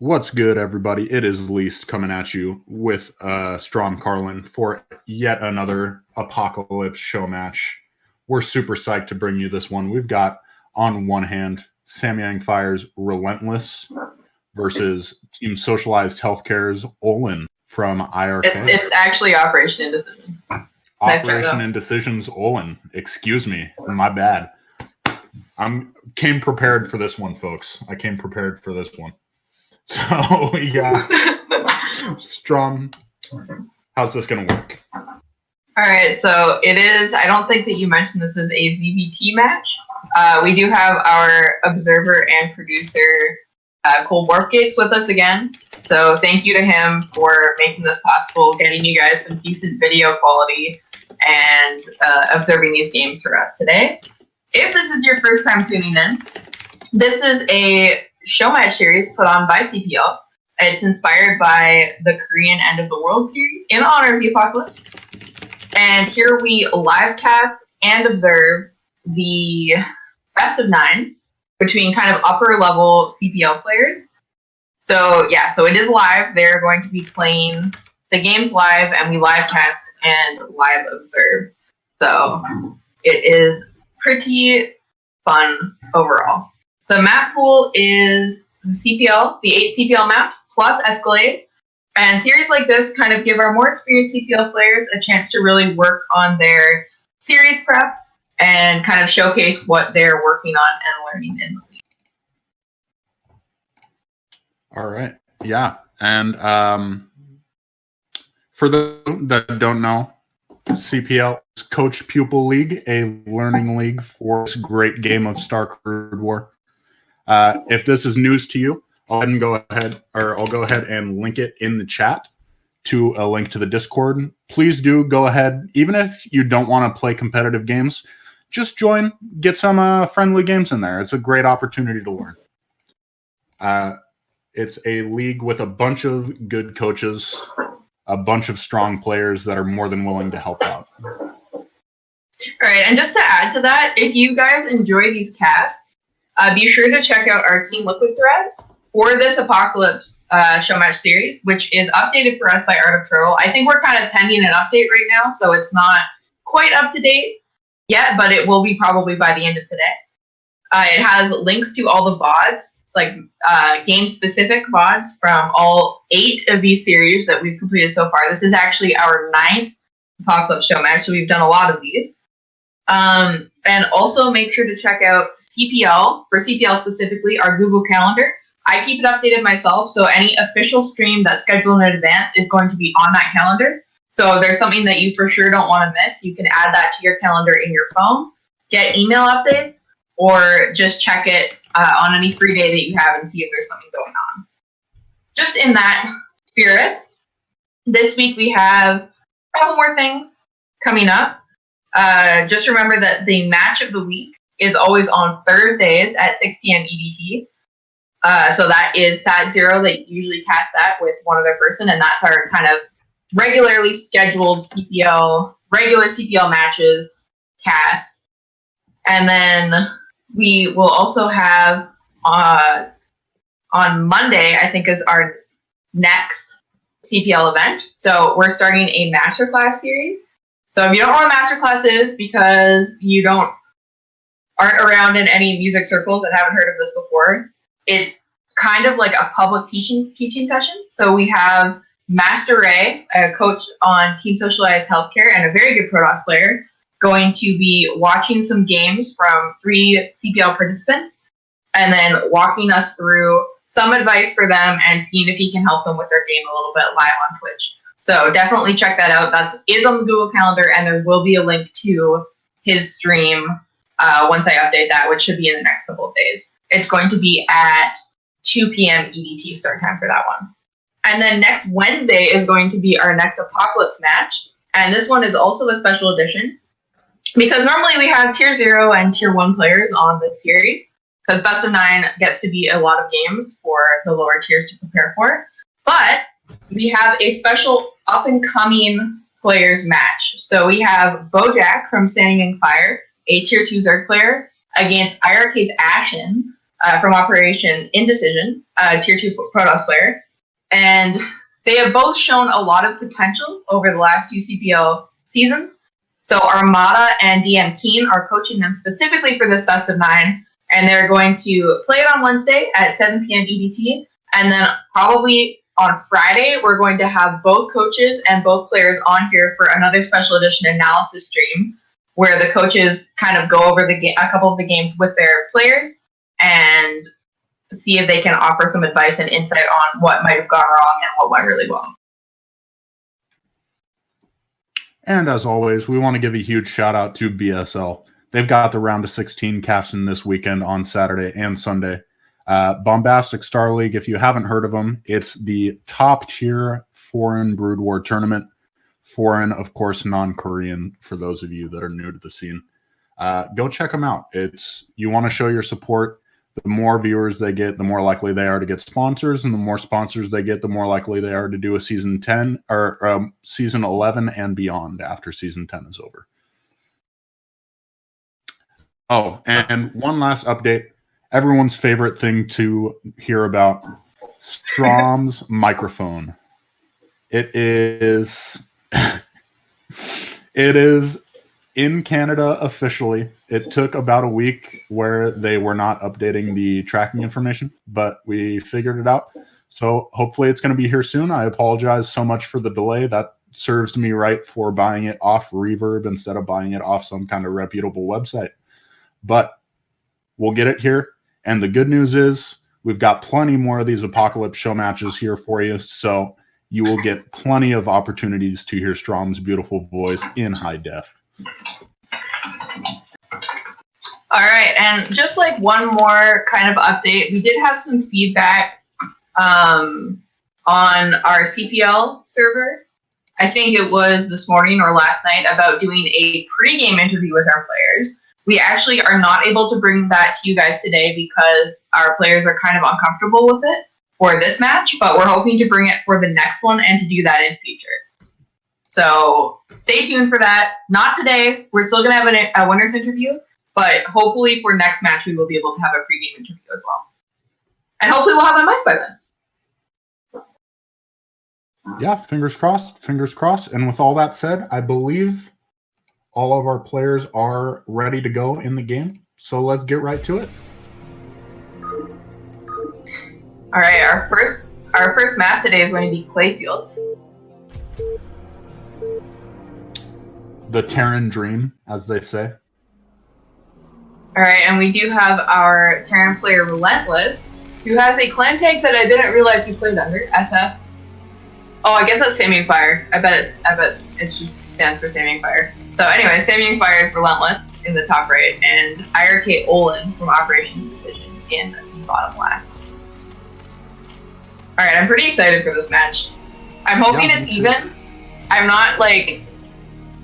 What's good, everybody? It is Least coming at you with Stromkarlen for yet another Apocalypse Showmatch. We're super psyched to bring you this one. We've got, on one hand, Samyang Fire's Rlentless versus Team Socialized Healthcare's Ollin from iRk. It's actually Operation Indecision. Operation Indecision's Ollin. Excuse me. My bad. Came prepared for this one, folks. I came prepared for this one. So we got Strom. How's this going to work? All right, so it is. I don't think that you mentioned this is a ZBT match. We do have our observer and producer, Cole Warpgates, with us again. So thank you to him for making this possible, getting you guys some decent video quality, and observing these games for us today. If this is your first time tuning in, this is a Showmatch series put on by CPL. It's inspired by the Korean End of the World series in honor of the Apocalypse. And here we live cast and observe the best of nines between kind of upper level CPL players. So yeah, so it is live. They're going to be playing the games live, and we live cast and live observe. So it is pretty fun overall. The map pool is the 8 CPL maps plus Escalade. And series like this kind of give our more experienced CPL players a chance to really work on their series prep and kind of showcase what they're working on and learning in the league. All right. Yeah. And for those that don't know, CPL is Coach Pupil League, a learning league for this great game of Star Crude War. If this is news to you, I'll go ahead and link it in the chat to a link to the Discord. Please do go ahead, even if you don't want to play competitive games, just join, get some friendly games in there. It's a great opportunity to learn. It's a league with a bunch of good coaches, a bunch of strong players that are more than willing to help out. All right, and just to add to that, if you guys enjoy these casts, be sure to check out our Team Liquid thread for this Apocalypse Showmatch series, which is updated for us by Art of Turtle. I think we're kind of pending an update right now, so it's not quite up to date yet, but it will be probably by the end of today. It has links to all the VODs, like game-specific VODs from all 8 of these series that we've completed so far. This is actually our 9th Apocalypse Showmatch, so we've done a lot of these. And also make sure to check out CPL, for CPL specifically, our Google Calendar. I keep it updated myself, so any official stream that's scheduled in advance is going to be on that calendar. So if there's something that you for sure don't want to miss, you can add that to your calendar in your phone, get email updates, or just check it on any free day that you have and see if there's something going on. Just in that spirit, this week we have a couple more things coming up. Just remember that the match of the week is always on Thursdays at 6 p.m. EDT. So that is Sat Zero. They usually cast that with one other person, and that's our kind of regularly scheduled regular CPL matches cast. And then we will also have on Monday, I think, is our next CPL event. So we're starting a masterclass series. So if you don't know what a masterclass is because you aren't around in any music circles and haven't heard of this before, it's kind of like a public teaching session. So we have Master Ray, a coach on Team Socialized Healthcare and a very good Protoss player, going to be watching some games from 3 CPL participants and then walking us through some advice for them and seeing if he can help them with their game a little bit live on Twitch. So definitely check that out. That is on the Google Calendar, and there will be a link to his stream once I update that, which should be in the next couple of days. It's going to be at 2 p.m. EDT start time for that one. And then next Wednesday is going to be our next Apocalypse match, and this one is also a special edition because normally we have Tier 0 and Tier 1 players on this series because Best of 9 gets to be a lot of games for the lower tiers to prepare for. But we have a special up-and-coming players match. So we have Bojack from Samyang Fire, a Tier 2 Zerg player, against iRk-Ollin, from Operation Indecision, Tier 2 Protoss player. And they have both shown a lot of potential over the last 2 CPL seasons. So Armada and DM Keen are coaching them specifically for this best of 9. And they're going to play it on Wednesday at 7 p.m. EDT. And then probably on Friday, we're going to have both coaches and both players on here for another special edition analysis stream where the coaches kind of go over a couple of the games with their players and see if they can offer some advice and insight on what might have gone wrong and what went really well. And as always, we want to give a huge shout out to BSL. They've got the round of 16 casting this weekend on Saturday and Sunday. Bombastic Star League, if you haven't heard of them, it's the top tier foreign Brood War tournament. Foreign, of course, non-Korean for those of you that are new to the scene. Go check them out. You want to show your support. The more viewers they get, the more likely they are to get sponsors, and the more sponsors they get, the more likely they are to do a season 10 or season 11 and beyond after season 10 is over. Oh, and one last update. Everyone's favorite thing to hear about, Strom's microphone. It is in Canada officially. It took about a week where they were not updating the tracking information, but we figured it out. So hopefully it's going to be here soon. I apologize so much for the delay. That serves me right for buying it off Reverb instead of buying it off some kind of reputable website. But we'll get it here. And the good news is we've got plenty more of these Apocalypse show matches here for you. So you will get plenty of opportunities to hear Strom's beautiful voice in high def. All right, and just like one more kind of update, we did have some feedback on our CPL server. I think it was this morning or last night about doing a pregame interview with our players. We actually are not able to bring that to you guys today because our players are kind of uncomfortable with it for this match, but we're hoping to bring it for the next one and to do that in future. So stay tuned for that. Not today. We're still going to have a winner's interview, but hopefully for next match, we will be able to have a pregame interview as well. And hopefully we'll have a mic by then. Yeah, fingers crossed, fingers crossed. And with all that said, I believe all of our players are ready to go in the game. So let's get right to it. All right, our first map today is going to be Clayfields. The Terran Dream, as they say. All right, and we do have our Terran player Rlentless, who has a clan tag that I didn't realize he played under, SF. Oh, I guess that's Saming Fire. I bet it stands for Saming Fire. So anyway, Saming Fire is Rlentless in the top right, and iRk-Ollin from Operation Indecision in the bottom left. All right, I'm pretty excited for this match. I'm hoping it's even. I'm not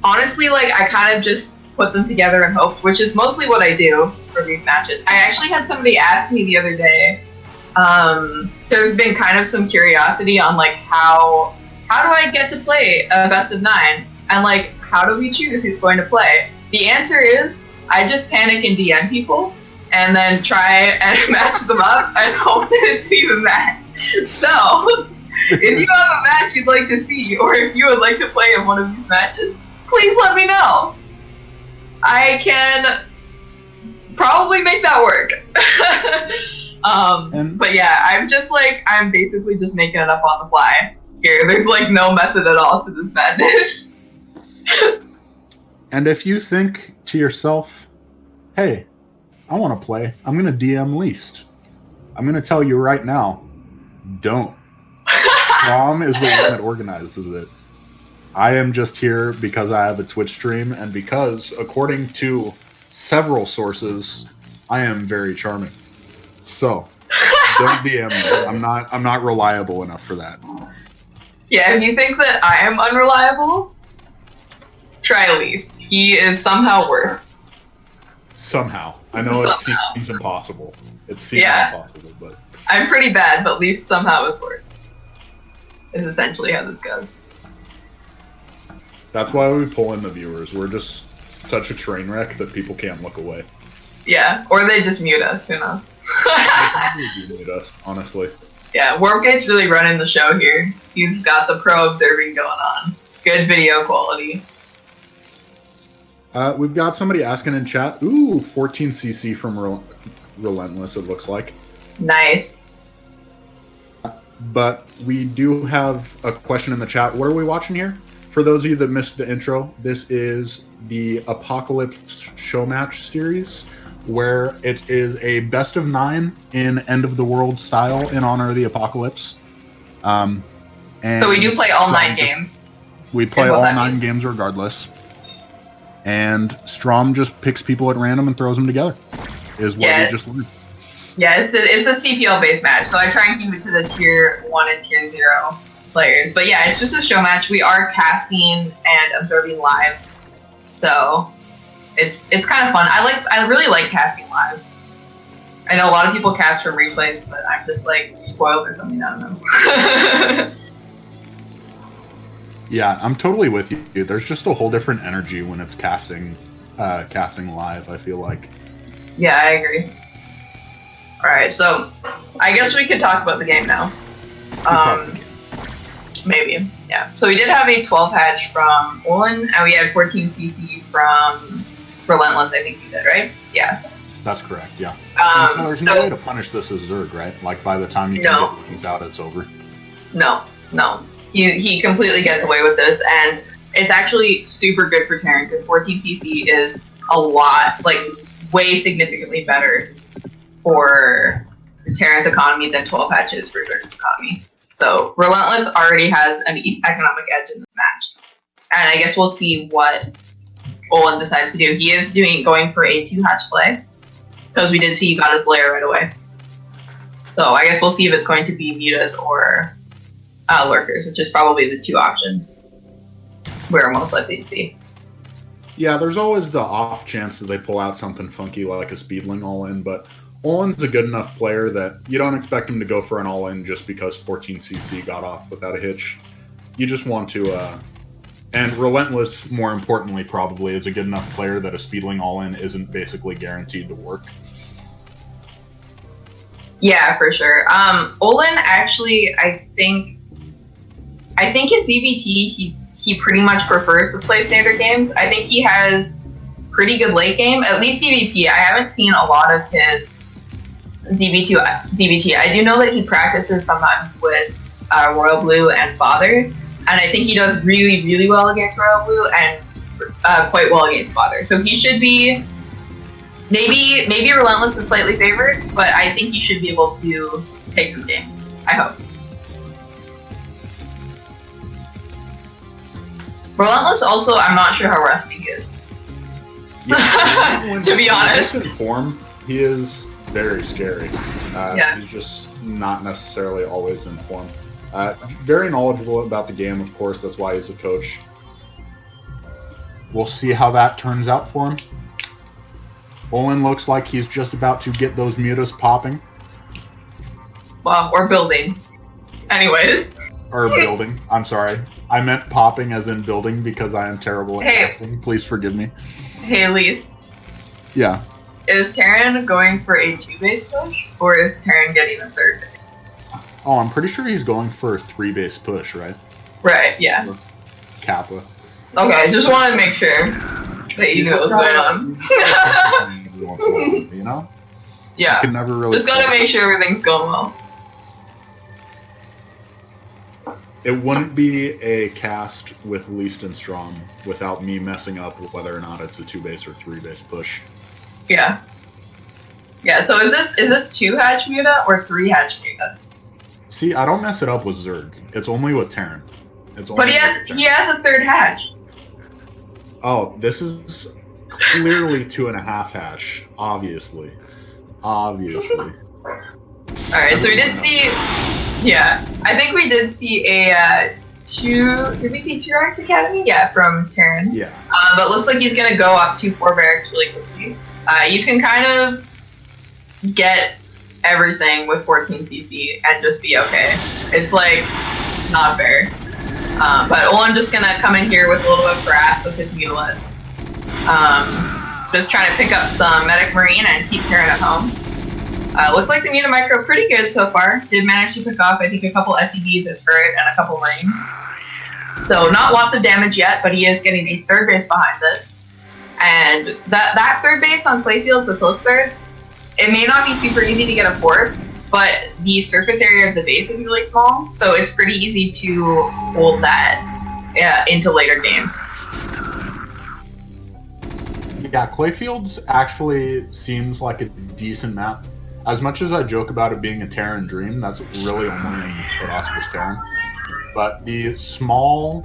honestly, I kind of just put them together and hope, which is mostly what I do for these matches. I actually had somebody ask me the other day, there's been kind of some curiosity on how do I get to play a best of 9? And how do we choose who's going to play? The answer is I just panic and DM people and then try and match them up and hope that it's even match. So if you have a match you'd like to see, or if you would like to play in one of these matches, please let me know. I can probably make that work. But yeah, I'm basically just making it up on the fly here. There's no method at all to this madness. And if you think to yourself, hey, I want to play, I'm going to DM Least. I'm going to tell you right now, don't. Mom is the one that organizes it. I am just here because I have a Twitch stream and because, according to several sources, I am very charming. So, don't DM me. I'm not reliable enough for that. Yeah, if you think that I am unreliable, try Least. He is somehow worse. Somehow. I know it seems impossible. It seems impossible, but I'm pretty bad, but Least somehow is worse. Is essentially how this goes. That's why we pull in the viewers. We're just such a train wreck that people can't look away. Yeah, or they just mute us. Who knows? probably be us, honestly. Yeah, Warpgate's really running the show here. He's got the pro observing going on. Good video quality. We've got somebody asking in chat. Ooh, 14cc from Rlentless, it looks like. Nice. But we do have a question in the chat. What are we watching here? For those of you that missed the intro, this is the Apocalypse Showmatch series, where it is a best of 9 in end of the world style in honor of the apocalypse. And so we do play all 9 games. We play all 9 games regardless. And Strom just picks people at random and throws them together, is what we just learned. Yeah, it's a CPL based match, so I try and keep it to the tier 1 and tier 0 players. But yeah, it's just a show match. We are casting and observing live, so it's kind of fun. I really like casting live. I know a lot of people cast from replays, but I'm just like spoiled or something. I don't know. Yeah, I'm totally with you. There's just a whole different energy when it's casting live, I feel like. Yeah, I agree. Alright, so I guess we could talk about the game now. Maybe, yeah. So we did have a 12 hatch from Ollin, and we had 14cc from Rlentless, I think you said, right? Yeah. That's correct, yeah. So there's no way to punish this as Zerg, right? Like, by the time you can get things out, it's over. No. He completely gets away with this, and it's actually super good for Terran, because 14cc is a lot, like, way significantly better for Terran's economy than 12 hatches for Zerg's economy. So Rlentless already has an economic edge in this match, and I guess we'll see what Ollin decides to do. He is going for a 2-hatch play, because we did see he got his layer right away. So I guess we'll see if it's going to be mutas or lurkers, which is probably the 2 options we're most likely to see. Yeah, there's always the off chance that they pull out something funky like a speedling all-in, but Ollin's a good enough player that you don't expect him to go for an all-in just because 14cc got off without a hitch. You just want to... and Rlentless, more importantly, probably, is a good enough player that a speedling all-in isn't basically guaranteed to work. Yeah, for sure. Ollin, actually, I think in ZVT, he pretty much prefers to play standard games. I think he has pretty good late game, at least ZVP. I haven't seen a lot of his ZVT. I do know that he practices sometimes with Royal Blue and Father, and I think he does really, really well against Royal Blue and quite well against Father. So he should be, maybe Rlentless is slightly favored, but I think he should be able to take some games. I hope. Rlentless also, I'm not sure how rusty he is. Yeah, to be honest. In form, he is very scary. He's just not necessarily always in form. Very knowledgeable about the game, of course. That's why he's a coach. We'll see how that turns out for him. Ollin looks like he's just about to get those mutas popping. Well, or building. Anyways. Or building. I'm sorry. I meant popping as in building because I am terrible at casting. Please forgive me. Hey, Elise. Yeah. Is Terran going for a 2-base push, or is Terran getting a 3rd base? Oh, I'm pretty sure he's going for a 3-base push, right? Right, yeah. Or Kappa. Okay, just wanted to make sure that you knew what was going on. You know? Yeah. You can never really just gotta make sure everything's going well. It wouldn't be a cast with Least and Strom without me messing up whether or not it's a 2-base or 3-base push. Yeah. Yeah, so is this 2-hatch muta or 3-hatch muta? See, I don't mess it up with Zerg. It's only with Terran. But he has a 3rd hatch. Oh, this is clearly 2.5 hatch. Obviously. Alright, so we did see... Yeah, I think we did see a did we see 2 Ranks Academy? Yeah, from Terran. Yeah. But looks like he's going to go up to 4 barracks really quickly. You can kind of get everything with 14cc and just be okay. It's like, not fair. But Ollin just going to come in here with a little bit of grass with his mutalist. Just trying to pick up some Medic Marine and keep Terran at home. Looks like the Muta Micro pretty good so far. Did manage to pick off, I think, a couple SCVs, a turret, and a couple Marines. So not lots of damage yet, but he is getting a third base behind this. And that third base on Clayfield's a close third. It may not be super easy to get a fourth, but the surface area of the base is really small, so it's pretty easy to hold that into later game. Yeah, Clayfield's actually seems like a decent map. As much as I joke about it being a Terran dream, that's really only in Philosopher's Terran. But the small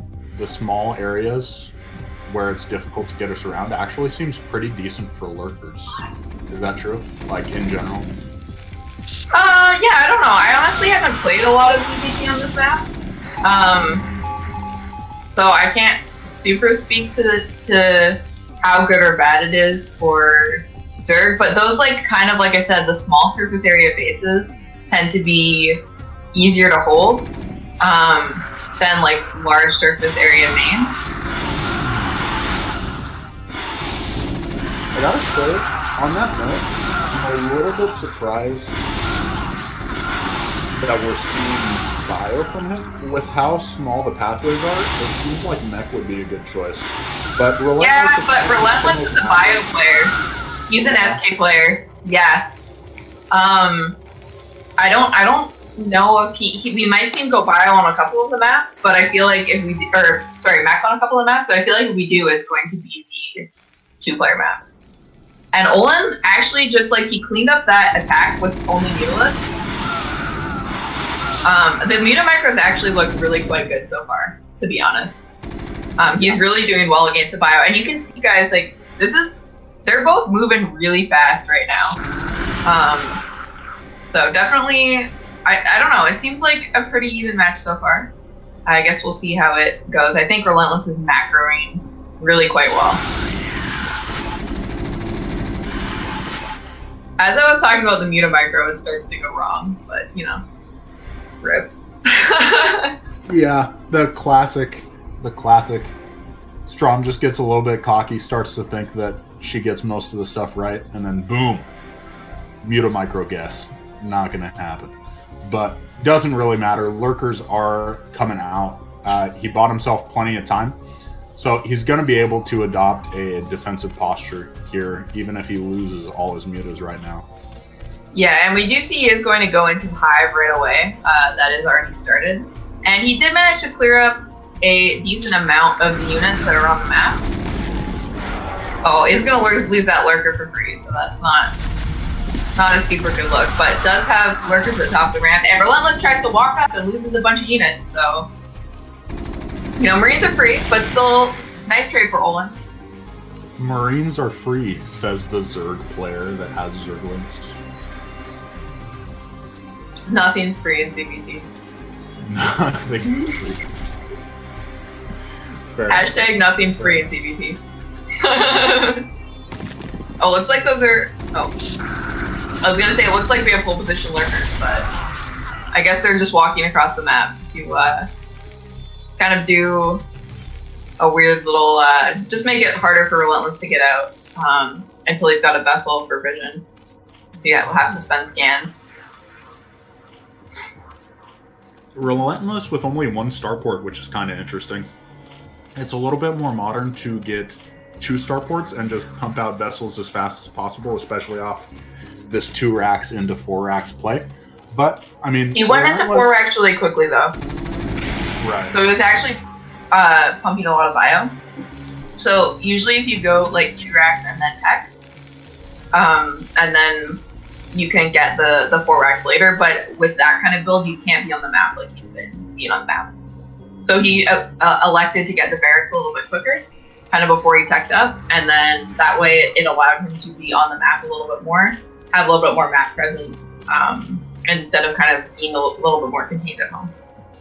areas where it's difficult to get us around actually seems pretty decent for lurkers. Is that true? Like, in general? Yeah, I don't know. I honestly haven't played a lot of CPT on this map. So I can't super speak to how good or bad it is for Zerg, but those, like, kind of, like I said, the small surface area bases tend to be easier to hold than, like, large surface area mains. I gotta say, on that note, I'm a little bit surprised that we're seeing bio from him. With how small the pathways are, it seems like mech would be a good choice. But Rlentless, yeah, but Rlentless is a bio player. He's an SK player. Yeah. I don't know if we might see him go bio on a couple of the maps, but I feel like if we mech on a couple of maps, but I feel like if we do, it's going to be the 2-player maps. And Ollin actually just, like, he cleaned up that attack with only Mutalisks. The Muta Micros actually look really quite good so far, to be honest. He's really doing well against the bio, and you can see, guys, like, they're both moving really fast right now. So definitely, I don't know, it seems like a pretty even match so far. I guess we'll see how it goes. I think Rlentless is macroing really quite well. As I was talking about the Muta Micro, it starts to go wrong, but, you know, rip. Yeah, the classic. Strom just gets a little bit cocky, starts to think that she gets most of the stuff right, and then boom, Muta Micro guess. Not gonna happen. But doesn't really matter. Lurkers are coming out. He bought himself plenty of time, so he's gonna be able to adopt a defensive posture here, even if he loses all his mutas right now. Yeah, and we do see he is going to go into Hive right away. That is already started. And he did manage to clear up a decent amount of units that are on the map. Oh, he's going to lose that lurker for free, so that's not a super good look. But does have lurkers at the top of the ramp. And Rlentless tries to walk up and loses a bunch of units. So, you know, Marines are free, but still, nice trade for Ollin. Marines are free, says the Zerg player that has Zerglings. Nothing's free in CBT. Nothing's free. Hashtag nothing's free in CBT. Oh, looks like those are... Oh. I was gonna say, it looks like we have full position lurkers, but I guess they're just walking across the map to kind of do a weird little... just make it harder for Rlentless to get out until he's got a vessel for vision. Yeah, we'll have to spend scans. Rlentless with only one starport, which is kind of interesting. It's a little bit more modern to get 2 starports and just pump out vessels as fast as possible, especially off this 2 racks into 4 racks play. But, I mean... He went into 4 racks really quickly, though. Right. So he was actually pumping a lot of bio. So usually if you go, like, 2 racks and then tech, and then you can get the 4 racks later, but with that kind of build, you can't be on the map like he's been seen on the map. So he elected to get the barracks a little bit quicker, kind of before he teched up, and then that way it allowed him to be on the map a little bit more, have a little bit more map presence, instead of kind of being a little bit more contained at home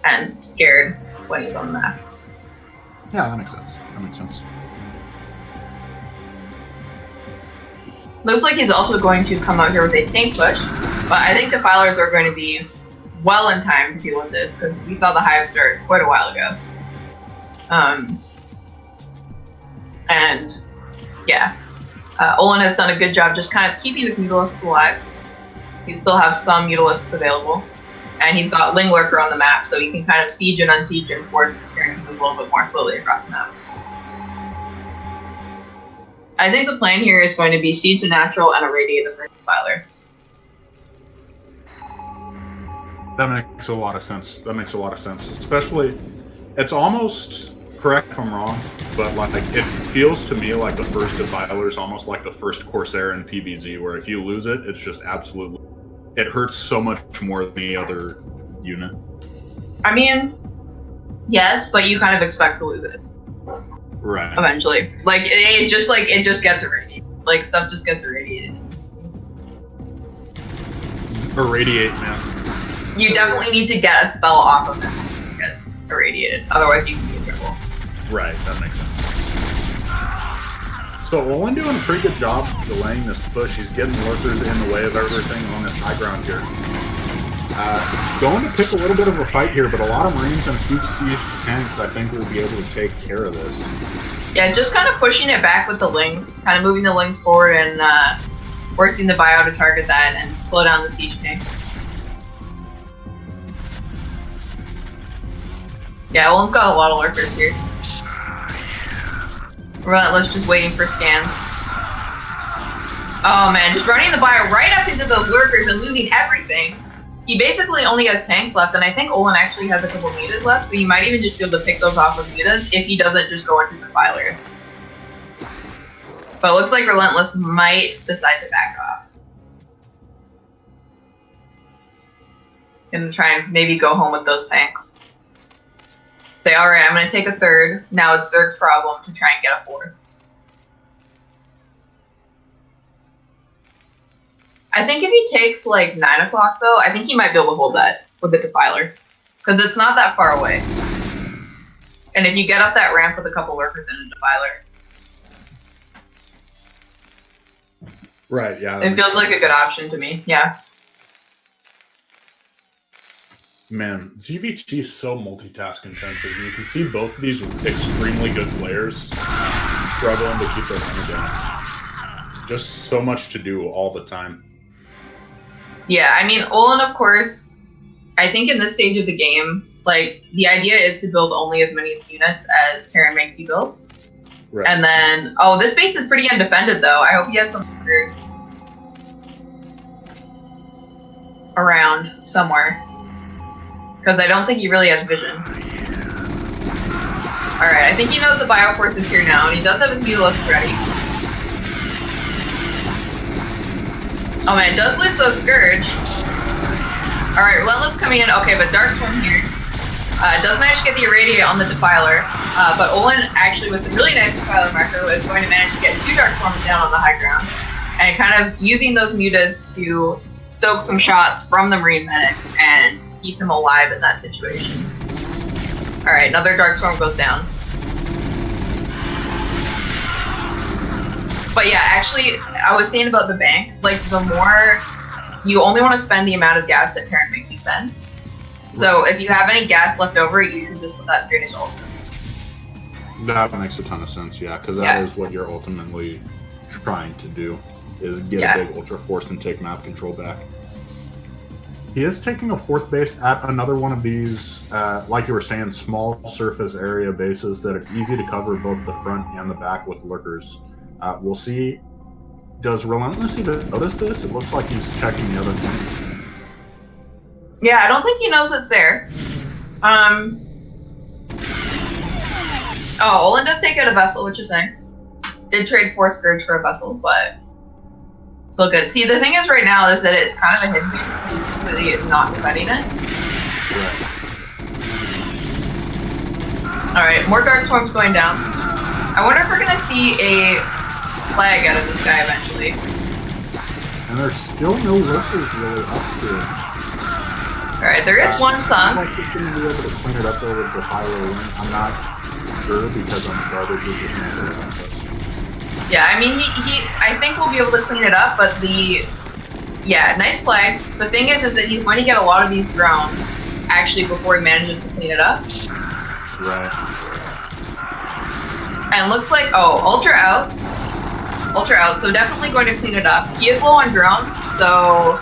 and scared when he's on the map. Yeah, that makes sense. Looks like he's also going to come out here with a tank push, but I think Defilers are going to be well in time to deal with this, because we saw the Hive start quite a while ago. And yeah, Ollin has done a good job just kind of keeping the Mutalisks alive. he still has some Mutalisks available. And he's got Ling Lurker on the map, so he can kind of siege and unsiege and force Karen to move a little bit more slowly across the map. I think the plan here is going to be siege the natural and irradiate the first defiler. That makes a lot of sense. Especially, it's almost, correct if I'm wrong, but like it feels to me like the first defiler is almost like the first Corsair in PvZ, where if you lose it, it's just absolutely, it hurts so much more than the other unit. I mean, yes, but you kind of expect to lose it. Right. Eventually. Like, it just gets irradiated. Like, stuff just gets irradiated. Irradiate, man. You definitely need to get a spell off of it when it gets irradiated. Otherwise, you can be in trouble. Right, that makes sense. So, Ollin doing a pretty good job delaying this push. He's getting lurkers in the way of everything on this high ground here. Going to pick a little bit of a fight here, but a lot of Marines and a few siege tanks, I think, will be able to take care of this. Yeah, just kind of pushing it back with the Lings. Kind of moving the Lings forward and forcing the bio to target that and slow down the siege tanks. Yeah, Ollin's got a lot of lurkers here. Rlentless just waiting for scans. Oh man, just running the bio right up into those lurkers and losing everything. He basically only has tanks left, and I think Ollin actually has a couple mutas left, so you might even just be able to pick those off of mutas if he doesn't just go into defilers. But it looks like Rlentless might decide to back off. Gonna try and maybe go home with those tanks. Say, alright, I'm gonna take a third. Now it's Zerg's problem to try and get a fourth. I think if he takes like 9 o'clock though, I think he might be able to hold that with the defiler. Because it's not that far away. And if you get up that ramp with a couple lurkers and a defiler. Right, yeah. It feels like a good option to me, yeah. Man, ZVT is so multitask intensive, and you can see both of these extremely good players struggling to keep their money down. Just so much to do all the time. Yeah, I mean, Ollin, of course, I think in this stage of the game, like, the idea is to build only as many units as Terran makes you build. Right. And then, oh, this base is pretty undefended, though. I hope he has some lurkers around somewhere. Because I don't think he really has vision. Alright, I think he knows the Bioforce is here now, and he does have his Mutalisks ready. Oh man, it does lose those Scourge. Alright, Rlentless coming in. Okay, but Darkstorm here. Does manage to get the Irradiate on the Defiler. But Ollin actually with a really nice Defiler marker was going to manage to get 2 Darkstorms down on the high ground. And kind of using those mutas to soak some shots from the Marine Medic and keep him alive in that situation. Alright, another Darkstorm goes down. But yeah, actually, I was saying about the bank, like, the more, you only want to spend the amount of gas that Terran makes you spend. So if you have any gas left over, you can just put that straight into ult. That makes a ton of sense, yeah, because that is what you're ultimately trying to do, is get a big Ultra Force and take map control back. He is taking a 4th base at another one of these, like you were saying, small surface area bases that it's easy to cover both the front and the back with lurkers. We'll see. Does Rlentless even notice this? It looks like he's checking the other thing. Yeah, I don't think he knows it's there. Oh, Ollin does take out a vessel, which is nice. Did trade 4 Scourge for a vessel, but still good. See, the thing is right now is that it's kind of a hidden base. He's completely not defending it. Right. Alright, more Darkstorms going down. I wonder if we're going to see a flag out of this guy eventually. And there's still no lurkers really up here. Alright, there is one sunk. I think he's going to be able to clean it up there with the higher wing. I'm not sure because I'm garbage with this number. Yeah, I mean, I think we'll be able to clean it up, but yeah, nice flag. The thing is that he's going to get a lot of these drones actually before he manages to clean it up. Right. And looks like, oh, Ultra out, so definitely going to clean it up. He is low on drones, so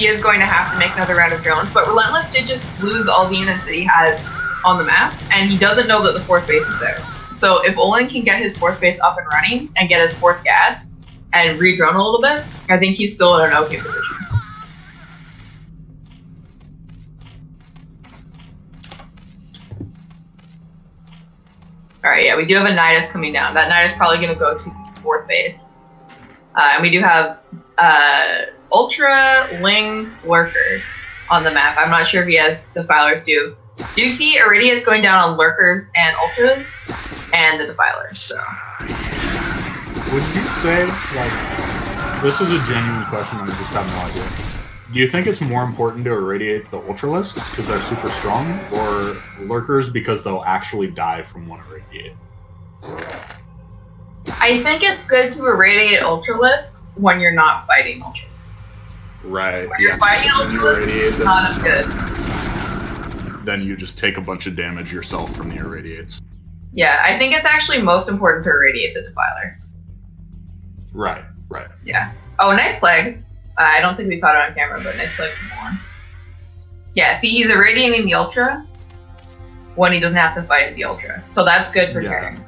he is going to have to make another round of drones. But Rlentless did just lose all the units that he has on the map, and he doesn't know that the 4th base is there. So if Ollin can get his 4th base up and running and get his 4th gas and re-drone a little bit, I think he's still in an okay position. Alright, yeah, we do have a Nidus coming down. That Nidus is probably going to go to 4th base. And we do have Ultra, Ling, Lurker on the map. I'm not sure if he has Defilers too. Do you see Iridia's going down on Lurkers and Ultras and the Defilers? So. Would you say, like, this is a genuine question and I just have no idea. Do you think it's more important to irradiate the Ultralisks because they're super strong, or Lurkers because they'll actually die from one irradiate? I think it's good to irradiate Ultralisks when you're not fighting Ultra. Right. When you're fighting Ultralisks, it's not as good. Then you just take a bunch of damage yourself from the irradiates. Yeah, I think it's actually most important to irradiate the Defiler. Right. Yeah. Oh, nice Plague. I don't think we caught it on camera, but nice Plague from Ollin. Yeah, see, he's irradiating the Ultra when he doesn't have to fight the Ultra. So that's good for Terran.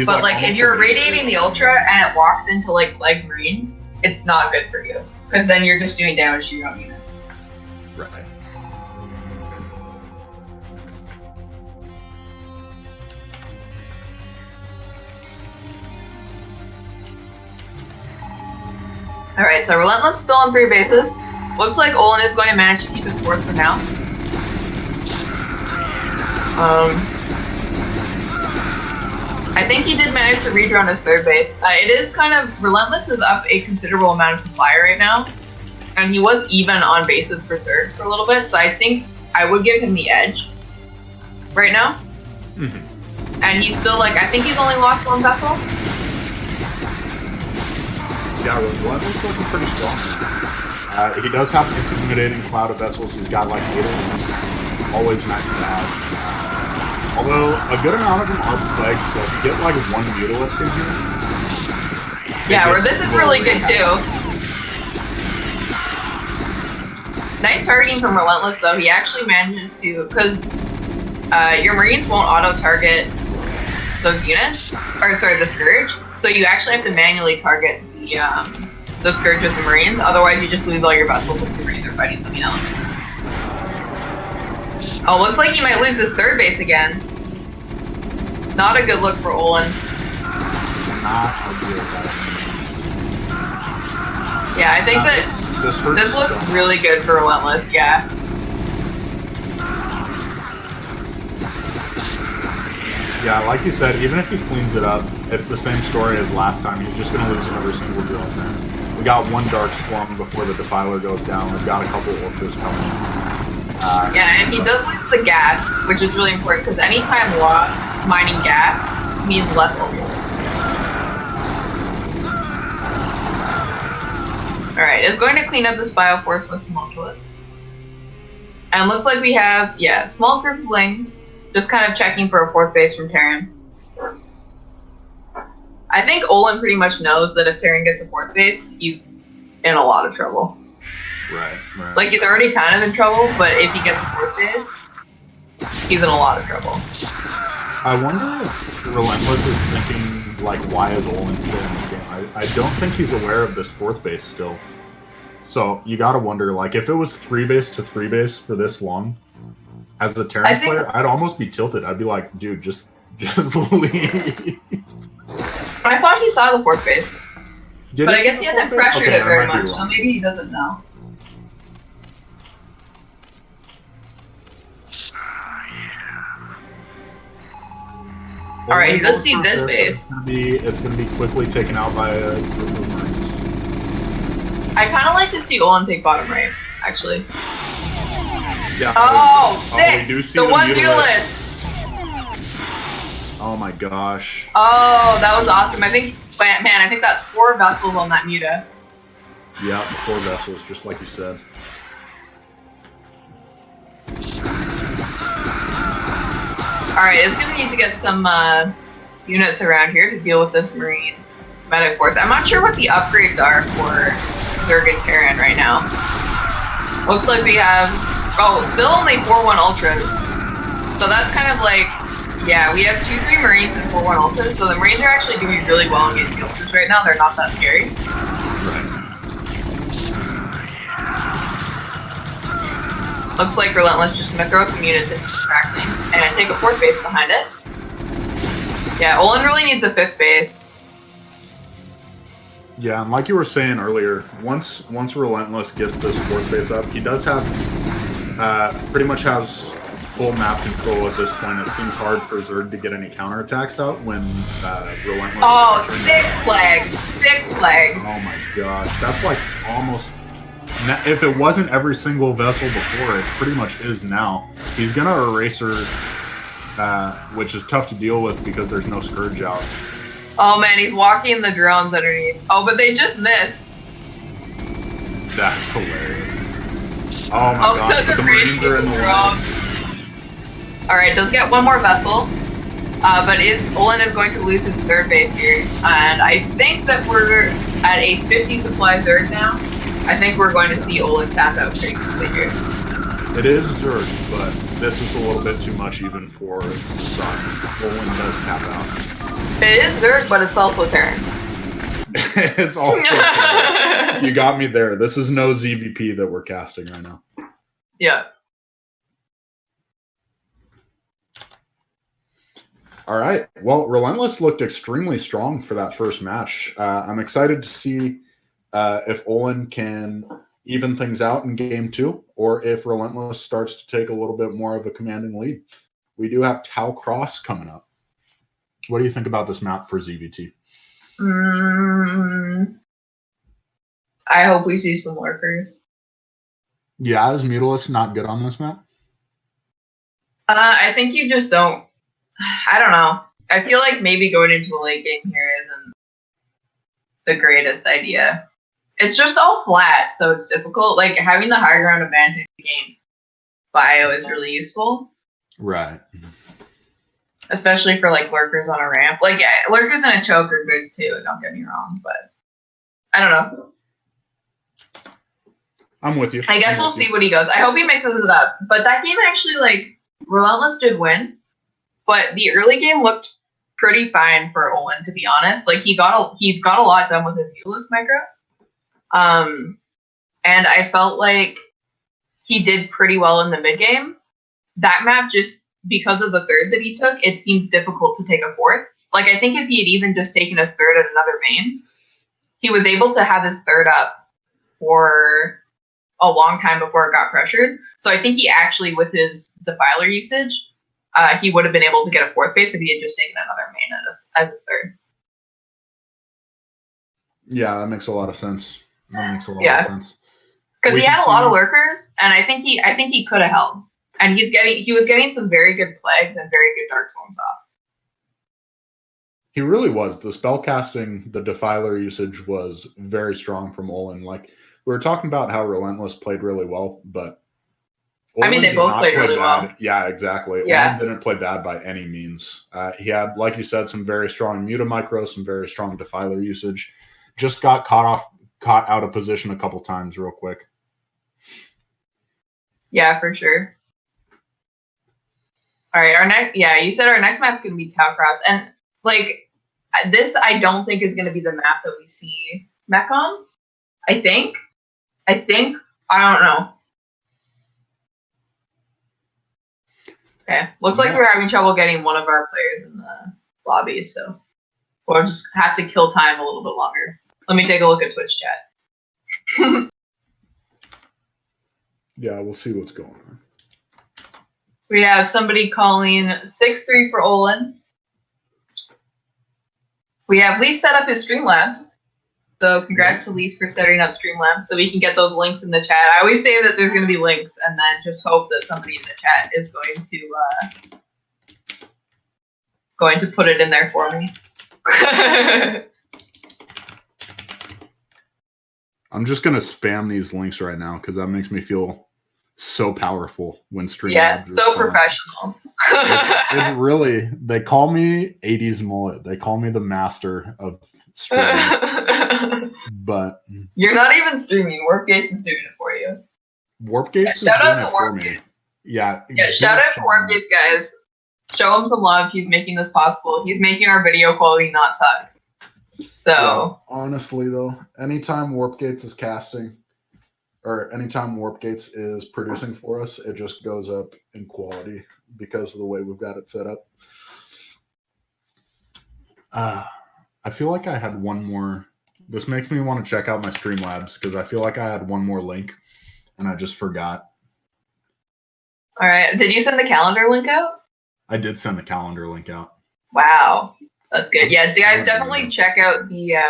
But like if you're irradiating the Ultra and it walks into like Plague Marines, it's not good for you. Because then you're just doing damage to your own unit. Right. Alright, so Rlentless is still on 3 bases. Looks like Ollin is going to manage to keep his 4th for now. I think he did manage to redrone his 3rd base. It is kind of, Rlentless is up a considerable amount of supply right now. And he was even on bases for 3rd for a little bit, so I think I would give him the edge right now. Mm-hmm. And he's still like, I think he's only lost 1 vessel. Yeah, Rlentless looking pretty strong. He does have an intimidating cloud of vessels. He's got like 8 of them. Always nice to have. Although, a good amount of them are plagued, so if you get like 1 Mutalisk in here... Yeah, or this is really good too. Nice targeting from Rlentless though. He actually manages to, because your Marines won't auto-target those units, or sorry, the Scourge. So you actually have to manually target the Scourge with the Marines, otherwise you just lose all your vessels if the Marines are fighting something else. Oh, looks like he might lose his 3rd base again. Not a good look for Ollin. Yeah, I think that this looks really good for Rlentless, yeah. Yeah, like you said, even if he cleans it up, it's the same story as last time. He's just going to lose every single drill in there. We got 1 Dark Swarm before the Defiler goes down. We've got a couple Ultras coming. Yeah, and he does lose the gas, which is really important, because anytime lost mining gas means less Ultralisks. Alright, it's going to clean up this Bioforce with some Ultralisks. And looks like we have, yeah, small group of Lings, just kind of checking for a 4th base from Terran. I think Ollin pretty much knows that if Terran gets a 4th base, he's in a lot of trouble. Right. Like, he's already kind of in trouble, but if he gets a 4th base, he's in a lot of trouble. I wonder if Rlentless is thinking, like, why is Ollin still in this game? I don't think he's aware of this 4th base still. So, you gotta wonder, like, if it was 3 base to 3 base for this long, as a Terran player, I'd almost be tilted. I'd be like, dude, just leave. I thought he saw the 4th base. But I guess he hasn't pressured it very much, so maybe he doesn't know. Alright, he does see this base. It's gonna be quickly taken out by a group of Marines. I kind of like to see Ollin take bottom right, actually. Yeah. Oh, sick! We do see the 1 Mutalisk! Oh my gosh. Oh, that was awesome. I think, man, I think that's 4 vessels on that Muta. Yeah, 4 vessels, just like you said. Alright, it's gonna need to get some units around here to deal with this Marine Medic Force. I'm not sure what the upgrades are for Zerg and Terran right now. Looks like we have, still only 4-1 Ultras. So that's kind of like, yeah, we have 2-3 Marines and 4-1 Ultras. So the Marines are actually doing really well against the Ultras right now. They're not that scary. Looks like Rlentless just going to throw some units into the track lanes and take a 4th base behind it. Yeah, Ollin really needs a 5th base. Yeah, and like you were saying earlier, once Rlentless gets this 4th base up, he does have pretty much has full map control at this point. It seems hard for Zerg to get any counterattacks out when Rlentless. Oh, sick flag! Sick flag! Oh my gosh, that's like almost. If it wasn't every single vessel before, it pretty much is now. He's gonna eraser, which is tough to deal with because there's no Scourge out. Oh man, he's walking the drones underneath. Oh, but they just missed. That's hilarious. Oh my gosh, the Marines are in the way. Alright, does get one more vessel. But Ollin is going to lose his 3rd base here. And I think that we're at a 50 supply Zerg now. I think we're going to see Ollin tap out pretty quickly here. It is Zerg, but this is a little bit too much even for Sun. Ollin does tap out. It is Zerg, but it's also Terran. It's also Terran. You got me there. This is no ZVP that we're casting right now. Yeah. All right. Well, Rlentless looked extremely strong for that first match. I'm excited to see if Ollin can even things out in game 2, or if Rlentless starts to take a little bit more of a commanding lead. We do have Tau Cross coming up. What do you think about this map for ZVT? I hope we see some lurkers. Yeah, is Mutalisk not good on this map? I think you just don't. I don't know. I feel like maybe going into a late game here isn't the greatest idea. It's just all flat, so it's difficult. Like, having the high ground advantage against bio is really useful. Right. Especially for, like, lurkers on a ramp. Like, yeah, lurkers in a choke are good, too, don't get me wrong, but I don't know. I'm with you. I guess we'll see what he goes. I hope he mixes it up. But that game actually, like, Rlentless did win, but the early game looked pretty fine for Ollin, to be honest. Like, he's got a lot done with his Mutalisk micro. And I felt like he did pretty well in the mid game. That map, just because of the 3rd that he took, it seems difficult to take a 4th. Like, I think if he had even just taken his 3rd at another main, he was able to have his 3rd up for a long time before it got pressured. So I think he actually, with his Defiler usage, he would have been able to get a 4th base if he had just taken another main as his 3rd. Yeah, that makes a lot of sense. That makes a lot of sense. Because he had a lot of lurkers, and I think he could have held. And he was getting some very good plagues and very good dark storms off. He really was. The spellcasting, the Defiler usage was very strong from Ollin. Like, we were talking about how Rlentless played really well, but Ollin they both played really well. Yeah, exactly. Yeah. Ollin didn't play bad by any means. He had, like you said, some very strong Mutamicro, some very strong Defiler usage. Just got caught out of position a couple times real quick. Yeah, for sure. All right, you said our next map's going to be Tau Cross. And, like, this I don't think is going to be the map that we see mech on. I think. I don't know. Okay, looks like we're having trouble getting one of our players in the lobby, so we'll just have to kill time a little bit longer. Let me take a look at Twitch chat. Yeah, we'll see what's going on. We have somebody calling 6-3 for Ollin. We have Lee set up his Streamlabs. So congrats to Lee for setting up Streamlabs so we can get those links in the chat. I always say that there's going to be links and then just hope that somebody in the chat is going to put it in there for me. I'm just going to spam these links right now because that makes me feel so powerful when Streamlabs. Yeah, so professional. It really, they call me 80s mullet. They call me the master of streaming. But you're not even streaming. Warpgates is doing it for you. Warp Gates is shout out doing to it for Warp me. Gates. Yeah. Yeah, shout out to Warp Gates, guys. Show him some love. He's making this possible. He's making our video quality not suck. So yeah, honestly though, anytime Warp Gates is casting, or anytime Warp Gates is producing for us, it just goes up in quality because of the way we've got it set up. I feel like I had one more. This makes me want to check out my Streamlabs because I feel like I had one more link and I just forgot. all right. Did you send the calendar link out? I did send the calendar link out. Wow. That's good. Yeah, guys, definitely check out the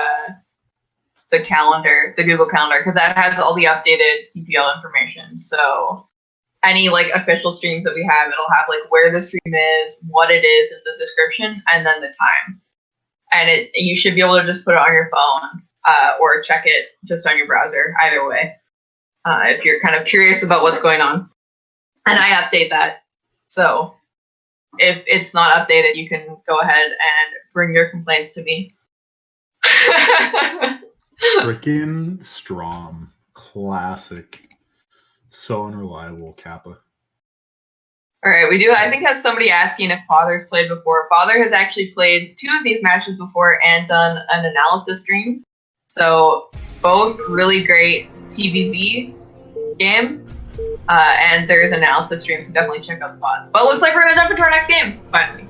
calendar, the Google Calendar, because that has all the updated CPL information. So any like official streams that we have, it'll have like where the stream is, what it is in the description, and then the time. And you should be able to just put it on your phone or check it just on your browser, either way, if you're kind of curious about what's going on. And I update that. So if it's not updated, you can go ahead and bring your complaints to me. Freaking Strom. Classic. So unreliable, Kappa. All right, we do, I think, have somebody asking if Father's played before. Father has actually played 2 of these matches before and done an analysis stream. So both really great TVZ games. And there's analysis streams, so definitely check out the pod. But it looks like we're going to jump into our next game, finally.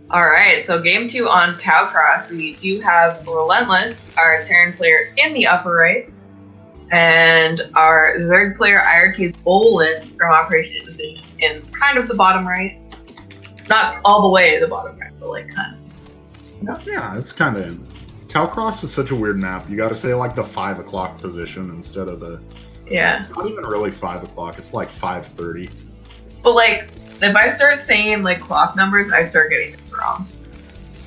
Alright, so game 2 on Towcross. We do have Rlentless, our Terran player, in the upper right. And our Zerg player, iRk-Ollin, from Operation Indecision, in kind of the bottom right. Not all the way to the bottom right, but like kind of. You know? Yeah, it's kind of... Towcross is such a weird map. You got to say like the 5 o'clock position instead of the... Yeah. It's not even really 5 o'clock. It's like 5:30. But like, if I start saying like clock numbers, I start getting it wrong.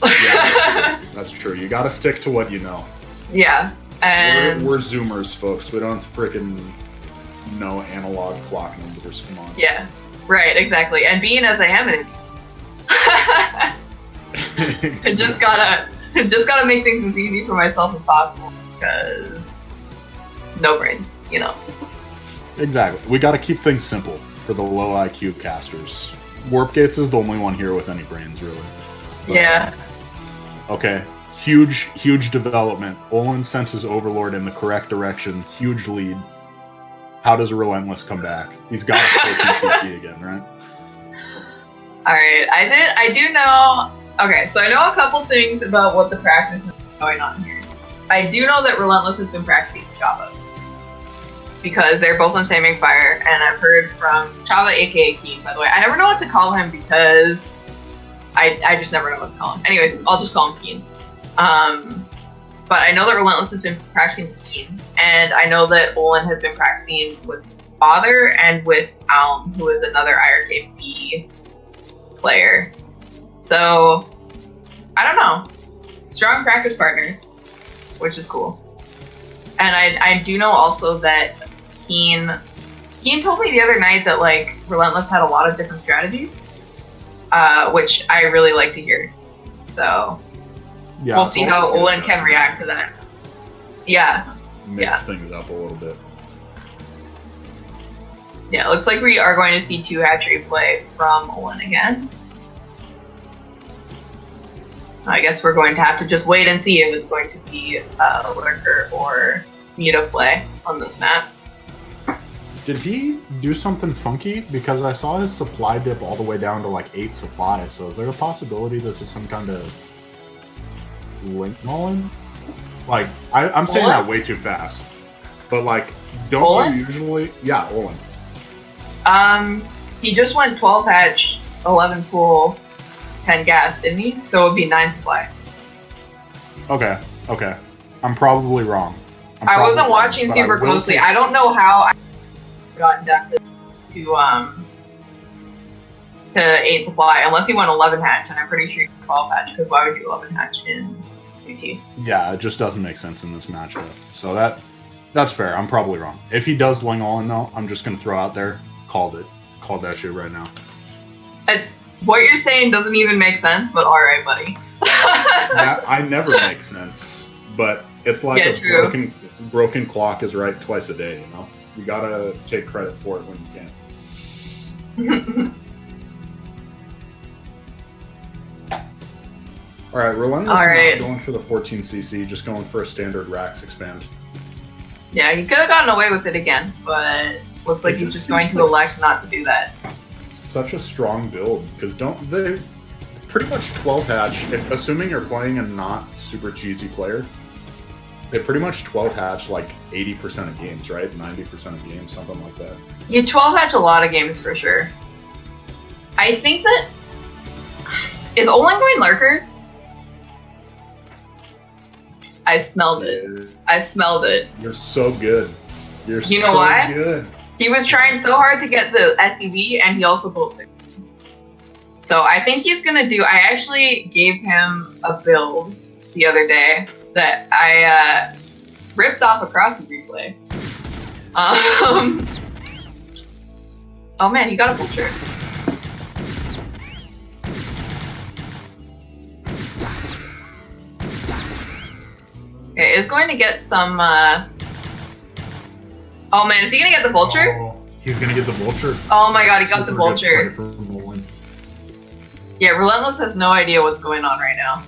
Yeah, that's true. You got to stick to what you know. Yeah. And we're Zoomers, folks. We don't freaking know analog clock numbers. Come on. Yeah, right, exactly. And being as I am, it just gotta make things as easy for myself as possible because no brains, you know. Exactly. We got to keep things simple for the low IQ casters. Warp Gates is the only one here with any brains, really. But, yeah. Okay. Huge development. Ollin sends his Overlord in the correct direction. Huge lead. How does Rlentless come back? He's got to play PCC again, right? Alright, I do know... Okay, so I know a couple things about what the practice is going on here. I do know that Rlentless has been practicing Chava. Because they're both on Saming Fire, and I've heard from Chava, aka Keen, by the way. I never know what to call him because I just never know what to call him. Anyways, I'll just call him Keen. But I know that Rlentless has been practicing Keen, and I know that Ollin has been practicing with Father and with Alm, who is another iRk player. So, I don't know. Strong practice partners, which is cool. And I do know also that Keen told me the other night that like Rlentless had a lot of different strategies, which I really like to hear. So yeah, we'll see how Ollin can react to that. Yeah. Mix things up a little bit. Yeah, it looks like we are going to see 2 hatchery play from Ollin again. I guess we're going to have to just wait and see if it's going to be a lurker or Muta play on this map. Did he do something funky? Because I saw his supply dip all the way down to like 8 supply, so is there a possibility this is some kind of link Mullen? Like, I'm saying that way too fast. But like, don't you usually... Yeah, Ollin. He just went 12 hatch, 11 pool, 10 gas, didn't he? So it would be 9 supply. Okay. I'm probably wrong. I wasn't watching super closely. I don't know how I got down to 8 supply, unless he went 11 hatch, and I'm pretty sure he went 12 hatch, because why would you 11 hatch in UT? Yeah, it just doesn't make sense in this matchup. So that's fair. I'm probably wrong. If he does Ling All-In though, I'm just gonna throw out there, called that shit right now. What you're saying doesn't even make sense, but alright, buddy. I never make sense, but It's like Yeah, a true. broken clock is right twice a day, you know? You gotta take credit for it when you can. Alright, Rlentless not going for the 14cc, just going for a standard Rax expand. Yeah, he could have gotten away with it again, but looks like he's just going to elect not to do that. Such a strong build, because don't they pretty much 12 hatch, assuming you're playing a not super cheesy player, they pretty much 12 hatch like 80% of games, right? 90% of games, something like that. You 12 hatch a lot of games for sure. I think that... Is Ollin going lurkers? I smelled it. I smelled it. You're so good. You're you know so why? good. He was trying so hard to get the SUV, and he also pulled 6. So I think he's gonna do... I actually gave him a build the other day that I ripped off a crossing replay. Oh man, he got a vulture. Okay, it's going to get some... Oh man, is he gonna get the vulture? Oh, he's gonna get the vulture. Oh my god, he got the vulture. Yeah, Rlentless has no idea what's going on right now.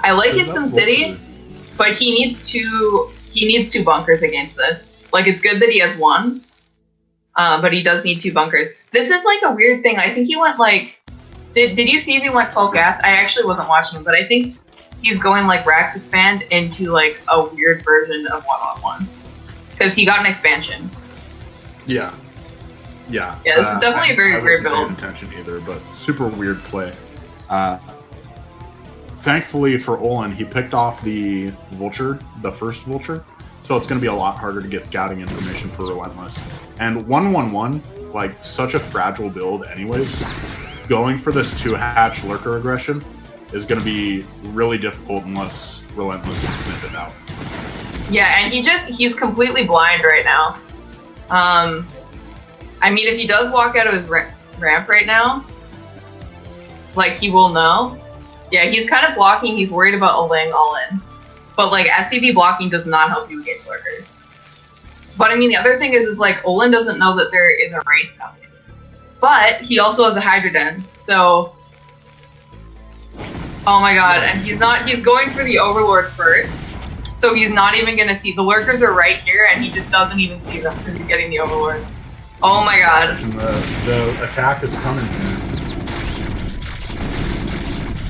I like his SimCity, but he needs two bunkers against this. Like, it's good that he has one, but he does need 2 bunkers. This is like a weird thing. I think he went like... Did you see if he went full gas? I actually wasn't watching him, but I think he's going like Rax expand into like a weird version of 1-on-1. Because he got an expansion. Yeah. Yeah. Yeah, this is definitely a very weird build. I wasn't paying attention either, but super weird play. Thankfully for Ollin, he picked off the vulture, the first vulture, so it's going to be a lot harder to get scouting information for Rlentless. And 1-1-1, like, such a fragile build anyways, going for this 2-hatch lurker aggression is going to be really difficult unless Rlentless can sniff it out. Yeah, and he's completely blind right now. I mean, if he does walk out of his ramp right now, like, he will know. Yeah, he's kind of blocking. He's worried about Ollin all in. But, like, SCV blocking does not help you against lurkers. But, I mean, the other thing is like, Ollin doesn't know that there is a Wraith coming. But he also has a Hydra Den, so... Oh my god, and he's going for the Overlord first. So he's not even gonna see... The lurkers are right here, and he just doesn't even see them because he's getting the Overlord. Oh my god. And the attack is coming.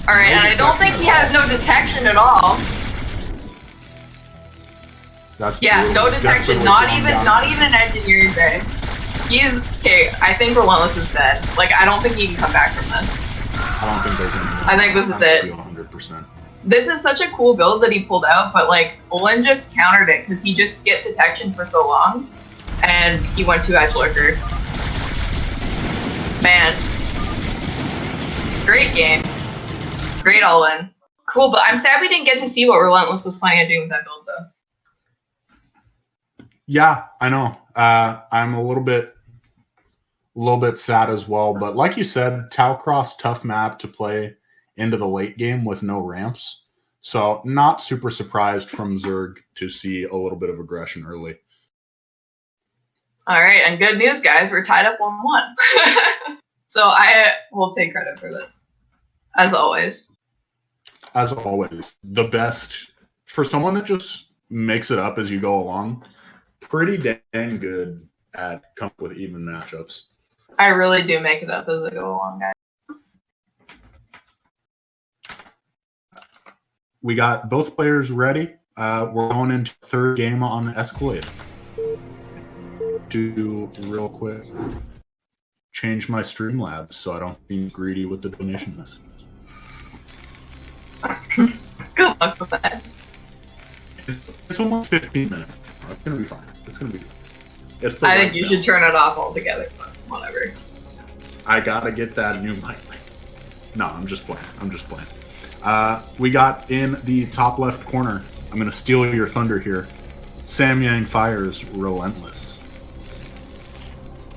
Alright, and I don't think he has no detection at all. Yeah, no detection. Not even an engineering bay. He's... Okay, I think Rlentless is dead. Like, I don't think he can come back from this. I don't think there's any... I think this is it. 100%. This is such a cool build that he pulled out, but like, Ollin just countered it because he just skipped detection for so long, and he went 2-hatch lurker. Man. Great game. Great all-in. Cool, but I'm sad we didn't get to see what Rlentless was planning on doing with that build, though. Yeah, I know. I'm a little bit sad as well, but like you said, Talcross, tough map to play into the late game with no ramps. So not super surprised from Zerg to see a little bit of aggression early. All right, and good news, guys. We're tied up 1-1. So I will take credit for this, as always. As always, the best for someone that just makes it up as you go along. Pretty dang good at coming up with even matchups. I really do make it up as I go along, guys. We got both players ready. We're going into third game on Escalade. Do real quick. Change my Streamlabs so I don't be greedy with the donation messages. Good luck with that. It's only 15 minutes. It's gonna be fine. It's gonna be fine. I think you should turn it off altogether, but whatever. I gotta get that new mic. No, I'm just playing. We got in the top left corner. I'm gonna steal your thunder here. Sam Yang fires Rlentless.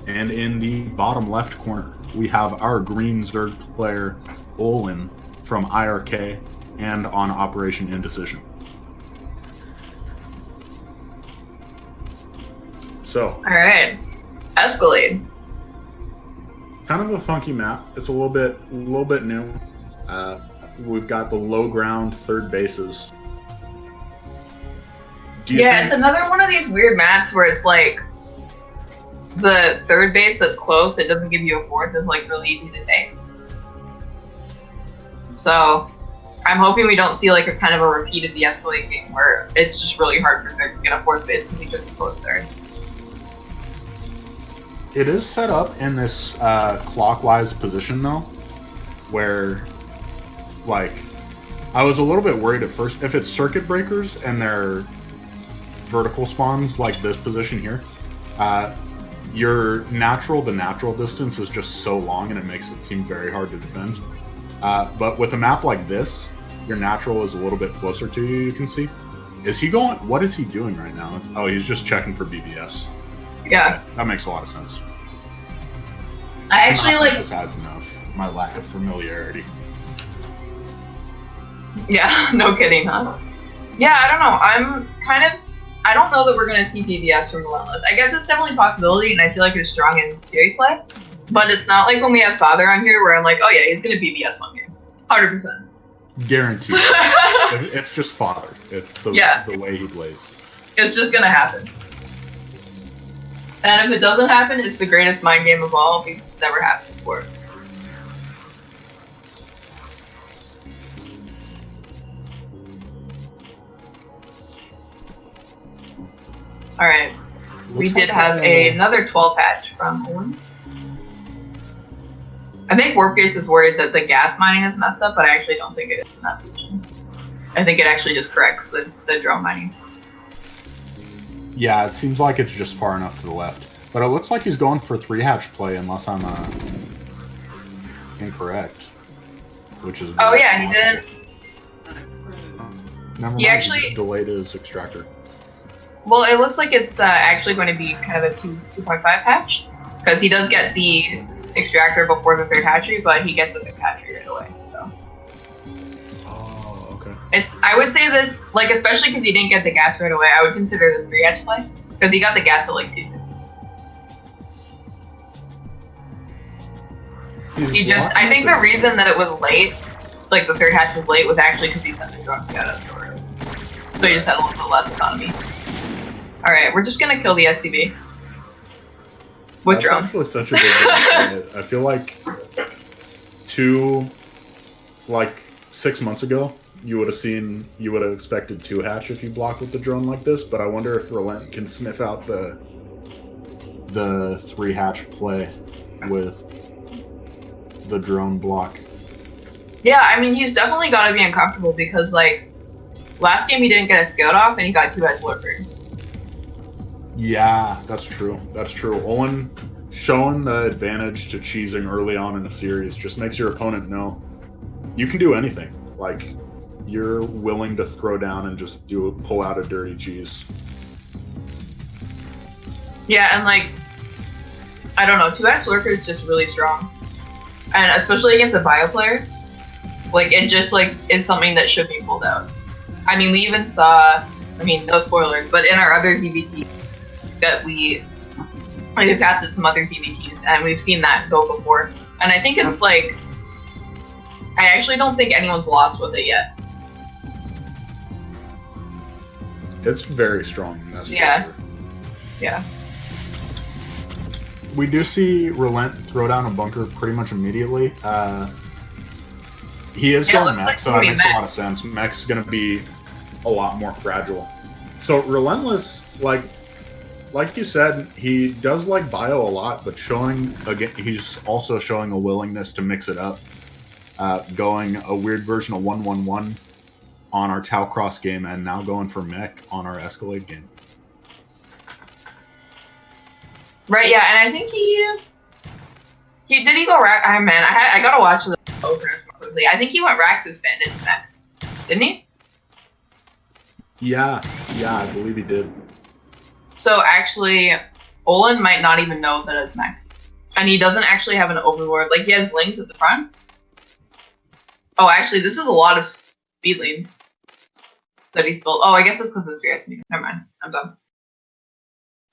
And in the bottom left corner, we have our green Zerg player, Ollin, from iRk and on Operation Indecision. So, all right, Escalade. kind of a funky map. It's a little bit new. We've got the low ground third bases. It's another one of these weird maps where it's like the third base that's close, it doesn't give you a fourth, is like really easy to take. So I'm hoping we don't see like a kind of a repeat of the Escalade game where it's just really hard for Zerk to get a fourth base because he took the close third. It is set up in this clockwise position though, where like I was a little bit worried at first if it's circuit breakers and they're vertical spawns like this position here. The natural distance is just so long and it makes it seem very hard to defend. But with a map like this, your natural is a little bit closer to you can see. Is he going, what is he doing right now? Oh, he's just checking for BBS. Yeah. That makes a lot of sense. I actually like... This has enough. My lack of familiarity. Yeah, no kidding, huh? Yeah, I don't know. I don't know that we're going to see BBS from Rlentless. I guess it's definitely a possibility, and I feel like it's strong in series play. But it's not like when we have Father on here where I'm like, oh yeah, he's going to BBS one game. 100%. Guaranteed. It's just Father. It's the way he plays. It's just going to happen. And if it doesn't happen, it's the greatest mind game of all because it's never happened before. Alright. We did have another 12 patch from Ollin. I think Warpcase is worried that the gas mining is messed up, but I actually don't think it is in that position. I think it actually just corrects the drone mining. Yeah, it seems like it's just far enough to the left. But it looks like he's going for 3-hatch play unless I'm incorrect. Which is... Oh yeah, he didn't... Never mind, he actually... He delayed his extractor. Well, it looks like it's actually going to be kind of a 2.5 hatch. Because he does get the extractor before the third hatchery, but he gets the third hatchery right away, so... Oh, okay. I would say this, like, especially because he didn't get the gas right away, I would consider this 3-hatch play. Because he got the gas at, like, 2. I think the reason that it was late, like the third hatch was late, was actually because he sent the drone scout out so early. So he just had a little bit less economy. Alright, we're just gonna kill the SCV. With drones. That's actually such a good game. I feel like 6 months ago, you would have expected 2-hatch if you block with the drone like this, but I wonder if Relent can sniff out the 3-hatch play with the drone block. Yeah, I mean, he's definitely got to be uncomfortable because, like, last game he didn't get a scout off and he got 2-edge lurker. Yeah, that's true. That's true. Ollin showing the advantage to cheesing early on in the series just makes your opponent know you can do anything. Like, you're willing to throw down and just pull out a dirty cheese. Yeah, and, like, I don't know, 2-edge lurker is just really strong. And especially against a bio player, like, it just, like, is something that should be pulled out. I mean, we even saw, no spoilers, but in our other ZVT that we casted some other ZVTs, and we've seen that go before. And I think it's, like, I actually don't think anyone's lost with it yet. It's very strong. That's yeah. Yeah. We do see Relent throw down a bunker pretty much immediately. He is going mech, so that makes a lot of sense. Mech's going to be a lot more fragile. So Rlentless, like you said, he does like bio a lot, but he's also showing a willingness to mix it up. Going a weird version of 1-1-1 on our Tau Cross game, and now going for mech on our Escalade game. Right, yeah, and I think did he go rack? I gotta watch the opener quickly. I think he went Rax's bandit mech, didn't he? Yeah, I believe he did. So actually, Ollin might not even know that it's mech, and he doesn't actually have an overlord. Like, he has lings at the front. Oh, actually, this is a lot of speed lanes that he's built. Oh, I guess it's because it's 3. Never mind, I'm done.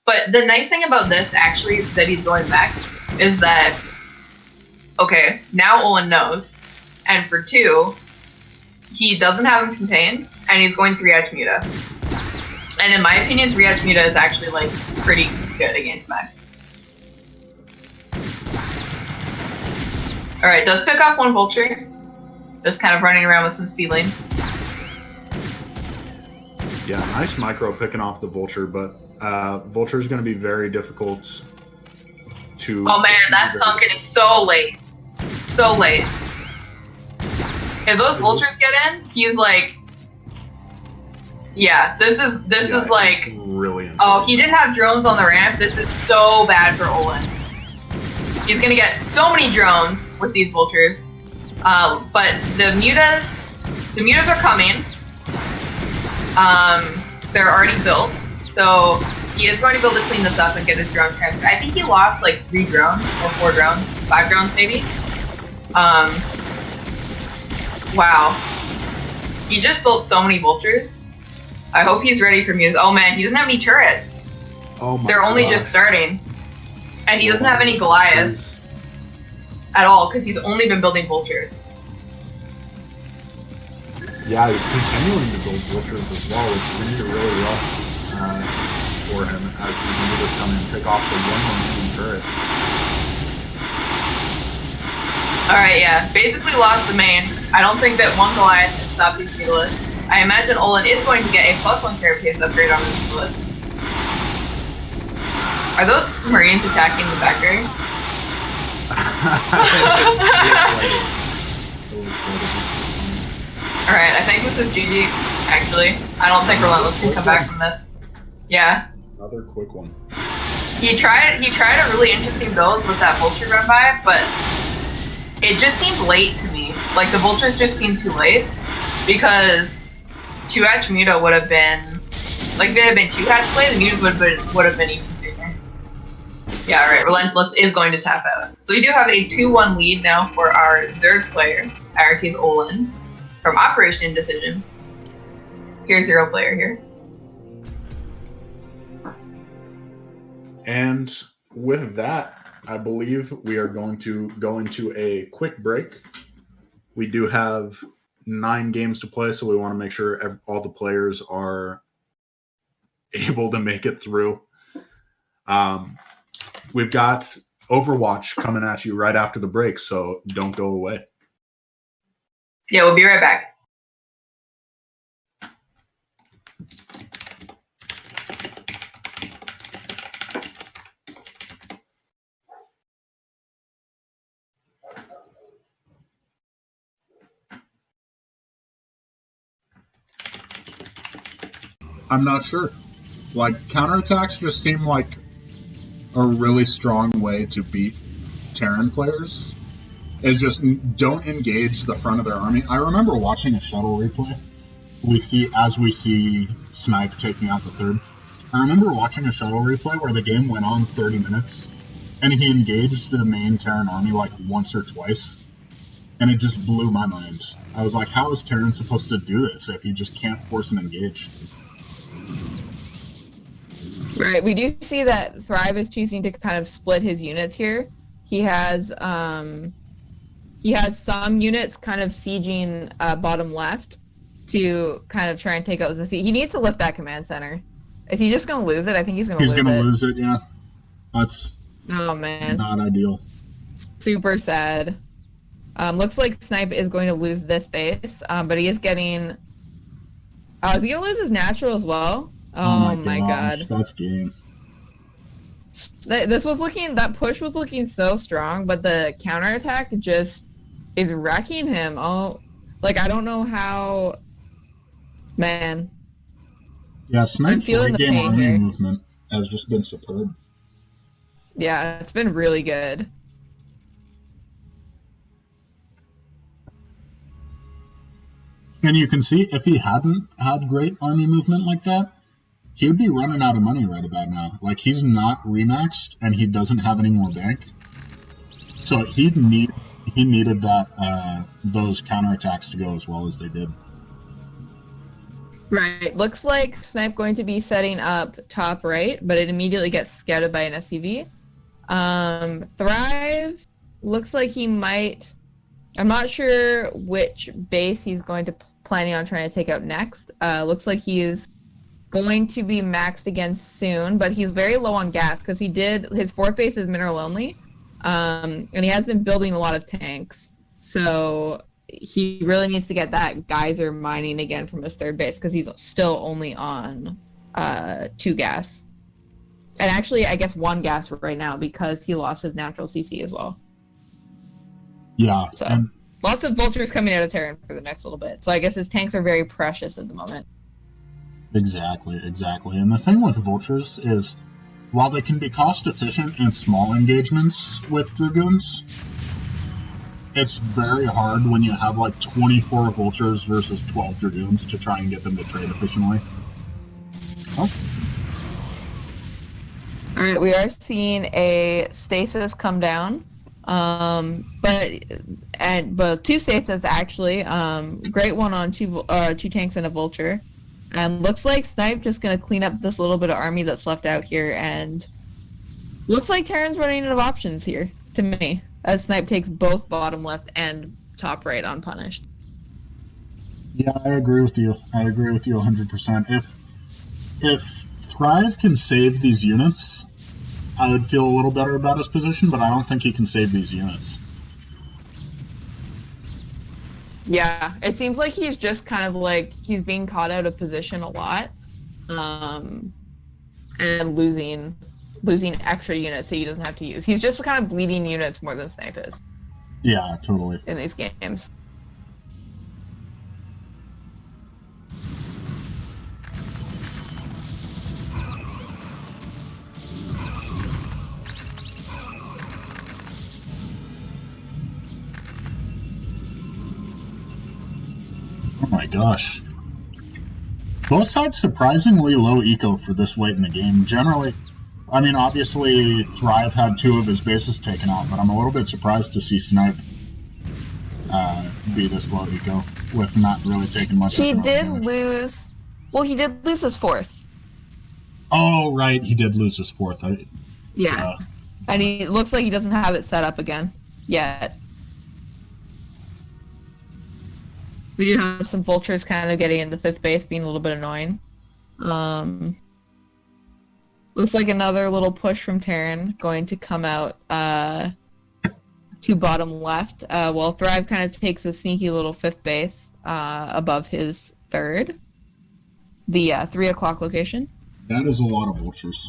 But the nice thing about this, actually, that he's going back, is that, okay, now Ollin knows, and for 2, he doesn't have him contained, and he's going 3-edge Muta. And in my opinion, 3-edge Muta is actually, like, pretty good against mech. Alright, does pick off 1 Vulture. Just kind of running around with some speed lanes. Yeah, nice micro picking off the Vulture, but Vulture is going to be very difficult to... Oh man, that sunken is so late. So late. If those Vultures get in, he's like... Yeah, this is like... Really oh, he didn't have drones on the ramp. This is so bad for Ollin. He's going to get so many drones with these Vultures. But the mutas are coming. They're already built, so he is going to be able to clean this up and get his drone transfer. I think he lost like 3 drones or 4 drones, 5 drones maybe. Wow, he just built so many Vultures. I hope he's ready for mutas. Oh man, he doesn't have any turrets. Oh my They're only just starting, and he doesn't have any Goliaths at all because he's only been building Vultures. Yeah, he's continuing to build Vultures as well, which made it really rough for him as he's able to come and pick off the one remaining turret. Alright, yeah. Basically lost the main. I don't think that 1 Goliath can stop these Mutalisks. I imagine Ollin is going to get a +1 carapace upgrade on the Mutalisks. Are those Marines attacking the factory? Alright, I think this is GG, actually. I don't think Rlentless can come back from this. Yeah. Another quick one. He tried a really interesting build with that Vulture run by, but it just seemed late to me. Like, the Vultures just seemed too late, because 2-hatch Muta would have been... Like, if it had been 2-hatch play, the Mutas would have been even sooner. Yeah, alright, Rlentless is going to tap out. So we do have a 2-1 lead now for our Zerg player, iRk-Ollin, from Operation Decision. Tier 0 player here. And with that, I believe we are going to go into a quick break. We do have 9 games to play, so we want to make sure all the players are able to make it through. We've got Overwatch coming at you right after the break, so don't go away. Yeah, we'll be right back. I'm not sure. Like, counterattacks just seem like a really strong way to beat Terran players. Is just don't engage the front of their army. I remember watching a shuttle replay. We see Snipe taking out the third. I remember watching a shuttle replay where the game went on 30 minutes, and he engaged the main Terran army like once or twice, and it just blew my mind. I was like, how is Terran supposed to do this if you just can't force an engage? Right, we do see that Thrive is choosing to kind of split his units here. He has some units kind of sieging bottom left to kind of try and take out the seat. He needs to lift that command center. Is he just going to lose it? I think he's going to lose it. He's going to lose it, yeah. That's oh man, not ideal. Super sad. Looks like Snipe is going to lose this base, but he is getting... is he going to lose his natural as well? Oh my god. That's game. That push was looking so strong, but the counterattack just is wrecking him. Oh, like, I don't know how... Man. Yeah, Snipe's late game army movement has just been superb. Yeah, it's been really good. And you can see, if he hadn't had great army movement like that, he would be running out of money right about now. Like, he's not remaxed, and he doesn't have any more bank. So he needed that those counterattacks to go as well as they did. Right. Looks like Snipe going to be setting up top right, but it immediately gets scouted by an SCV. Thrive looks like he might. I'm not sure which base he's going to planning on trying to take out next. Looks like he is going to be maxed again soon, but he's very low on gas because his fourth base is mineral only, and he has been building a lot of tanks. So he really needs to get that geyser mining again from his third base because he's still only on 2 gas. And actually, I guess 1 gas right now because he lost his natural CC as well. Yeah. So lots of vultures coming out of Terran for the next little bit. So I guess his tanks are very precious at the moment. Exactly. And the thing with vultures is, while they can be cost efficient in small engagements with dragoons, it's very hard when you have like 24 vultures versus 12 dragoons to try and get them to trade efficiently. Oh. All right, we are seeing a stasis come down, but 2 stasis actually. Great one on 2 tanks and a vulture, and looks like Snipe just gonna clean up this little bit of army that's left out here, and looks like Terran's running out of options here to me, as Snipe takes both bottom left and top right unpunished. Yeah, I agree with you. 100%. If Thrive can save these units, I would feel a little better about his position, but I don't think he can save these units. Yeah, it seems like he's just kind of like he's being caught out of position a lot, and losing extra units that he doesn't have to use. He's just kind of bleeding units more than Snipe is. Yeah, totally. In these games. Oh my gosh. Both sides surprisingly low eco for this late in the game. Generally, I mean, obviously, Thrive had 2 of his bases taken out, but I'm a little bit surprised to see Snipe be this low eco with not really taking much. He did lose. Well, he did lose his 4th. Oh, right, he did lose his 4th. Yeah. And he looks like he doesn't have it set up again yet. We do have some vultures kind of getting in the 5th base, being a little bit annoying. Looks like another little push from Terran going to come out to bottom left. While Thrive kind of takes a sneaky little 5th base above his 3rd. The 3 o'clock location. That is a lot of vultures.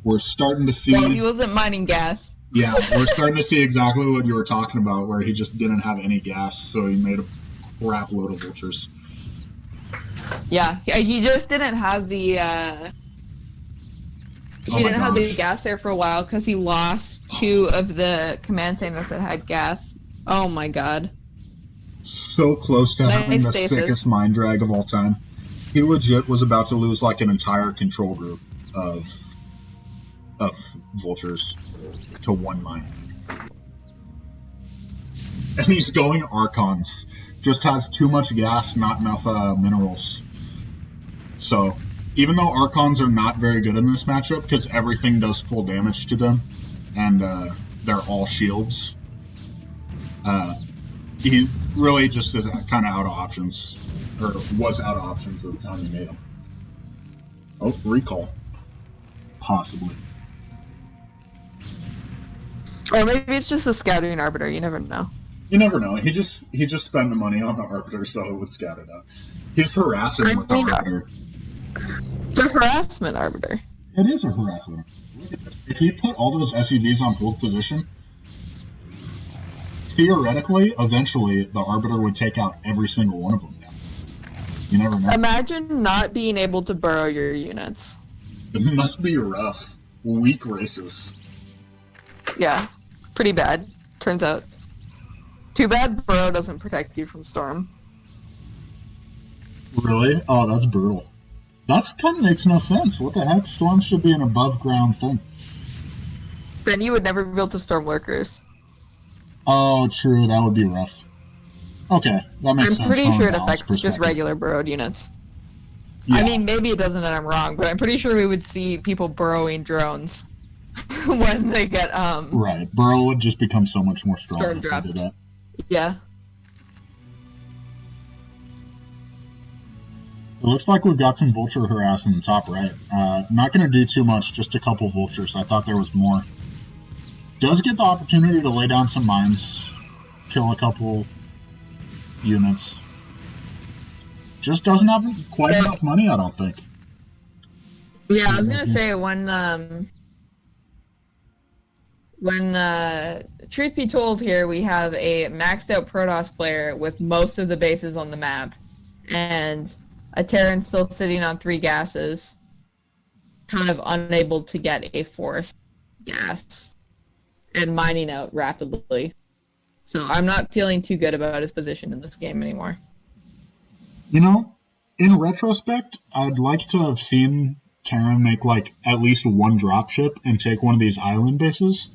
We're starting to see... Well, he wasn't mining gas. Yeah, we're starting to see exactly what you were talking about, where he just didn't have any gas, so he made a crap load of vultures. Yeah, he just didn't have the... He didn't have the gas there for a while because he lost 2 of the command centers that had gas. Oh my god. So close to having the sickest mind drag of all time. He legit was about to lose like an entire control group of vultures to 1 mine. And he's going Archons. Just has too much gas, not enough minerals. So, even though Archons are not very good in this matchup, because everything does full damage to them, and they're all shields, he really just is kind of out of options, or was out of options at the time he made them. Oh, recall. Possibly. Or maybe it's just a scouting arbiter, you never know. You never know. He just spent the money on the arbiter, so it would scout it out. He's harassing with the arbiter. It's a harassment arbiter. It is a harassment. Look at this. If he put all those SEVs on hold position, theoretically, eventually, the arbiter would take out every single one of them. You never know. Imagine not being able to burrow your units. It must be rough. Weak races. Yeah, pretty bad, turns out. Too bad burrow doesn't protect you from storm. Really? Oh, that's brutal. That kind of makes no sense. What the heck? Storm should be an above-ground thing. Then you would never be able to storm lurkers. Oh, true. That would be rough. Okay, that makes sense. I'm pretty sure it affects just regular burrowed units. Yeah. I mean, maybe it doesn't and I'm wrong, but I'm pretty sure we would see people burrowing drones when they get, Right. Burrow would just become so much more strong Storm if they draft. did that. Yeah. It looks like we've got some vulture harass in the top right. Not going to do too much, just a couple vultures. I thought there was more. Does get the opportunity to lay down some mines, kill a couple units. Just doesn't have quite enough money, I don't think. Yeah, I was gonna say when truth be told here, we have a maxed out Protoss player with most of the bases on the map, and a Terran still sitting on 3 gases, kind of unable to get a 4th gas, and mining out rapidly. So I'm not feeling too good about his position in this game anymore. You know, in retrospect, I'd like to have seen Terran make like at least one dropship and take one of these island bases.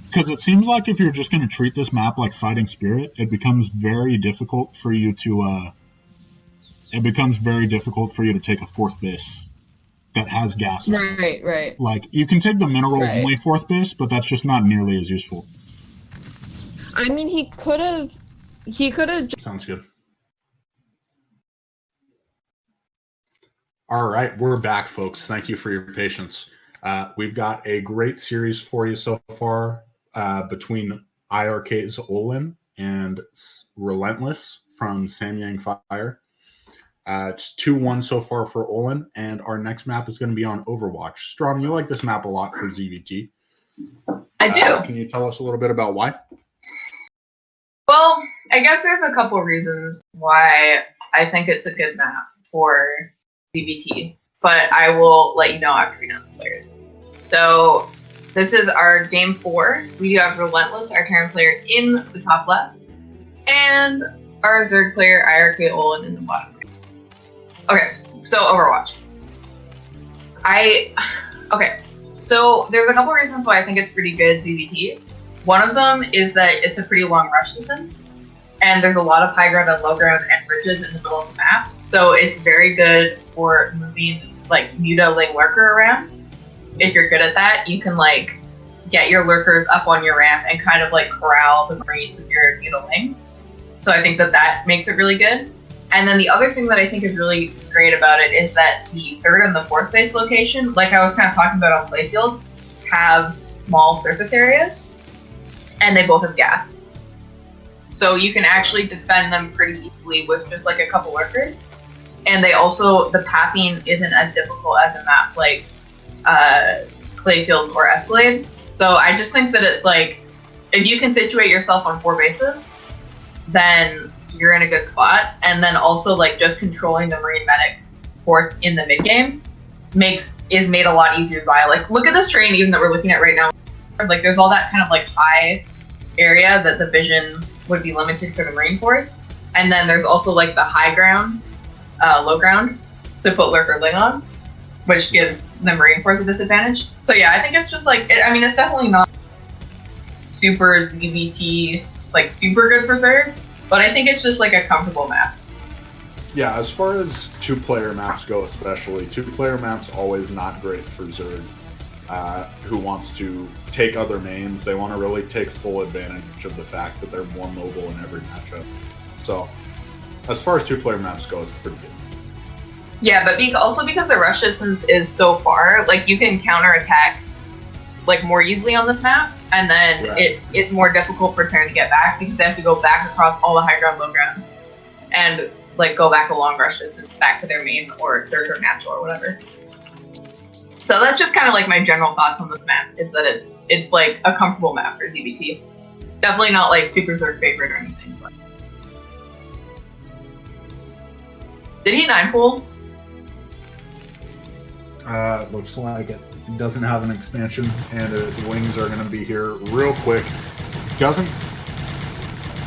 Because it seems like if you're just going to treat this map like Fighting Spirit, it becomes very difficult for you to take a 4th base that has gas. Right. Like, you can take the mineral only 4th base, but that's just not nearly as useful. I mean, he could have. Sounds good. All right, we're back, folks. Thank you for your patience. We've got a great series for you so far between iRk-Ollin and Rlentless from Samyang Fire. It's 2-1 so far for Ollin, and our next map is going to be on Overwatch. Strom, you like this map a lot for ZVT. I do. Can you tell us a little bit about why? Well, I guess there's a couple reasons why I think it's a good map for CBT, but I will let you know after we announce players. So this is our game 4. We do have Rlentless, our Terran player, in the top left, and our Zerg player, iRk-Ollin, in the bottom right. Okay, so Overwatch. So there's a couple reasons why I think it's pretty good ZVT. One of them is that it's a pretty long rush distance, and there's a lot of high ground and low ground and ridges in the middle of the map. So it's very good for moving like mutaling lurker around. If you're good at that, you can like get your lurkers up on your ramp and kind of like corral the Marines with your mutaling. So I think that makes it really good. And then the other thing that I think is really great about it is that the 3rd and the 4th base location, like I was kind of talking about on playfields, have small surface areas, and they both have gas. So you can actually defend them pretty easily with just like a couple lurkers. And they also, the pathing isn't as difficult as a map like Clayfields or Escalade. So I just think that it's like, if you can situate yourself on 4 bases, then you're in a good spot. And then also like just controlling the Marine Medic force in the mid game is made a lot easier by like, look at this terrain even that we're looking at right now. Like there's all that kind of like high area that the vision would be limited for the Marine force. And then there's also like the high ground, low ground to put Lurker Ling on, which gives the Marine force a disadvantage. So yeah, I think it's just like, it's definitely not super ZVT, like super good for Zerg, but I think it's just like a comfortable map. Yeah, as far as 2-player maps go especially, 2-player maps always not great for Zerg. Who wants to take other mains. They want to really take full advantage of the fact that they're more mobile in every matchup. So, as far as 2-player maps go, it's pretty good. Yeah, but also because the rush distance is so far, like you can counterattack like more easily on this map, and then it is more difficult for Terran to get back because they have to go back across all the high ground, low ground, and like go back a long rush distance back to their main or their natural or whatever. So that's just kind of like my general thoughts on this map, is that it's like a comfortable map for ZVT. Definitely not like super Zerg favorite or anything. But. Did he 9-pool? Looks like it. He doesn't have an expansion, and his wings are going to be here real quick. Doesn't.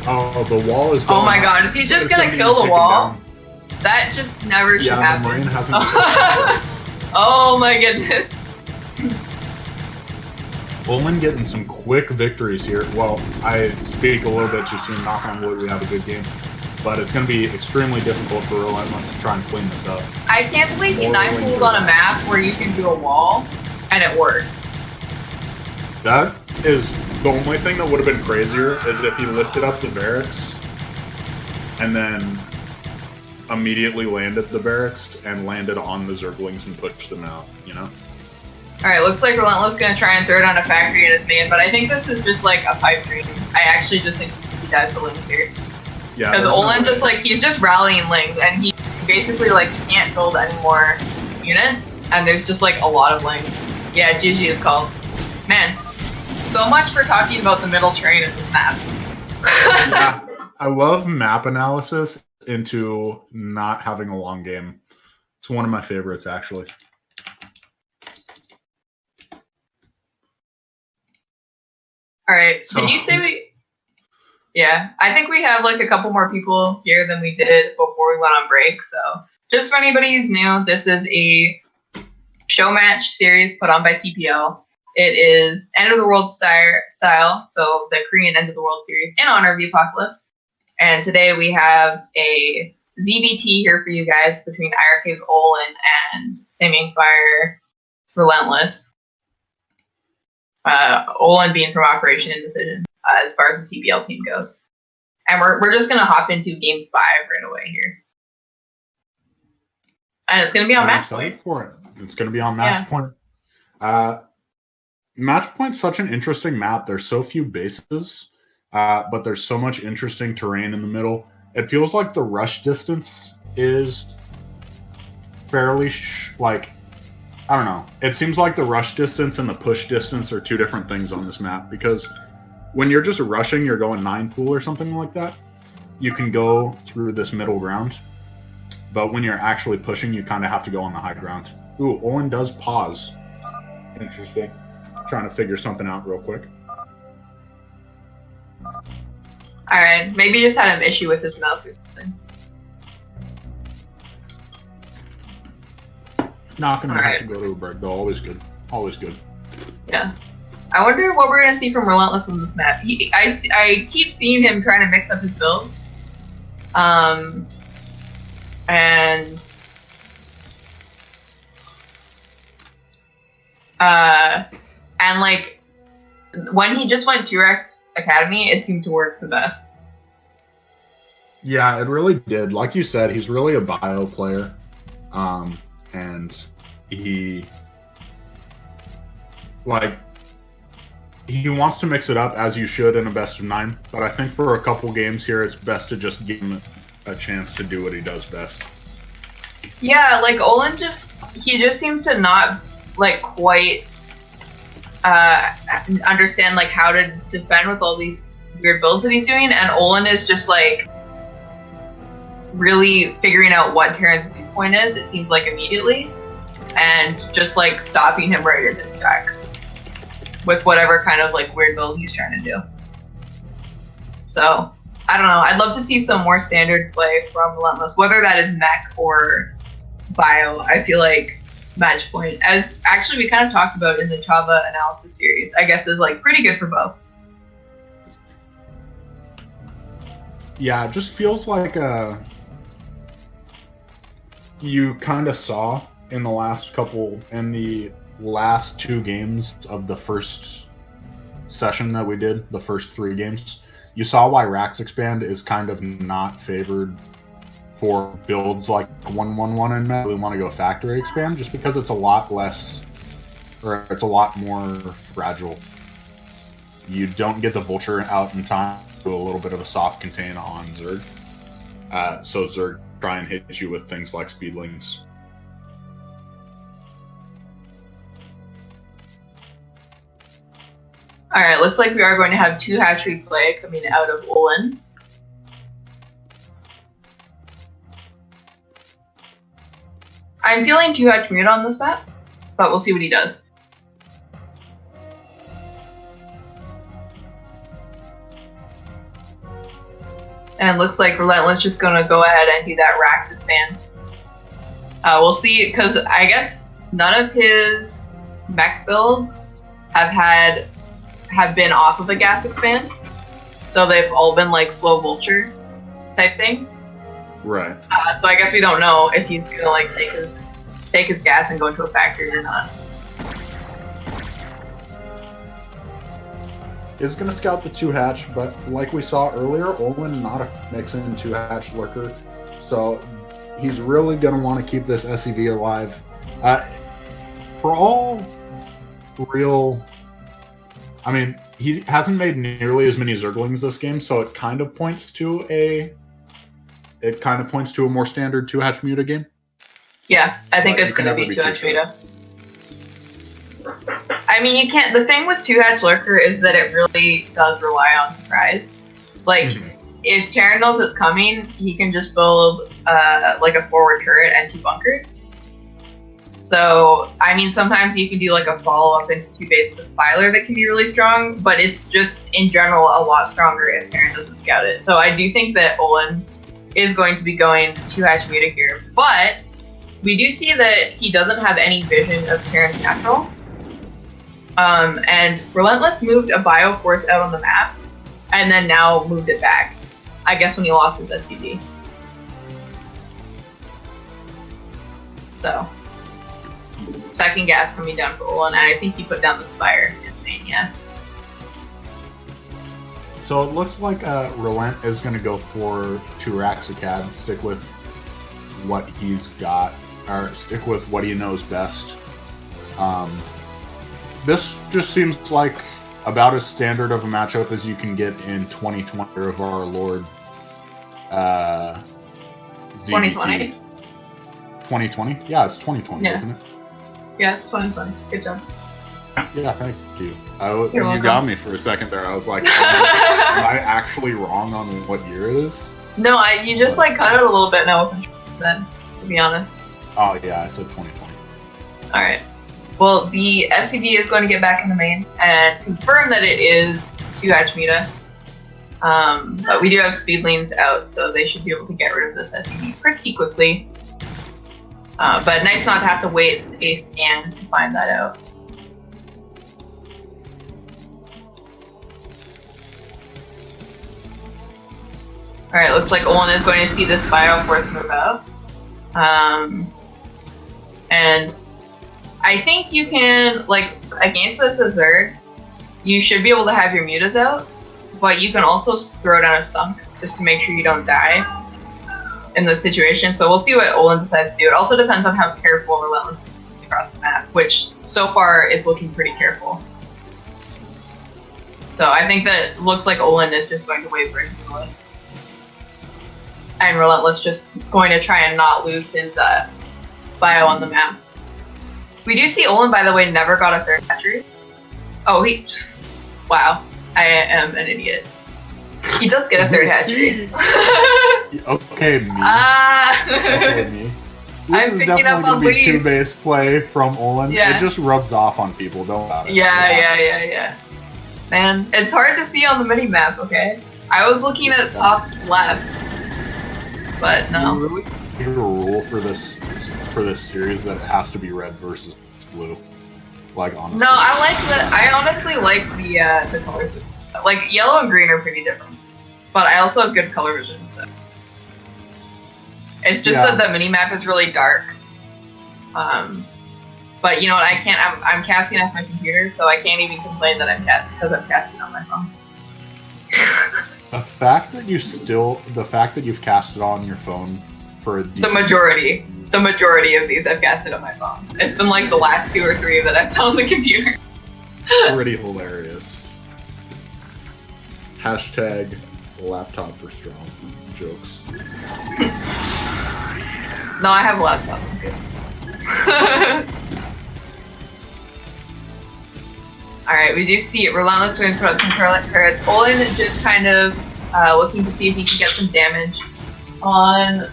Oh, the wall is going. Oh my god, is he just going to kill the wall? That just never should happen. Yeah, the Marine hasn't. Oh my goodness. Ollin getting some quick victories here. Well, I speak a little bit too soon. Knock on wood, we have a good game. but it's going to be extremely difficult for Rlentless to try and clean this up. I can't believe he 9-pooled on a map where you can do a wall, and it worked. That is the only thing that would have been crazier is if he lifted up the barracks and then immediately landed the barracks and landed on the Zerglings and pushed them out, you know? Alright, looks like Rlentless is going to try and throw down a factory in his main, but I think this is just like a pipe dream. I actually just think he dives the Lings here. Yeah. Because Ollin just like, he's just rallying Lings, and he basically like can't build any more units, and there's just like a lot of Lings. Yeah, GG is called. Man, so much for talking about the middle terrain of this map. Yeah, I love map analysis into not having a long game. It's one of my favorites, actually. All right. Did you say we? Yeah, I think we have like a couple more people here than we did before we went on break. So just for anybody who's new, this is a show match series put on by CPL. It is End of the World style, so the Korean End of the World series in honor of the Apocalypse. And today we have a ZVT here for you guys between iRk-Ollin and Samyang Fire Rlentless. Ollin being from Operation Indecision as far as the CPL team goes. And we're just going to hop into Game 5 right away here. And it's going to be on Match Point. For it. It's going to be on Match Point. Match Point's such an interesting map. There's so few bases, but there's so much interesting terrain in the middle. It feels like the rush distance is fairly, I don't know. It seems like the rush distance and the push distance are two different things on this map, because when you're just rushing, you're going 9-pool or something like that, you can go through this middle ground. But when you're actually pushing, you kind of have to go on the high ground. Ooh, Ollin does pause. Interesting. Trying to figure something out real quick. Alright, maybe he just had an issue with his mouse or something. Not gonna have to go to a break though. Always good. Always good. Yeah. I wonder what we're gonna see from Rlentless on this map. I keep seeing him trying to mix up his builds. And like when he just went T-Rex Academy, it seemed to work the best. Yeah, it really did. Like you said, he's really a bio player. And he wants to mix it up, as you should in a best of 9. But I think for a couple games here, it's best to just give him a chance to do what he does best. Yeah, like Ollin just seems to not like quite understand like how to defend with all these weird builds that he's doing, and Ollin is just like really figuring out what Terran's weak point is, it seems like immediately, and just like stopping him right in his tracks with whatever kind of like weird build he's trying to do. So I don't know, I'd love to see some more standard play from Rlentless, whether that is mech or bio. I feel like Match Point, as actually we kind of talked about in the Chava analysis series, I guess is like pretty good for both. Yeah, it just feels like you kind of saw in the last 2 games of the first session that we did, the first 3 games, you saw why Rax Expand is kind of not favored for builds like 1-1-1 and Met. We want to go Factory Expand just because it's a lot less, or it's a lot more fragile. You don't get the Vulture out in time, to a little bit of a soft contain on Zerg. So Zerg try and hit you with things like Speedlings. Alright, looks like we are going to have 2 hatchery play coming out of Ollin. I'm feeling 2 hatch mute on this map, but we'll see what he does. And it looks like Rlentless just gonna go ahead and do that Rax expand. We'll see, because I guess none of his mech builds have been off of a gas expand, so they've all been like slow vulture. type thing. Right. So I guess we don't know if he's gonna like take his gas and go into a factory or not. Is going to scout the 2-hatch, but like we saw earlier, Ollin not a mixing 2-hatch lurker, so he's really going to want to keep this SEV alive. For all real, I mean, he hasn't made nearly as many Zerglings this game, so it kind of points to a more standard 2-hatch Muta game. Yeah, I think But it's you can going to never be be 2-hatch too sure. Muta. I mean, you can't. The thing with 2-hatch lurker is that it really does rely on surprise. Like, if Terran knows it's coming, he can just build like a forward turret and 2 bunkers. So, I mean, sometimes you can do like a follow-up into 2 bases of Filer that can be really strong, but it's just in general a lot stronger if Terran doesn't scout it. So I do think that Ollin is going to be going 2-hatch Muta here, but we do see that he doesn't have any vision of Terran's natural. And Rlentless moved a Bioforce out on the map, and then now moved it back. I guess when he lost his SCD. So, second gas coming down for Ollin, and I think he put down the Spire in Mania. So it looks like Relent is going to go for 2 Raxacad, stick with what he's got, or stick with what he knows best. This just seems like about as standard of a matchup as you can get in 2020 of our Lord ZBT. 2020? 2020? Yeah, it's 2020, Yeah. isn't it? Yeah, it's 2020. Good job. Yeah, thank you. You're You welcome. got me for a second there. I was like, am I actually wrong on what year it is? No, you just like cut out a little bit and I wasn't sure then, to be honest. Oh, yeah, I said 2020. Alright. Well, the SCV is going to get back in the main and confirm that it is 2-hatch Muta. But we do have speed lanes out, so they should be able to get rid of this SCV pretty quickly. But nice not to have to wait a scan to find that out. Alright, looks like Ollin is going to see this Bioforce move out. And I think you can, like, against this Zerg, you should be able to have your mutas out, but you can also throw down a sunk just to make sure you don't die in this situation. So we'll see what Ollin decides to do. It also depends on how careful Rlentless is across the map, which so far is looking pretty careful. So I think that looks like Ollin is just going to wait for his list. And Rlentless just going to try and not lose his bio on the map. We do see Ollin, by the way, never got a 3rd hatchery. Oh, wow. I am an idiot. He does get a 3rd hatchery. Okay, me. Okay, me. This I'm is picking up definitely on going to be leads. 2-base play from Ollin. Yeah. It just rubs off on people, don't doubt it. Yeah. Man, it's hard to see on the mini-map, okay? I was looking at top left, but no. You really hear a rule for this series that it has to be red versus blue. Like, honestly. No, I honestly like the colors. Like, yellow and green are pretty different. But I also have good color vision, so. It's just that the mini-map is really dark. But you know what, I'm casting off my computer, so I can't even complain that I'm casting on my phone. The fact that you've casted on your phone for The majority of these I've casted on my phone. It's been like the last 2 or 3 that I've done on the computer. pretty hilarious. Hashtag laptop for strong jokes. No, I have a laptop. I'm good. Alright, we do see Rlentless going to put out some turrets. Ollin is just kind of looking to see if he can get some damage on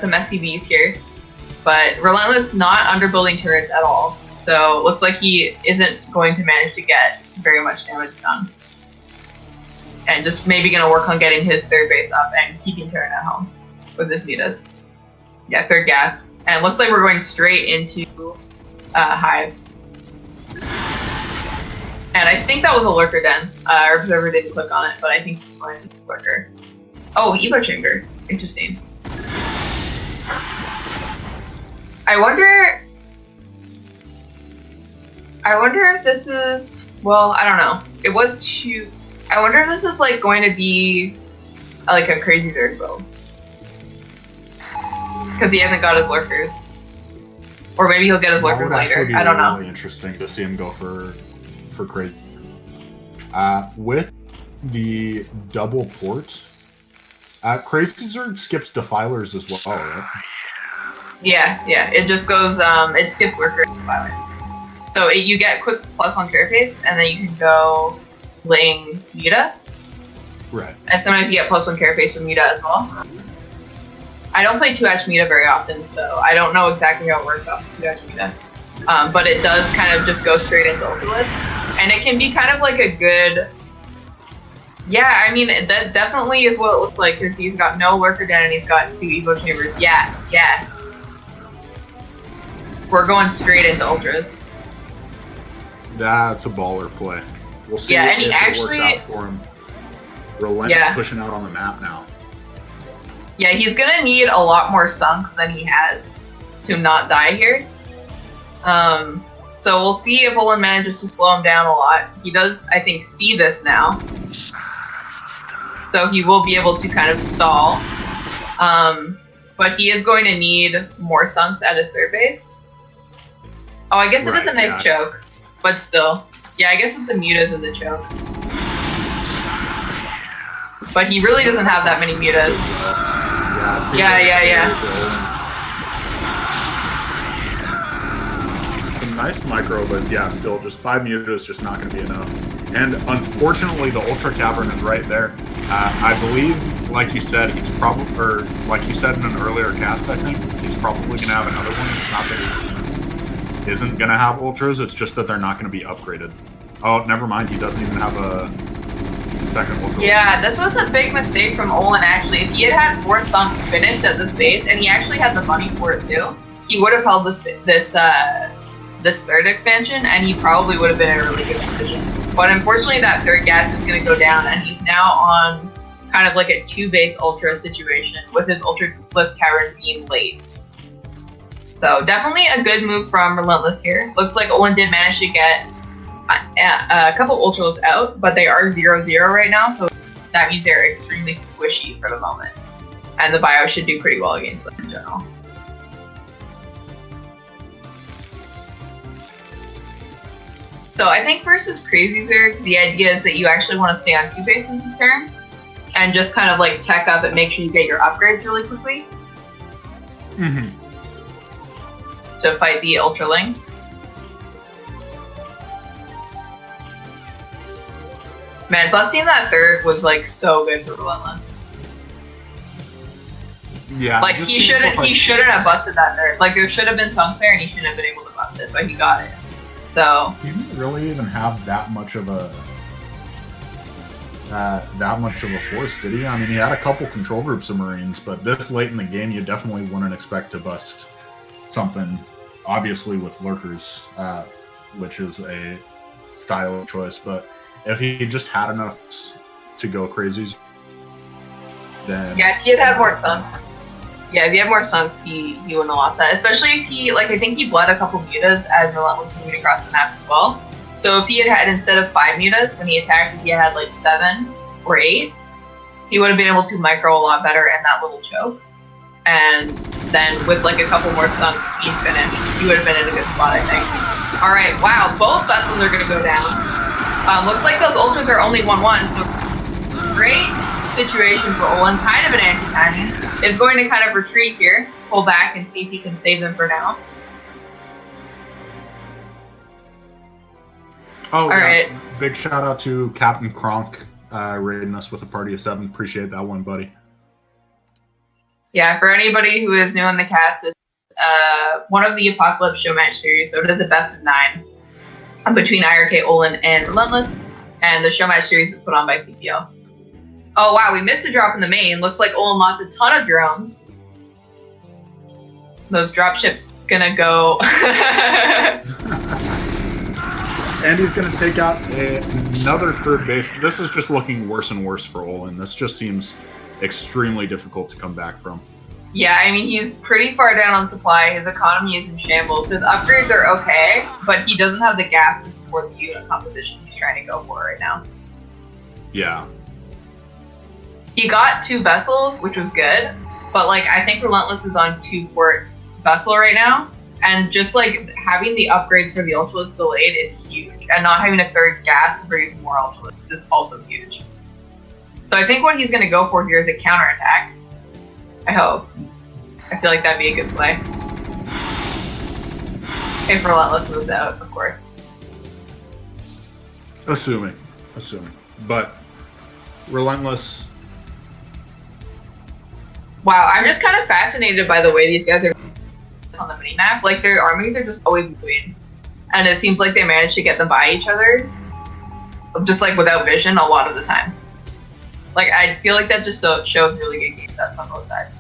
some SCVs here. But Rlentless not underbuilding turrets at all. So looks like he isn't going to manage to get very much damage done. And just maybe going to work on getting his 3rd base up and keeping Terran at home with his mutas. Yeah, 3rd gas. And it looks like we're going straight into Hive. And I think that was a lurker den. Our observer didn't click on it, but I think it's going to be a lurker. Oh, Evo Chamber. Interesting. I wonder if this is... Well, I don't know. It was too... I wonder if this is like going to be like a crazy Zerg build. Because he hasn't got his lurkers. Or maybe he'll get his lurkers later. I don't know. Really interesting to see him go for crazy. With the double port, Crazy Zerg skips Defilers as well, right? Yeah. It just goes, it skips lurker and defiler. So you get quick +1 carapace, and then you can go laying Muta. Right. And sometimes you get +1 carapace from Muta as well. I don't play 2-hatch Muta very often, so I don't know exactly how it works off of 2-hatch Muta. But it does kind of just go straight into Ultralist. And it can be kind of like a good... Yeah, I mean, that definitely is what it looks like, because he's got no Lurker Den and he's got 2 Evo Chambers. Yeah. We're going straight into Ultras. That's a baller play. We'll see and he if actually... it works out for him. Rlentless pushing out on the map now. Yeah, he's gonna need a lot more sunks than he has to not die here. So we'll see if Ollin manages to slow him down a lot. He does, I think, see this now. So he will be able to kind of stall. But he is going to need more sunks at his third base. Oh, I guess it is a nice choke. But still. Yeah, I guess with the mutas and the choke. But he really doesn't have that many mutas. Yeah. Some nice micro, but yeah, still just 5 mutas just not going to be enough. And unfortunately, the Ultra Cavern is right there. I believe, like you said, he's probably, or like you said in an earlier cast, I think, he's probably going to have another one. It's not that he isn't going to have Ultras, it's just that they're not going to be upgraded. Oh, never mind, he doesn't even have a second Ultra. Yeah, this was a big mistake from Ollin, actually. If he had had 4 sunks finished at this base, and he actually had the money for it too, he would have held this third expansion, and he probably would have been in a really good position. But unfortunately, that third gas is going to go down, and he's now on kind of like a 2-base Ultra situation, with his Ultra-less Cavern being late. So definitely a good move from Rlentless here. Looks like Ollin did manage to get a couple Ultras out, but they are 0-0 right now, so that means they're extremely squishy for the moment. And the bio should do pretty well against them in general. So I think versus Crazy Zerg, the idea is that you actually want to stay on 2 bases this turn, and just kind of like tech up and make sure you get your upgrades really quickly. To fight the Ultraling. Man, busting that third was like so good for Rlentless. Yeah. Like he shouldn't have busted that third. Like there should have been sunk there and he shouldn't have been able to bust it, but he got it. So he didn't really even have that much of a force, did he? I mean, he had a couple control groups of Marines, but this late in the game, you definitely wouldn't expect to bust something. Obviously, with lurkers, which is a style of choice, but if he just had enough to go crazy, then yeah, if he had more sunks. Yeah, if he had more sunks, he wouldn't have lost that. Especially if he, like, I think he bled a couple mutas as Rlentless was moving across the map as well. So if he had instead of 5 mutas, when he attacked, if he had like 7 or 8, he would have been able to micro a lot better in that little choke. And then with like a couple more sunks being finished, he would have been in a good spot, I think. Alright, wow, both vessels are going to go down. Looks like those Ultras are only 1-1, so great situation for Ollin, kind of an anti-timing. Is going to kind of retreat here, pull back and see if he can save them for now. Oh, Alright. Yeah. Big shout out to Captain Kronk raiding us with a party of 7. Appreciate that one, buddy. Yeah, for anybody who is new in the cast, it's one of the Apocalypse Showmatch series, so it is a best of 9 between iRk-Ollin and Rlentless, and the Showmatch series is put on by CPL. Oh wow, we missed a drop in the main. Looks like Ollin lost a ton of drones. Those dropships gonna go. And he's gonna take out another third base. This is just looking worse and worse for Ollin. This just seems extremely difficult to come back from. Yeah, I mean, he's pretty far down on supply. His economy is in shambles. His upgrades are okay, but he doesn't have the gas to support the unit composition he's trying to go for right now. Yeah. He got 2 vessels, which was good, but like I think Rlentless is on 2 port vessel right now, and just like having the upgrades for the Ultras delayed is huge, and not having a 3rd gas to bring more Ultras is also huge. So I think what he's going to go for here is a counterattack. I hope. I feel like that'd be a good play. If Rlentless moves out, of course. Assuming. But Rlentless... Wow, I'm just kind of fascinated by the way these guys are on the minimap. Like, their armies are just always moving. And it seems like they manage to get them by each other, just like without vision a lot of the time. Like, I feel like that just shows really good game sets on both sides.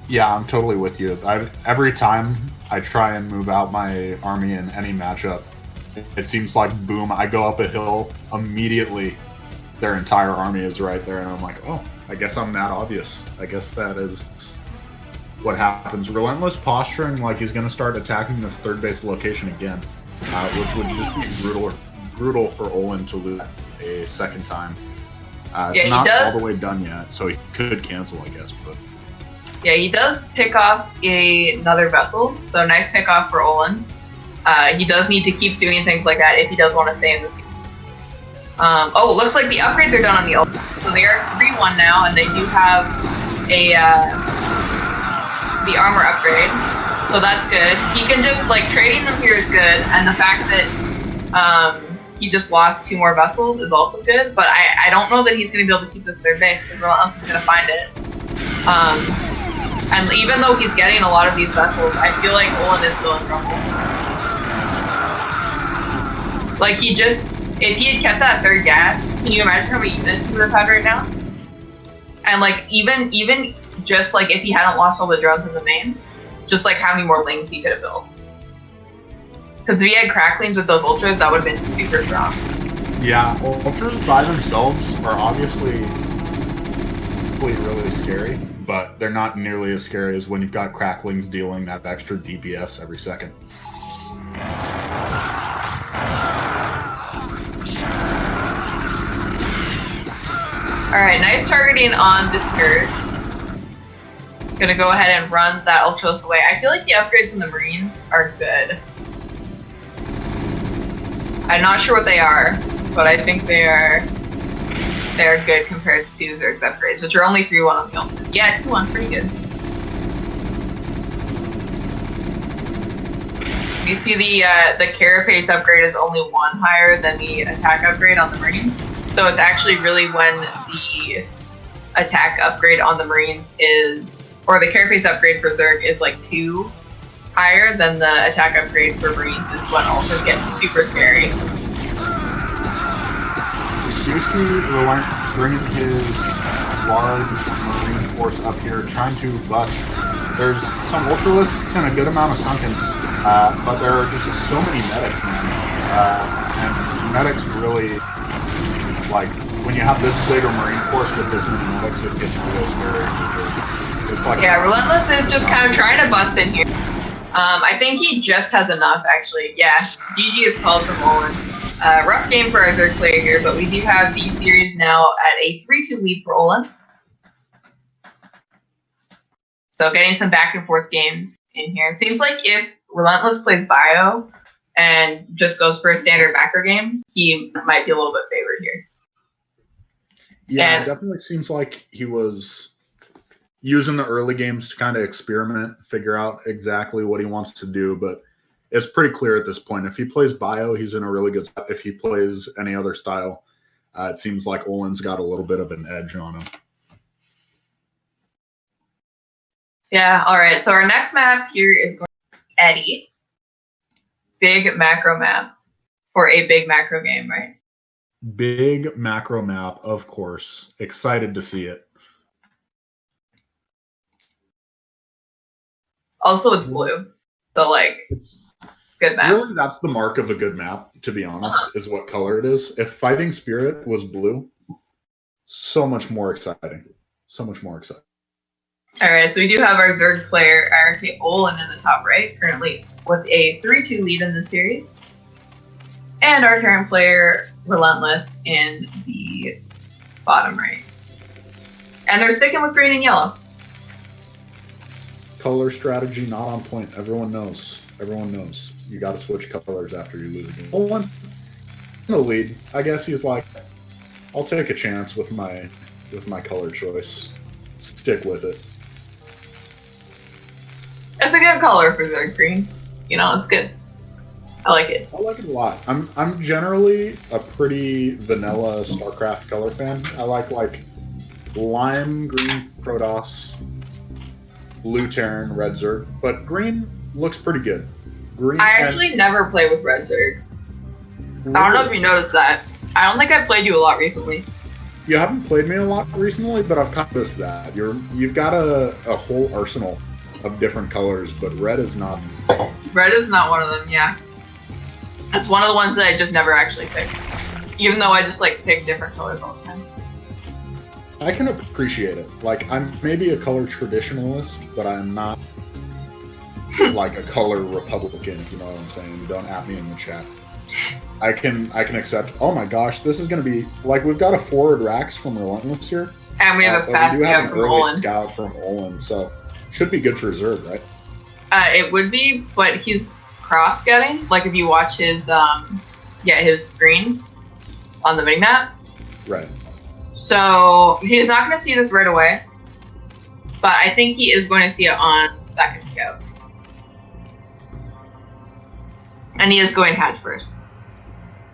Yeah, I'm totally with you. Every time I try and move out my army in any matchup, it seems like, boom, I go up a hill, immediately their entire army is right there, and I'm like, oh, I guess I'm that obvious. I guess that is what happens. Rlentless posturing like he's going to start attacking this 3rd base location again, which would just be brutal for Ollin to lose a 2nd time. It's not all the way done yet, so he could cancel, I guess. But yeah, he does pick off another vessel, so nice pick off for Ollin. He does need to keep doing things like that if he does want to stay in this game. Oh, it looks like the upgrades are done on the Ultra, so they are 3-1 now, and they do have the armor upgrade, so that's good. He can just, like, trading them here is good, and the fact that he just lost 2 more vessels is also good, but I don't know that he's going to be able to keep this 3rd base, because Rlentless is going to find it. And even though he's getting a lot of these vessels, I feel like Ollin is still in trouble. Like, if he had kept that 3rd gas, can you imagine how many units he would have had right now? And like, even just like if he hadn't lost all the drones in the main, just like how many more lings he could have built. Because if he had cracklings with those Ultras, that would have been super strong. yeah, Ultras by themselves are obviously really scary, but they're not nearly as scary as when you've got cracklings dealing that extra DPS every second. Alright, nice targeting on the Scourge. Gonna go ahead and run that Ultros away. I feel like the upgrades in the Marines are good. I'm not sure what they are, but I think they are good compared to Zerg's upgrades, which are only 3-1 on the Ultra. Yeah, 2-1, pretty good. You see the Carapace upgrade is only 1 higher than the attack upgrade on the Marines. So it's actually really when the attack upgrade on the Marines is, or the Carapace upgrade for Zerg is like 2 higher than the attack upgrade for Marines is when Ultras get super scary. Seriously, bringing his large Marine force up here, trying to bust. There's some Ultralists and a good amount of Sunkens, but there are just so many medics, man. And medics really, like, when you have this big a Marine force with this many medics, it gets real scary. It's like, yeah, Rlentless is just kind of trying to bust in here. I think he just has enough, actually. Yeah, GG is called from Ollin. Rough game for our Zerg player here, but we do have the series now at a 3-2 lead for Ollin. So getting some back and forth games in here. It seems like if Rlentless plays Bio and just goes for a standard macro game, he might be a little bit favored here. Yeah, it definitely seems like he was using the early games to kind of experiment, figure out exactly what he wants to do, but it's pretty clear at this point. If he plays Bio, he's in a really good spot. If he plays any other style, it seems like Ollin's got a little bit of an edge on him. Yeah, all right. So our next map here is going to be Eddie. Big macro map for a big macro game, right? Big macro map, of course. Excited to see it. Also, it's blue. So, like, good map. Really, that's the mark of a good map, to be honest, is what color it is. If Fighting Spirit was blue, so much more exciting. So much more exciting. All right, so we do have our Zerg player, iRk-Ollin, in the top right, currently with a 3-2 lead in the series. And our Terran player, Rlentless, in the bottom right. And they're sticking with green and yellow. Color strategy not on point. Everyone knows. Everyone knows. You got to switch colors after you lose a game. Ollin in the lead. I guess he's like, I'll take a chance with my color choice. Stick with it. It's a good color for Zerg green. You know, it's good. I like it. I like it a lot. I'm generally a pretty vanilla StarCraft color fan. I like lime green Protoss, blue Terran, red Zerg, but green looks pretty good. Green. I actually never play with red Zerg. I don't know if you noticed that. I don't think I've played you a lot recently. You haven't played me a lot recently, but I've noticed that you've got a whole arsenal of different colors, but red is not. Red is not one of them. Yeah, it's one of the ones that I just never actually pick, even though I just like pick different colors all the time. I can appreciate it. Like, I'm maybe a color traditionalist, but I'm not like a color Republican, if you know what I'm saying. Don't at me in the chat. I can accept. Oh my gosh, this is going to be like, we've got a forward Rax from Rlentless here, and we have a fast scout from Ollin. Scout from Ollin, so should be good for Zerg, right? It would be, but he's cross scouting. Like if you watch his his screen on the mini map, right? So he's not going to see this right away, but I think he is going to see it on second scout, and he is going hatch first.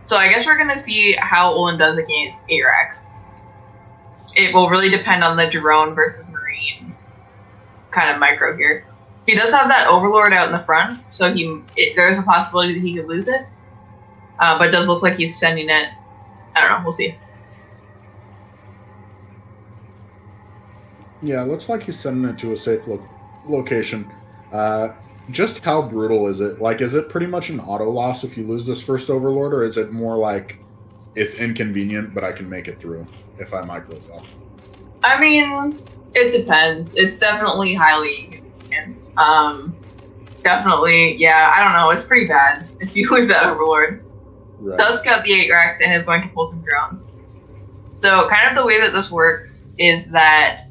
So I guess we're going to see how Ollin does against 8-Rax. It will really depend on the drone versus marine kind of micro here. He does have that Overlord out in the front, so there is a possibility that he could lose it. But it does look like he's sending it. I don't know. We'll see. Yeah, it looks like he's sending it to a safe location. Just how brutal is it? Like, is it pretty much an auto loss if you lose this first Overlord, or is it more like it's inconvenient, but I can make it through if I micro well? I mean, it depends. It's definitely highly inconvenient. Definitely, yeah, I don't know. It's pretty bad if you lose that Overlord. Right. Does scout the 8-Rax and is going to pull some drones. So kind of the way that this works is that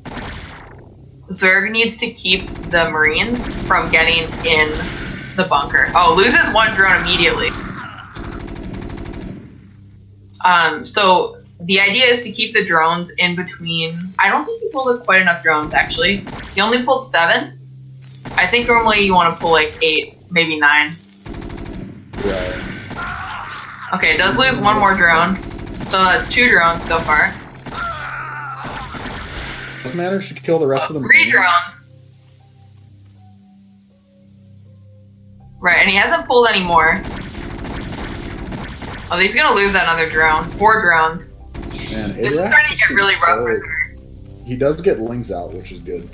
Zerg needs to keep the Marines from getting in the bunker. Oh, loses one drone immediately. So the idea is to keep the drones in between. I don't think he pulled quite enough drones, actually. He only pulled 7. I think normally you want to pull like 8, maybe 9. Right. Okay, it does lose one more drone. So that's 2 drones so far. Does manage to kill the rest of them. 3 drones. Right, and he hasn't pulled any more. Oh, he's gonna lose that other drone. 4 drones. Man, this is starting to get really rough for her. He does get lings out, which is good.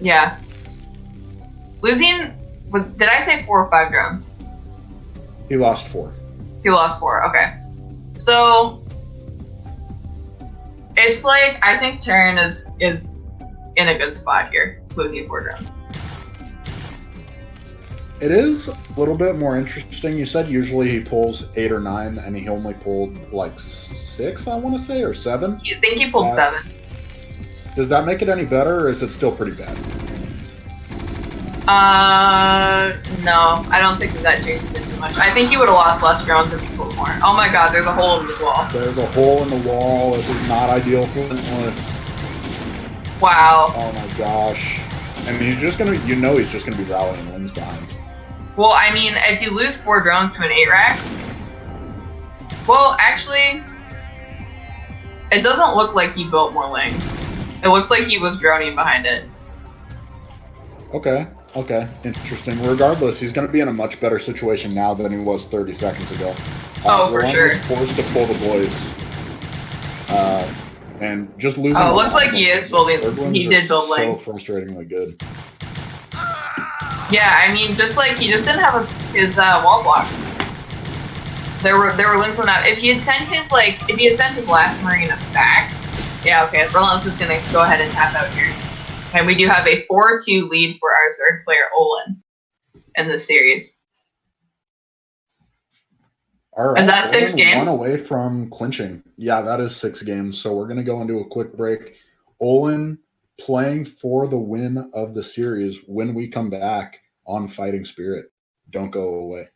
Yeah. Losing, did I say 4 or 5 drones? He lost 4. He lost 4, okay. So, it's like, I think Terran is in a good spot here, losing 4 drones. It is a little bit more interesting. You said usually he pulls 8 or 9, and he only pulled like 6, I want to say, or 7. I think he pulled 7. Does that make it any better, or is it still pretty bad? No, I don't think that changes it too much. I think he would have lost less drones if he pulled more. Oh my god, there's a hole in the wall. There's a hole in the wall. This is not ideal for Rlentless. Wow. Oh my gosh. And he's just gonna, he's just gonna be rallying wings behind. Well, I mean, if you lose 4 drones to an 8-Rax, well, actually, it doesn't look like he built more lings. It looks like he was droning behind it. Okay, interesting. Regardless, he's going to be in a much better situation now than he was 30 seconds ago. For sure. Was forced to pull the boys. And just losing... Oh, it looks like he is building... He did build lings. So frustratingly good. Yeah, I mean, just like, he just didn't have his wall block. There were links on that. If he had sent his last Marine back, Yeah, okay. Rlentless is going to go ahead and tap out here. And we do have a 4-2 lead for our Zerg player, Ollin, in this series. All right. Is that 6 games? One away from clinching. Yeah, that is 6 games. So we're going to go into a quick break. Ollin playing for the win of the series when we come back on Fighting Spirit. Don't go away.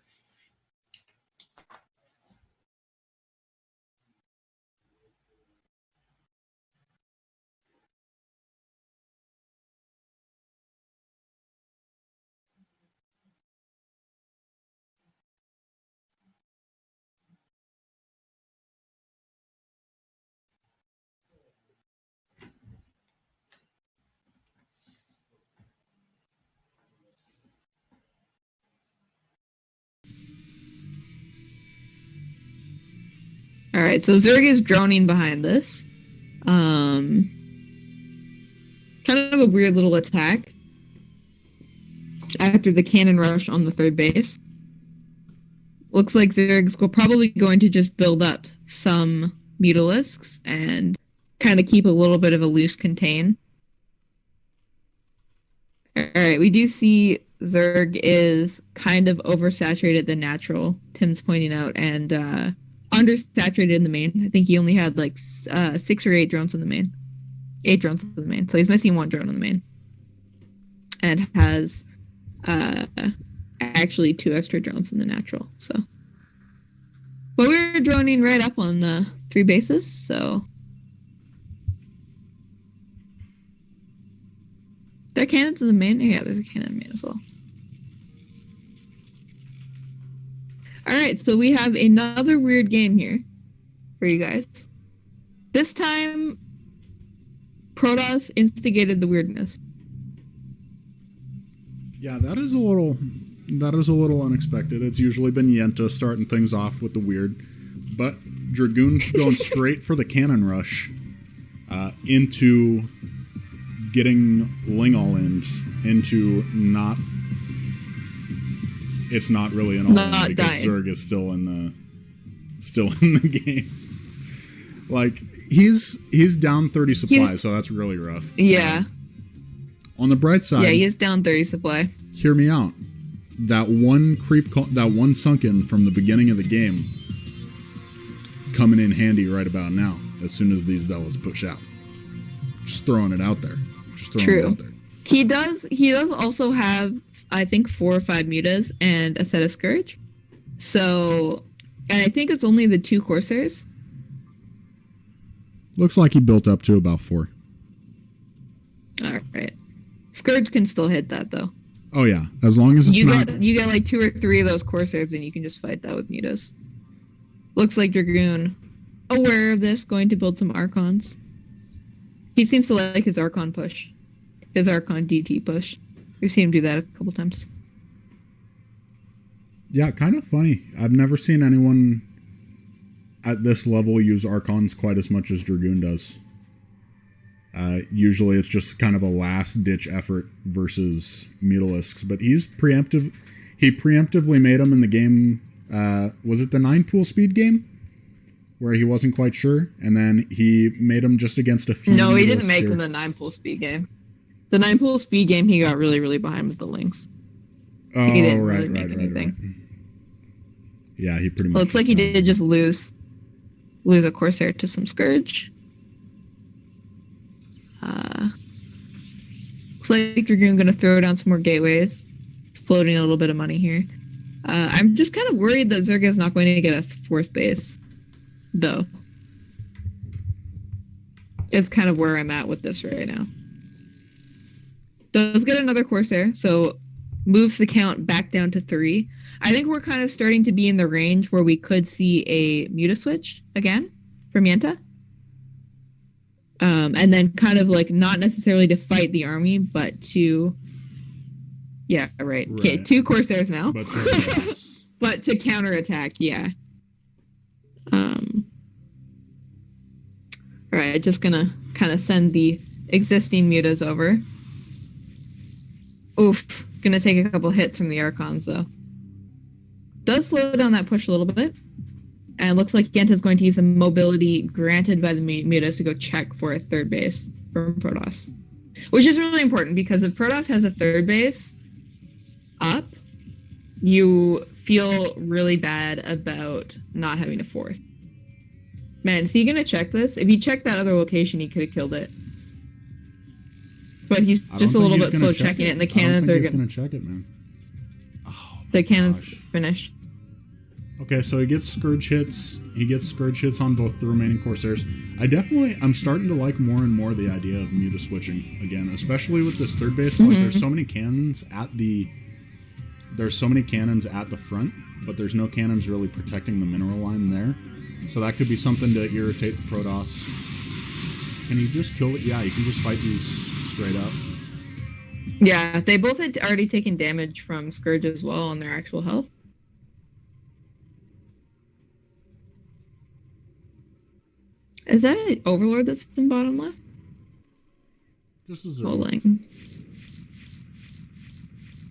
All right, so Zerg is droning behind this. Kind of a weird little attack after the cannon rush on the third base. Looks like Zerg's probably going to just build up some Mutalisks and kind of keep a little bit of a loose contain. All right, we do see Zerg is kind of oversaturated than natural, Tim's pointing out, and undersaturated in the main. I think he only had like 6 or 8 drones in the main. 8 drones in the main. So he's missing 1 drone in the main. And has actually 2 extra drones in the natural. So, but we're droning right up on the 3 bases, so there are cannons in the main. Yeah, there's a cannon in the main as well. Alright, so we have another weird game here for you guys. This time, Protoss instigated the weirdness. Yeah, that is a little unexpected. It's usually been Yenta starting things off with the weird, but Dragoon's going straight for the cannon rush into getting Ling-All-Ins into not. It's not really an all-in because dying. Zerg is still in the game. Like he's down 30 supply, so that's really rough. Yeah. On the bright side, yeah, he is down 30 supply. Hear me out. That one that one sunken from the beginning of the game, coming in handy right about now. As soon as these zealots push out, just throwing it out there. True. He does also have, I think, 4 or 5 mutas and a set of Scourge. So, and I think it's only the 2 Corsairs. Looks like he built up to about 4. Alright. Scourge can still hit that, though. Oh, yeah. As long as it's you get like 2 or 3 of those Corsairs, and you can just fight that with mutas. Looks like Dragoon, aware of this, going to build some Archons. He seems to like his Archon push. His Archon DT push. We've seen him do that a couple times. Yeah, kind of funny. I've never seen anyone at this level use Archons quite as much as Dragoon does. Usually it's just kind of a last-ditch effort versus Mutalisks, but he preemptively made them in the game, was it the 9-pool speed game? Where he wasn't quite sure, and then he made them just against a few. No, he didn't make them the 9-pool speed game. The 9-pool speed game, he got really, really behind with the links. Oh, he didn't right, really make anything. Right. Yeah, he pretty much. Looks like he did just lose a Corsair to some Scourge. Looks like Dragoon going to throw down some more gateways. It's floating a little bit of money here. I'm just kind of worried that Zerg is not going to get a 4th base, though. It's kind of where I'm at with this right now. Does get another Corsair, so moves the count back down to 3. I think we're kind of starting to be in the range where we could see a Muta switch again from Yenta. And then kind of like not necessarily to fight the army, but to... Yeah, right. Okay, 2 Corsairs now. But to counterattack, yeah. Alright, just gonna kind of send the existing mutas over. Oof, gonna take a couple hits from the Archons, though. Does slow down that push a little bit. And it looks like Yenta's going to use the mobility granted by the mutas to go check for a third base from Protoss. Which is really important because if Protoss has a third base up, you feel really bad about not having a fourth. Man, is he going to check this? If he checked that other location, he could have killed it. But he's just a little bit slow checking it, and the cannons are going to check it, man. Oh, the cannons finish. Okay, so he gets Scourge hits. He gets Scourge hits on both the remaining Corsairs. I'm starting to like more and more the idea of muta switching again, especially with this third base. Like, there's so many cannons at the front, but there's no cannons really protecting the mineral line there. So that could be something to irritate the Protoss. Can he just kill it? Yeah, you can just fight these straight up. Yeah, they both had already taken damage from Scourge as well on their actual health. Is that an Overlord that's in bottom left? Just as Holding.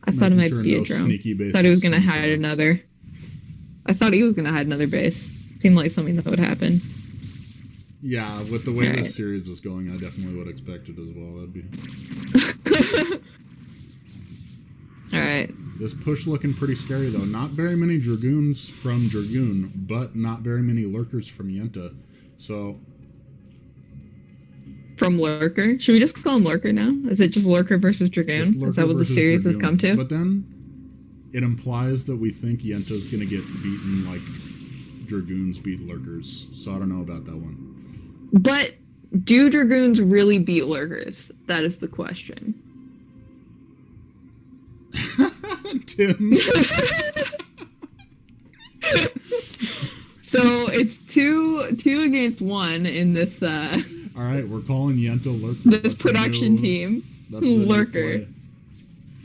I thought it might be a drone. I thought he was going to hide another. I thought he was going to hide another base. Seemed like something that would happen. Yeah, with the way this series is going, I definitely would expect it as well. That'd be... Alright. This push looking pretty scary, though. Not very many Dragoons from Dragoon, but not very many Lurkers from Yenta. So... From Lurker? Should we just call him Lurker now? Is it just Lurker versus Dragoon? Is that what the series has come to? But then it implies that we think Yenta's going to get beaten like Dragoons beat Lurkers. So I don't know about that one. But do Dragoons really beat Lurkers? That is the question. Tim. So it's two against one in this all right, we're calling Yenta Lurker. This production team. Lurker.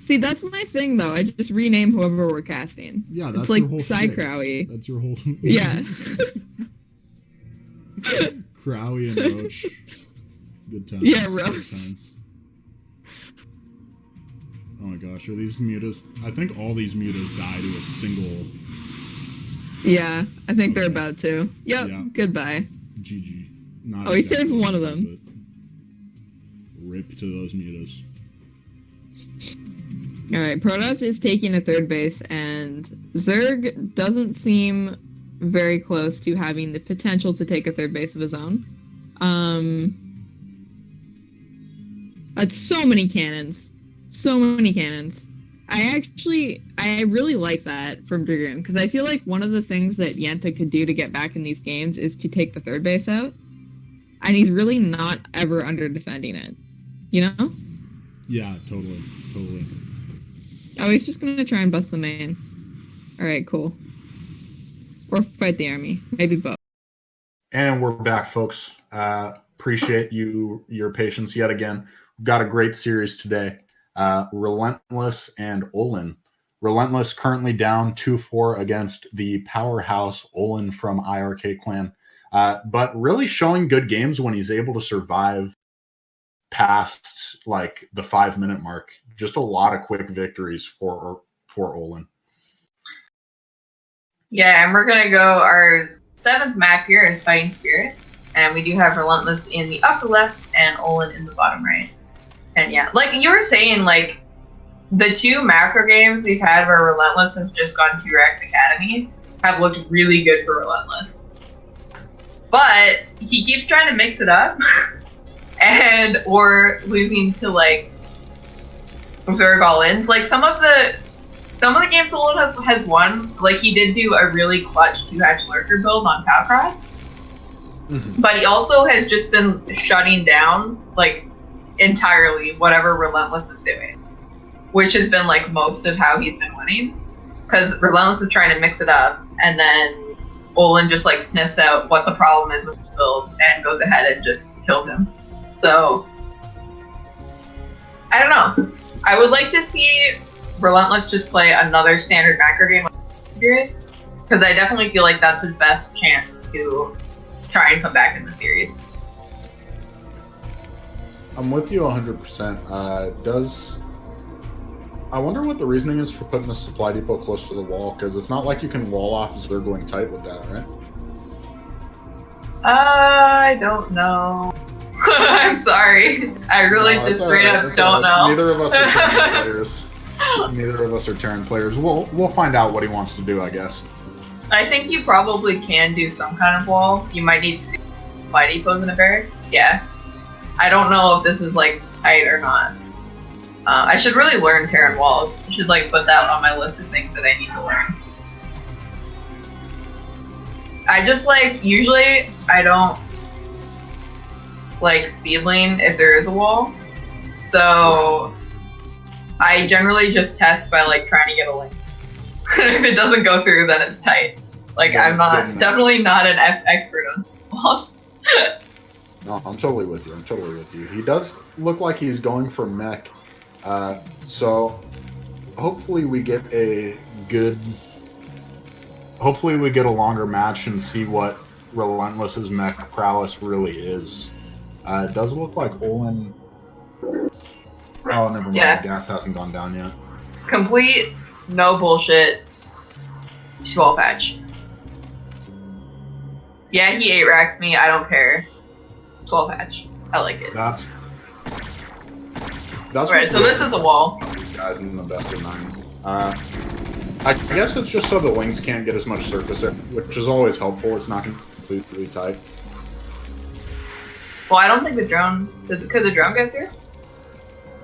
See, that's my thing, though. I just rename whoever we're casting. Yeah, that's it's like your whole Crowy. That's your whole... Yeah. Crowy and Roach. Good times. Yeah, Roach. Oh my gosh, are these mutas... I think all these mutas die to a single... Yeah, I think they're about to. Yep, yeah. Goodbye. GG. Not he saves one of them. Rip to those mutas. Alright, Protoss is taking a third base, and Zerg doesn't seem very close to having the potential to take a third base of his own. That's so many cannons. So many cannons. I really like that from Dragoon, because I feel like one of the things that Yenta could do to get back in these games is to take the third base out. And he's really not ever under defending it. You know? Yeah, totally. Oh, he's just going to try and bust the main. Alright, cool. Or fight the army. Maybe both. And we're back, folks. Appreciate your patience yet again. We've got a great series today. Rlentless and Ollin. Rlentless currently down 2-4 against the powerhouse Ollin from iRk clan. But really showing good games when he's able to survive past like the 5-minute mark. Just a lot of quick victories for Ollin. Yeah, and we're gonna go our 7th map here is Fighting Spirit, and we do have Rlentless in the upper left and Ollin in the bottom right. And yeah, like you were saying, like the 2 macro games we've had where Rlentless has just gone to Rex Academy have looked really good for Rlentless. But he keeps trying to mix it up, or losing to like Zerg-Ollin. Like some of the games Ollin has won. Like he did do a really clutch 2-hatch lurker build on Palcross, but he also has just been shutting down like entirely whatever Rlentless is doing, which has been like most of how he's been winning. Because Rlentless is trying to mix it up, and then Ollin just like sniffs out what the problem is with the build and goes ahead and just kills him. So I don't know. I would like to see Rlentless just play another standard macro game period, because I definitely feel like that's his best chance to try and come back in the series. I'm with you 100%. I wonder what the reasoning is for putting the supply depot close to the wall, because it's not like you can wall off Zergling tight with that, right? I don't know. I'm sorry. I really just straight up don't know. Neither of us are Terran players. Neither of us are Terran players. We'll find out what he wants to do, I guess. I think you probably can do some kind of wall. You might need to fly depots in a barracks. Yeah. I don't know if this is like tight or not. I should really learn Terran walls. I should like put that on my list of things that I need to learn. I just like, usually I don't like speed lane if there is a wall. So I generally just test by like trying to get a lane. If it doesn't go through, then it's tight. Like yeah, I'm definitely not an expert on walls. No, I'm totally with you. He does look like he's going for mech. So hopefully we get a longer match and see what Rlentless's mech prowess really is. It does look like Ollin. Oh, never mind. Yeah. The gas hasn't gone down yet. Complete, no bullshit. Swell patch. Yeah, he 8-racks me. I don't care. 12 patch. I like it. That's right. So this is the wall. Guys in the best of 9. I guess it's just so the wings can't get as much surface, which is always helpful. It's not completely tight. Well, I don't think the drone... Could the drone get through?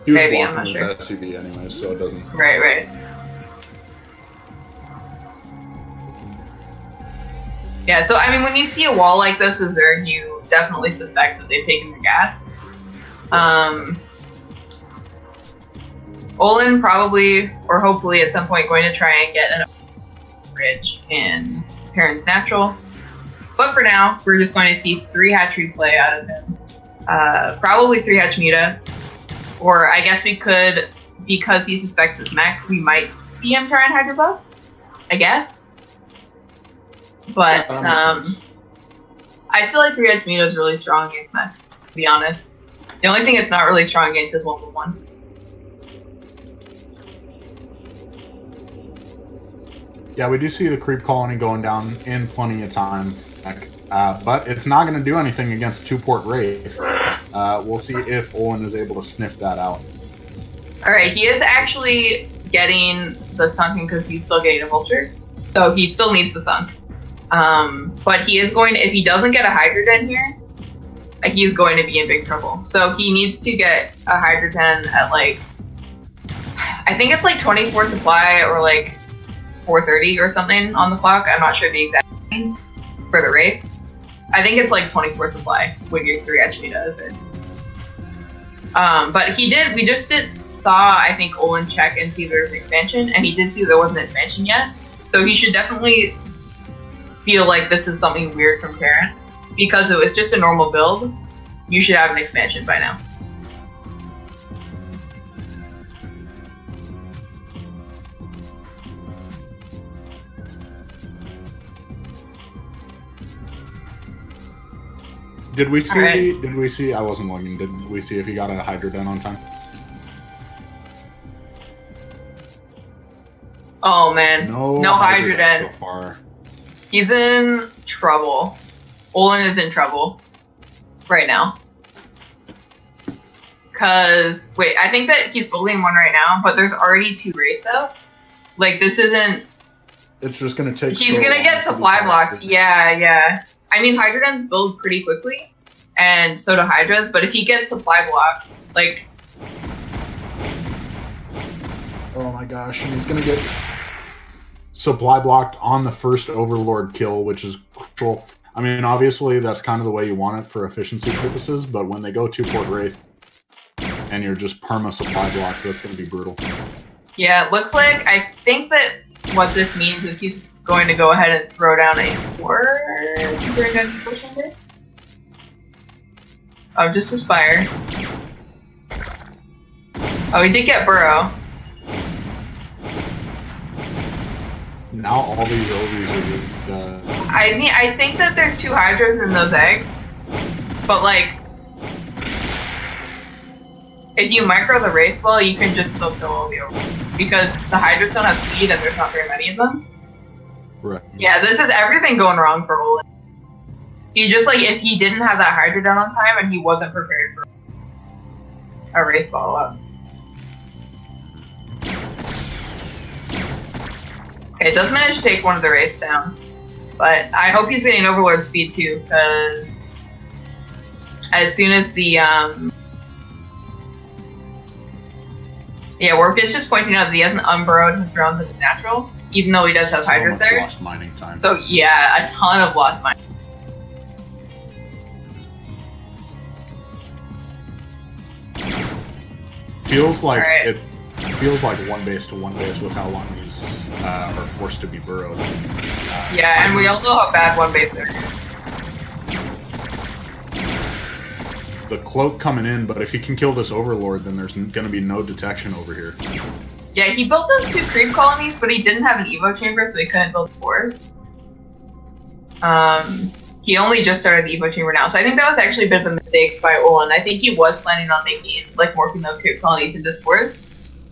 He was maybe, I'm not sure. With SCV anyway, so it doesn't... Right. Yeah, so I mean, when you see a wall like this is there, you definitely suspect that they've taken the gas. Ollin probably, or hopefully at some point, going to try and get an bridge in Terran's Natural. But for now, we're just going to see 3 hatchery play out of him. Probably 3 hatch Muta. Or I guess we could, because he suspects his mech, we might see him try and Hydro Bus. I guess. But I feel like 3 hatch Muta is really strong against mech, to be honest. The only thing it's not really strong against is 1v1. Yeah, we do see the creep colony going down in plenty of time, but it's not going to do anything against 2-port Wraith. We'll see if Ollin is able to sniff that out. Alright, he is actually getting the sunken because he's still getting a vulture. So he still needs the sunk. But he is going to, if he doesn't get a Hydrogen here, he's going to be in big trouble. So he needs to get a Hydrogen at like, I think it's like 24 supply or like 4:30 or something on the clock. I'm not sure the exact thing for the Wraith. I think it's like 24 supply when your 3 hatch Muta is in. But we just saw, I think, Ollin check and see there was an expansion, and he did see there wasn't an expansion yet. So he should definitely feel like this is something weird from Terran. Because if it's just a normal build, you should have an expansion by now. Did we see? Right. Did we see? I wasn't looking. Did we see if he got a Hydroden on time? Oh man, no Hydroden so far. He's in trouble. Ollin is in trouble right now. Cause wait, I think that he's building one right now, but there's already 2 Wraiths out. Like this isn't. It's just gonna take. He's gonna get supply blocks. Yeah. I mean, Hydrodens build pretty quickly, and so do Hydras, but if he gets supply block, like... Oh my gosh, and he's gonna get supply blocked on the first Overlord kill, which is crucial. I mean, obviously, that's kind of the way you want it for efficiency purposes, but when they go 2-port Wraith, and you're just perma supply block, that's gonna be brutal. Yeah, it looks like, I think that what this means is he's going to go ahead and throw down a Spore. Oh, just Aspire. Oh, he did get Burrow. Now all these Ovies are just, I think that there's 2 Hydras in those eggs. But like, if you micro the race well, you can just still kill all the Ovies. Because the Hydras don't have speed and there's not very many of them. Right. Yeah, this is everything going wrong for Ollin. He just, like, if he didn't have that Hydra down on time and he wasn't prepared for a Wraith follow-up. Okay, it does manage to take one of the Wraiths down. But I hope he's getting Overlord speed too, because as soon as the, yeah, Warp is just pointing out that he hasn't unburrowed his drones at his natural, even though he does have Hydras there. Lost mining time. So yeah, a ton of lost mining. Feels like Alright. it feels like one base to one base with how long these are forced to be burrowed. Yeah, and we all know how bad one base are. The cloak coming in, but if he can kill this Overlord, then there's going to be no detection over here. Yeah, he built those 2 creep colonies, but he didn't have an Evo chamber, so he couldn't build 4s. He only just started the Evo chamber now, so I think that was actually a bit of a mistake by Ollin. I think he was planning on making, like, morphing those creep colonies into spores,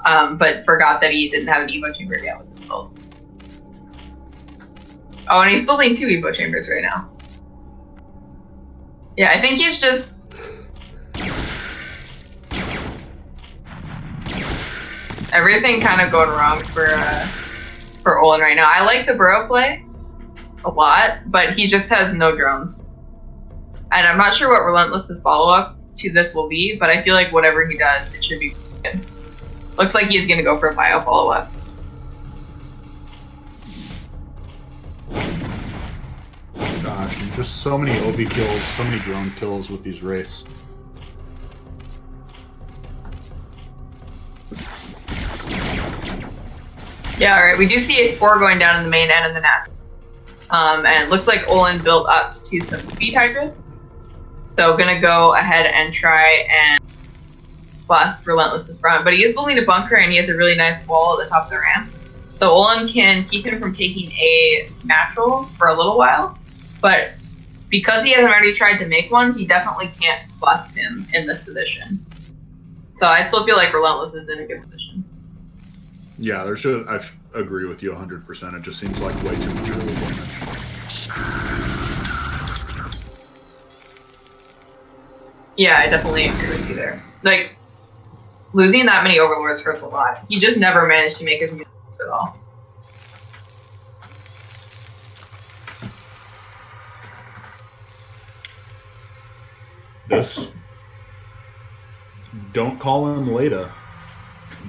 but forgot that he didn't have an Evo chamber yet with his build. Oh, and he's building 2 Evo chambers right now. Yeah, I think he's just... everything kind of going wrong for Ollin right now. I like the burrow play a lot, but he just has no drones. And I'm not sure what Rlentless's follow-up to this will be, but I feel like whatever he does, it should be good. Looks like he's going to go for a bio follow-up. Gosh, just so many OB kills, so many drone kills with these Wraiths. Yeah, alright, we do see a spore going down in the main end of the nap. And it looks like Ollin built up to some speed Hydras. So gonna go ahead and try and blast Rlentless's front. But he is building a bunker and he has a really nice wall at the top of the ramp. So Ollin can keep him from taking a natural for a little while. But because he hasn't already tried to make one, he definitely can't bust him in this position. So I still feel like Rlentless is in a good position. Yeah, I agree with you 100%. It just seems like way too much early damage. Yeah, I definitely agree with you there. Like, losing that many Overlords hurts a lot. He just never managed to make his moves at all. This... don't call him Leda,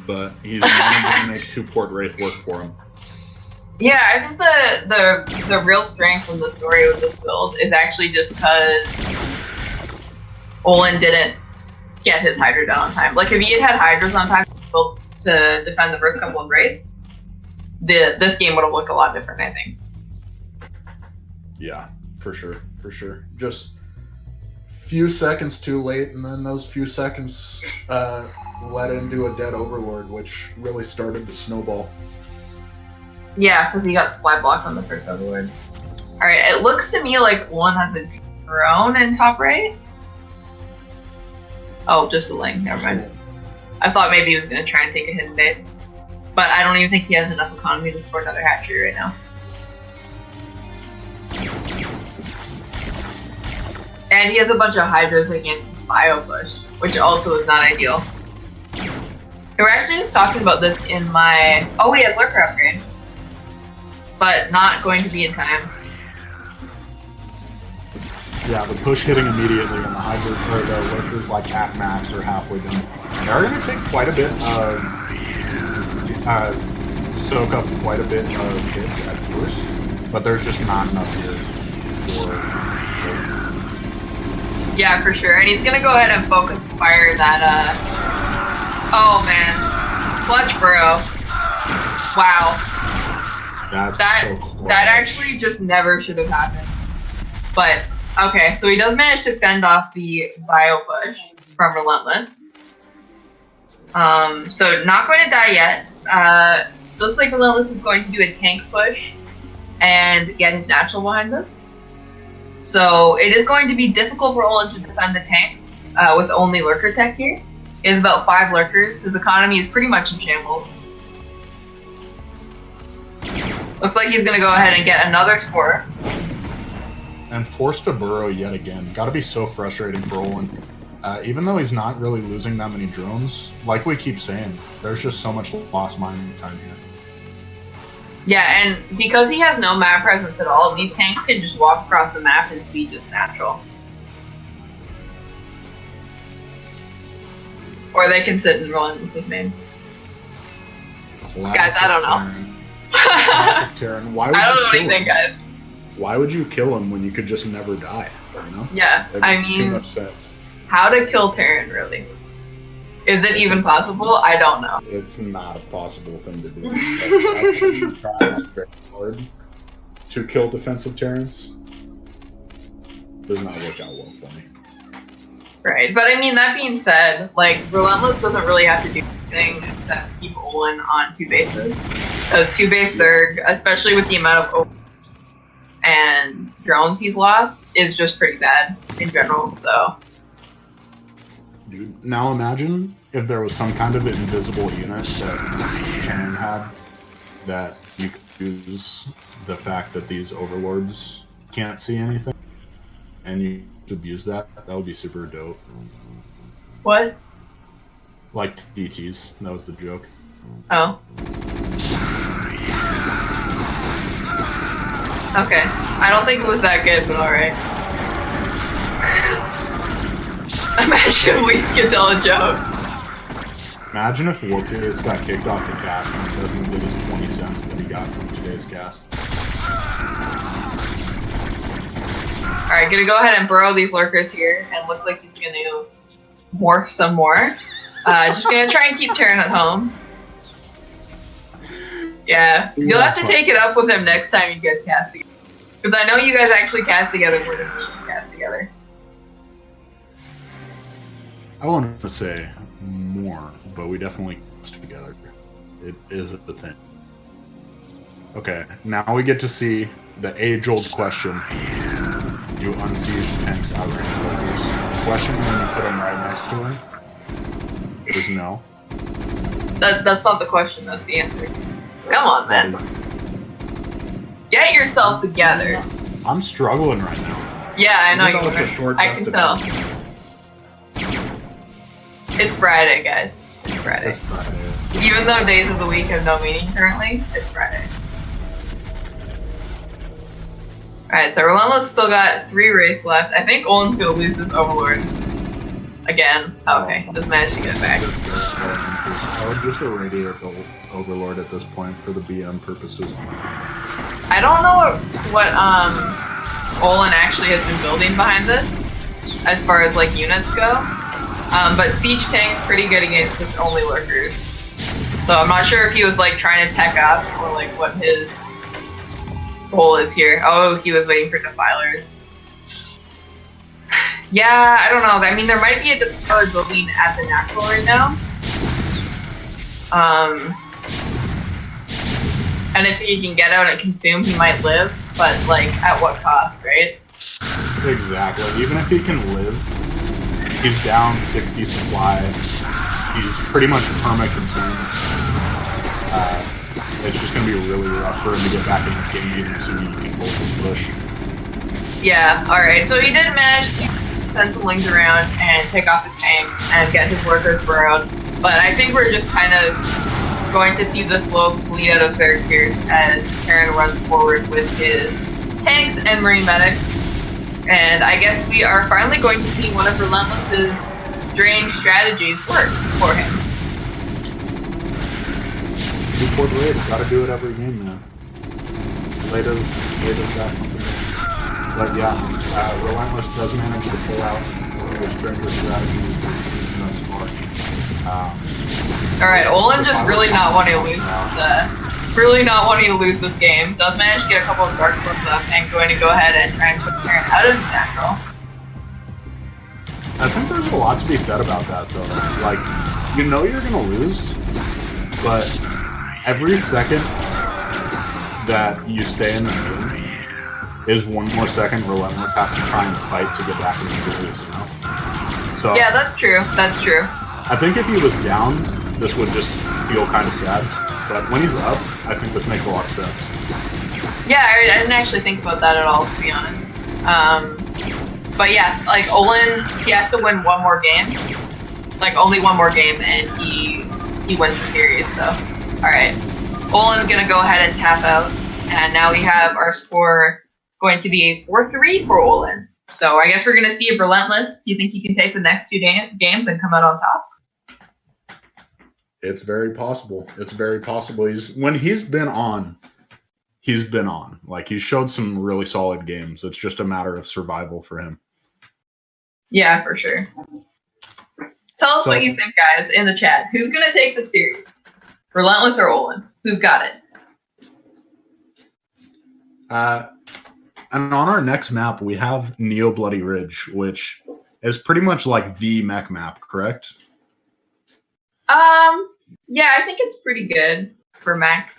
but he's not going to make 2 Port Wraith work for him. Yeah, I think the real strength of the story with this build is actually just because Ollin didn't get his Hydra down on time. Like, if he had Hydras on time to defend the first couple of Wraiths, this game would have looked a lot different, I think. Yeah, for sure, for sure. Just few seconds too late, and then those few seconds led into a dead Overlord, which really started the snowball. Yeah, because he got supply blocked on the first Overlord. Alright, it looks to me like one has a drone in top right. Oh, just a link, never mind. I thought maybe he was going to try and take a hidden base. But I don't even think he has enough economy to support another hatchery right now. And he has a bunch of Hydras against his bio push, which also is not ideal. We were actually just talking about this in my... Oh, he has Lurker upgrade. But not going to be in time. Yeah, the push hitting immediately, and the Hydra or the Lurkers like half max or halfway done. They are going to take quite a bit of... soak up quite a bit of hits at first, but there's just not enough here for... Yeah, for sure. And he's gonna go ahead and focus fire that, oh man. Clutch burrow. Wow. That actually just never should have happened. But, okay, so he does manage to fend off the bio push from Rlentless. So not going to die yet. Looks like Rlentless is going to do a tank push and get his natural behind this. So it is going to be difficult for Ollin to defend the tanks with only Lurker tech here. He has about 5 Lurkers. His economy is pretty much in shambles. Looks like he's going to go ahead and get another Spore. And forced to burrow yet again. Gotta be so frustrating for Ollin. Even though he's not really losing that many drones, like we keep saying, there's just so much lost mining time here. Yeah, and because he has no map presence at all, these tanks can just walk across the map and be just natural. Or they can sit in Rlentless's main. Guys, I don't know. Classic Terran. Why would I don't you know kill anything, him? guys. Why would you kill him when you could just never die? You know? Yeah, That I makes too mean, much sense. how to kill Terran, really? Is it even possible? I don't know. It's not a possible thing to do. It tries very hard to kill defensive Terrans. Does not work out well for me. Right, but I mean, that being said, like, Rlentless doesn't really have to do anything except keep Ollin on 2 bases. Because 2 base Zerg, especially with the amount of over and drones he's lost, is just pretty bad in general, so. Dude, now imagine if there was some kind of invisible unit that Terran had that you could use the fact that these overlords can't see anything, and you could use that. That would be super dope. What? Like DTs. That was the joke. Oh. Okay. I don't think it was that good, but alright. Imagine if we could tell a joke. Imagine if Warpier's got kicked off the cast and he doesn't get his 20 cents that he got from today's cast. Alright, gonna go ahead and burrow these lurkers here, and looks like he's gonna morph some more. Just gonna try and keep Terran at home. Yeah, you'll have to take it up with him next time you guys cast together. Because I know you guys actually cast together more than we cast together. I want to say more, but we definitely cast together. It is a thing. Okay, now we get to see the age-old question. You unsiege tanks outright focus. The question when you put them right next to her is no. That's not the question, that's the answer. Come on, man. Get yourself together. I'm struggling right now. Yeah, I know Even though you it's a short are. I can tell. It's Friday, guys. It's Friday. It's Friday. Even though days of the week have no meaning currently, it's Friday. Alright, so Rlentless still got 3 race left. I think Ollin's gonna lose this Overlord. Again. Okay, just managed to get it back. I would just irradiate the Overlord at this point for the BM purposes. I don't know what Ollin actually has been building behind this, as far as like units go. But Siege Tank's pretty good against just only lurkers. So I'm not sure if he was like trying to tech up or like what his goal is here. Oh, he was waiting for defilers. Yeah, I don't know. I mean, there might be a defiler building at the natural right now. And if he can get out and consume, he might live. But like, at what cost, right? Exactly. Even if he can live, he's down 60 supply. He's pretty much perma-consumed. It's just going to be really rough for him to get back in this game, even assuming he can hold his push. Yeah, alright. So he did manage to send some lings around and pick off the tank and get his lurkers burrowed. But I think we're just kind of going to see the slow bleed out of Zerg here as Terran runs forward with his tanks and marine medics. And I guess we are finally going to see one of Rlentless's strange strategies work for him. Support Raid, gotta do it every game now. Later got something. But yeah, Rlentless does manage to pull out the stranger strategies thus far. Alright, Ollin just really not wanting to lose this game. Does manage to get a couple of dark ones up and going to go ahead and try and put Terran out of his natural. I think there's a lot to be said about that though. Like, you know you're gonna lose, but every second that you stay in this game is one more second Rlentless has to try and fight to get back in the series, you know? So Yeah, that's true. That's true. I think if he was down, this would just feel kind of sad. But when he's up, I think this makes a lot of sense. Yeah, I didn't actually think about that at all, to be honest. But yeah, like Ollin, he has to win one more game. Like only one more game, and he wins the series. So, all right, Ollin's gonna go ahead and tap out, and now we have our score going to be a 4-3 for Ollin. So I guess we're gonna see if Rlentless. Do you think he can take the next two games and come out on top? It's very possible. It's very possible. When he's been on. Like, he showed some really solid games. It's just a matter of survival for him. Yeah, for sure. Tell us what you think, guys, in the chat. Who's going to take the series? Rlentless or Ollin? Who's got it? And on our next map, we have Neo Bloody Ridge, which is pretty much like the mech map, correct? Yeah, I think it's pretty good for mech.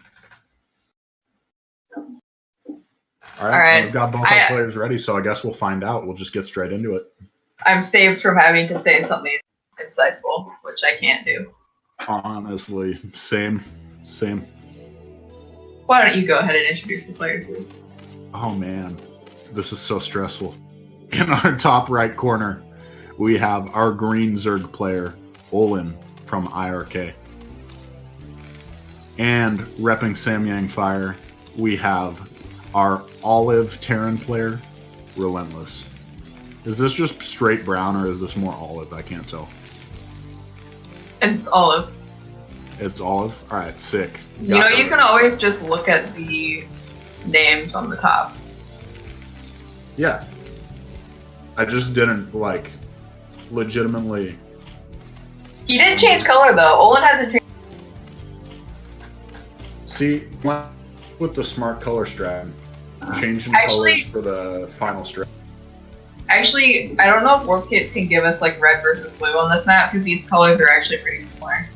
All right. We've got both our players ready, so I guess we'll find out. We'll just get straight into it. I'm saved from having to say something insightful, which I can't do. Honestly, same. Why don't you go ahead and introduce the players, please? Oh, man. This is so stressful. In our top right corner, we have our green Zerg player, Ollin from iRk. And repping Samyang Fire, we have our olive Terran player, Rlentless. Is this just straight brown or is this more olive? I can't tell. It's olive. It's olive? Alright, sick. You can always just look at the names on the top. Yeah. I just didn't, like, legitimately... He didn't change color, though. Ollin hasn't changed. See, with the smart color strat, changing colors for the final strat. Actually, I don't know if WarpKit can give us like red versus blue on this map because these colors are actually pretty similar.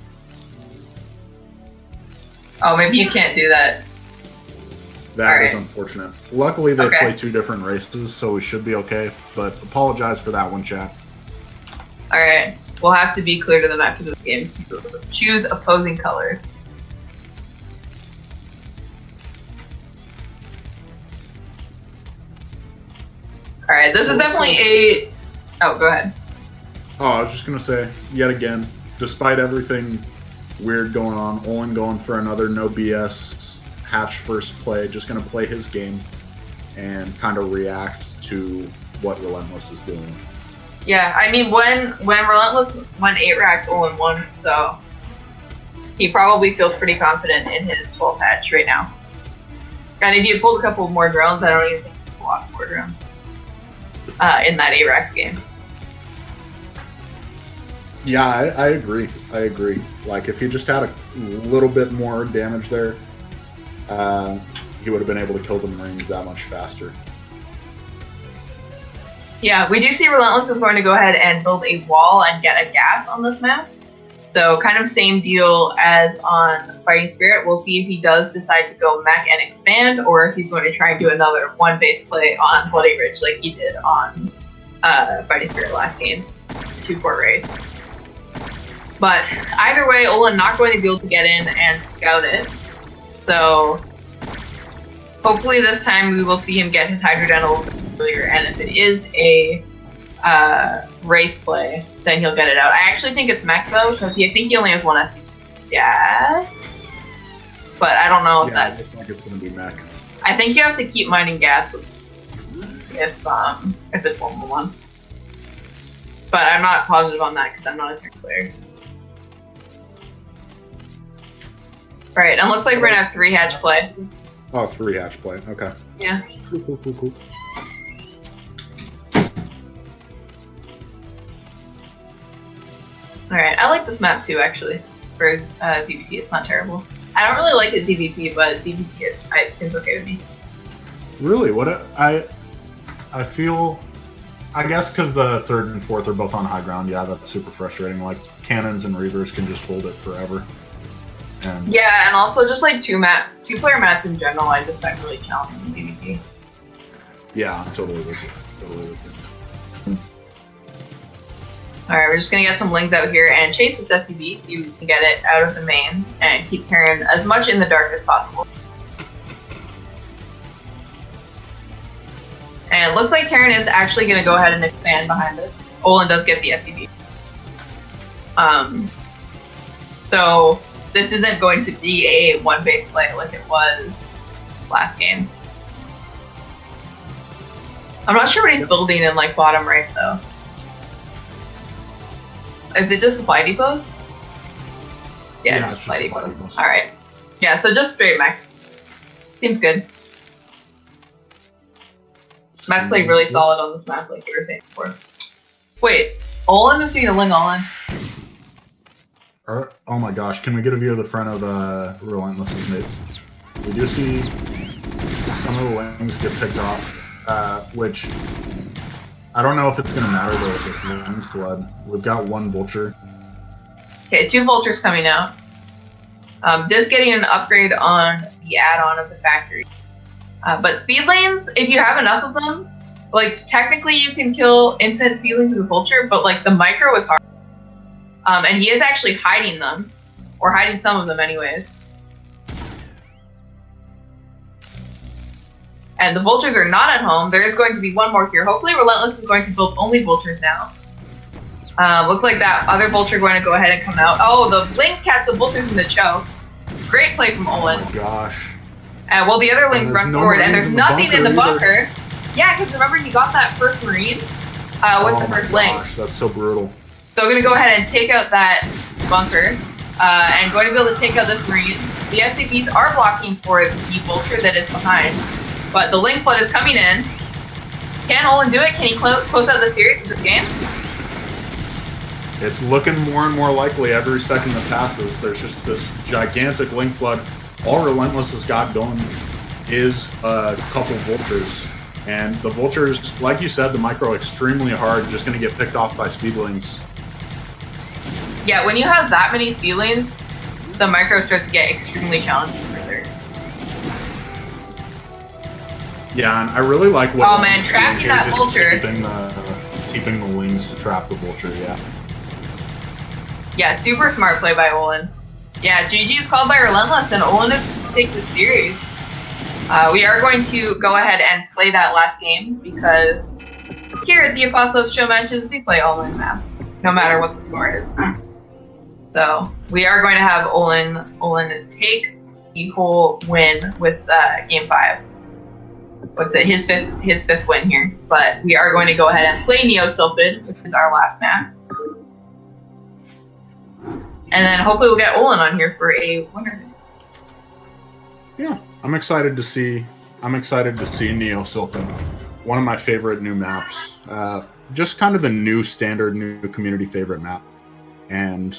Oh, maybe you can't do that. That is unfortunate. Luckily, they play two different races, so we should be okay. But apologize for that one, chat. Alright, we'll have to be clear to them after this game to choose opposing colors. Alright, this is definitely a... Oh, go ahead. Oh, I was just going to say, yet again, despite everything weird going on, Ollin going for another no BS hatch first play, just going to play his game and kind of react to what Rlentless is doing. Yeah, I mean, when Rlentless went 8 racks, Ollin won, so he probably feels pretty confident in his 12 hatch right now. And if you pulled a couple more drones, I don't even think he lost more drones. In that A-Rex game. Yeah, I agree. Like, if he just had a little bit more damage there, he would have been able to kill the Marines that much faster. Yeah, we do see Rlentless is going to go ahead and build a wall and get a gas on this map. So kind of same deal as on Fighting Spirit. We'll see if he does decide to go mech and expand, or if he's going to try and do another one base play on Bloody Ridge like he did on Fighting Spirit last game, 2-4 raid. But either way, Ollin not going to be able to get in and scout it. So hopefully this time we will see him get his Hydro Den a little bit earlier, and if it is a Wraith play, then he'll get it out. I actually think it's mech though, because I think he only has one SD gas. But I don't know if that's... I think it's going to be mech. I think you have to keep mining gas if it's 1-1. But I'm not positive on that because I'm not a turn player. Alright, and looks like we're going to have 3 hatch play. Oh, 3 hatch play. Okay. Yeah. Cool. Alright, I like this map too, actually. For ZVT, it's not terrible. I don't really like it ZVP, but ZVT it seems okay with me. Really? I feel... I guess because the 3rd and 4th are both on high ground, yeah, that's super frustrating. Like, cannons and reavers can just hold it forever. And yeah, and also just like two-player maps in general, I just find really challenging in ZVT. Yeah, totally with it. Alright, we're just gonna get some lings out here and chase this SCV so you can get it out of the main and keep Terran as much in the dark as possible. And And it looks like Terran is actually going to go ahead and expand behind this. Ollin does get the SCV. So this isn't going to be a one-base play like it was last game. I'm not sure what he's building in like bottom right though. Is it just supply depots? Yeah, just supply depots. Alright. Yeah, so just straight mech. Seems good. Mech played really solid on this map like you were saying before. Wait, Ollin is doing a Ling Ollin. Oh my gosh, can we get a view of the front of Rlentless's mids? We do see some of the wings get picked off, which I don't know if it's going to matter though with this wing flood. We've got one vulture. Okay, 2 vultures coming out. Just getting an upgrade on the add-on of the factory. But speed lanes, if you have enough of them, like technically you can kill infinite speed lanes with a vulture, but like the micro is hard. And he is actually hiding them, or hiding some of them anyways. And the vultures are not at home. There is going to be one more here. Hopefully Rlentless is going to build only vultures now. Looks like that other vulture going to go ahead and come out. Oh, the Link catch the vultures in the choke. Great play from Ollin. Oh my gosh. Well, the other Lings run forward, and there's nothing in the bunker. Yeah, because remember he got that first Marine with the first Link. Gosh, that's so brutal. So we're going to go ahead and take out that bunker, and going to be able to take out this Marine. The SCPs are blocking for the vulture that is behind, but the Link flood is coming in. Can Ollin do it? Can he close out the series with this game? It's looking more and more likely every second that passes. There's just this gigantic Link flood. All Rlentless has got going is a couple vultures. And the vultures, like you said, the micro extremely hard, just going to get picked off by speedlings. Yeah, when you have that many speed lanes, the micro starts to get extremely challenging further. Yeah, and I really like what... Oh man, trapping that vulture. Keeping the wings to trap the vulture, yeah. Yeah, super smart play by Ollin. Yeah, GG is called by Rlentless, and Ollin is going to take the series. We are going to go ahead and play that last game, because here at the Apocalypse Showmatches, we play all-in map, no matter what the score is. So we are going to have Ollin take the whole win with Game 5, with his fifth win here. But we are going to go ahead and play Neo Sylphid, which is our last map. And then hopefully we'll get Ollin on here for a winner. Yeah, I'm excited to see Neo Sylphid. One of my favorite new maps. Just kind of the new standard, new community favorite map. And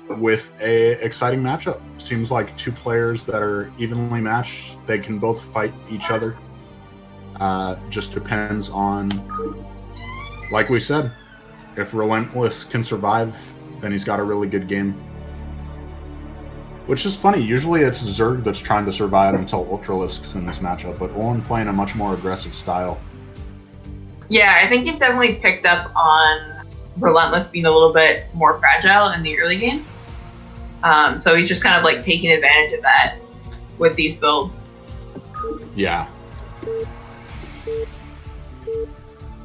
with a exciting matchup. Seems like 2 players that are evenly matched. They can both fight each other. Just depends on, like we said, if Rlentless can survive, then he's got a really good game. Which is funny, usually it's Zerg that's trying to survive until Ultralisks in this matchup, but Ollin playing a much more aggressive style. Yeah, I think he's definitely picked up on Rlentless being a little bit more fragile in the early game. So he's just kind of like taking advantage of that with these builds. Yeah.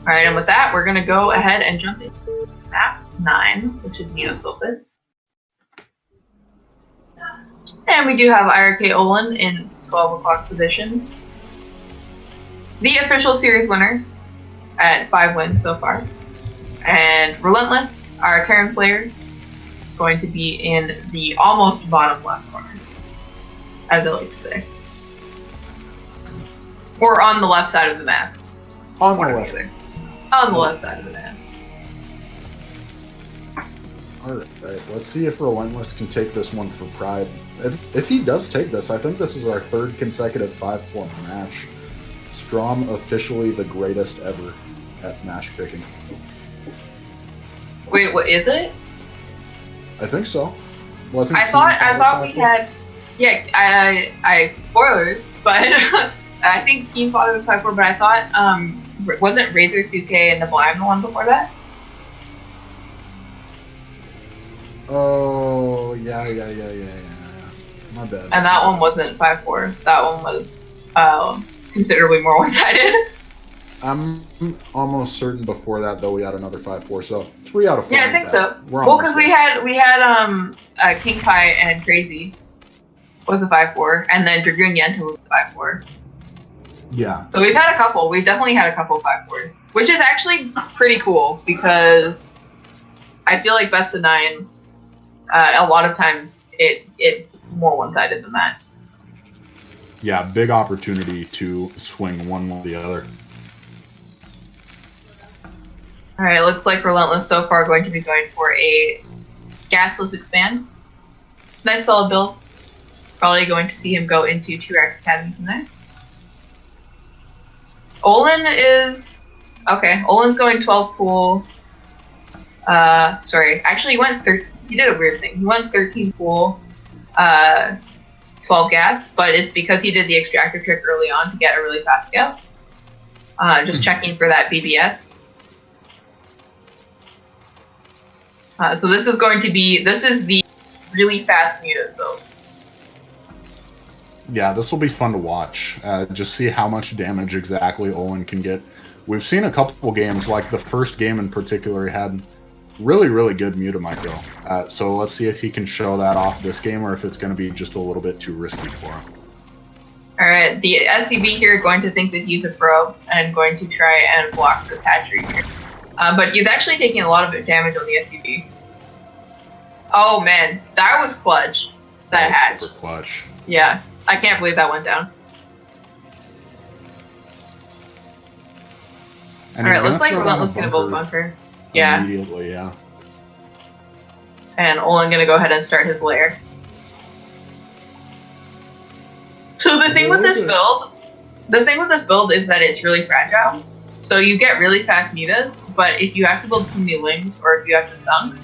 Alright, and with that, we're going to go ahead and jump into map 9, which is Neo Sylphid. And we do have iRk-Ollin in 12 o'clock position. The official series winner at 5 wins so far. And Rlentless, our Terran player, going to be in the almost bottom left corner, as I like to say. Or on the left side of the map. On the left. On the left side of the map. Alright, let's see if Rlentless can take this one for pride. If he does take this, I think this is our 3rd consecutive 5-4 match. Strom officially the greatest ever at match picking. Wait, what is it? I think so. I thought we had, yeah, I spoilers, but I think Keen Father was 5-4, but I thought, wasn't Razor Suke and the Blime the one before that? Oh, yeah. My bad. And that one wasn't 5-4. That one was considerably more one-sided. I'm almost certain before that, though, we had another 5-4. So 3 out of 4. Yeah, I think so. We're Well, because almost we had King Pie and Crazy was a 5-4, and then Dragoon Yenta was a 5-4. Yeah. So we've had a couple. We've definitely had a couple of 5-4s, which is actually pretty cool because I feel like best of 9. A lot of times it's more one-sided than that. Yeah, big opportunity to swing one or the other. All right, looks like Rlentless so far going to be going for a gasless expand. Nice solid build. Probably going to see him go into 2Rex Academy from there. Ollin is... Okay, Ollin's going 12 pool. Sorry. Actually, he did a weird thing. He went 13 pool, 12 gas, but it's because he did the extractor trick early on to get a really fast scout. Just checking for that BBS. So this is the really fast mutas build. Yeah, this will be fun to watch. Just see how much damage exactly Ollin can get. We've seen a couple games, like the first game in particular, he had really, really good Muta micro. So let's see if he can show that off this game, or if it's going to be just a little bit too risky for him. Alright, the SCB here going to think that he's a pro and going to try and block this hatchery here. But he's actually taking a lot of damage on the SCB. Oh man, that was clutch. That hatch. Super clutch. Yeah, I can't believe that went down. Alright, looks like Rlentless gonna build bunker. Yeah. Immediately, yeah. And Ollin gonna go ahead and start his lair. So the thing with this build is that it's really fragile. So you get really fast mutas, but if you have to build too many lings or if you have to sunk,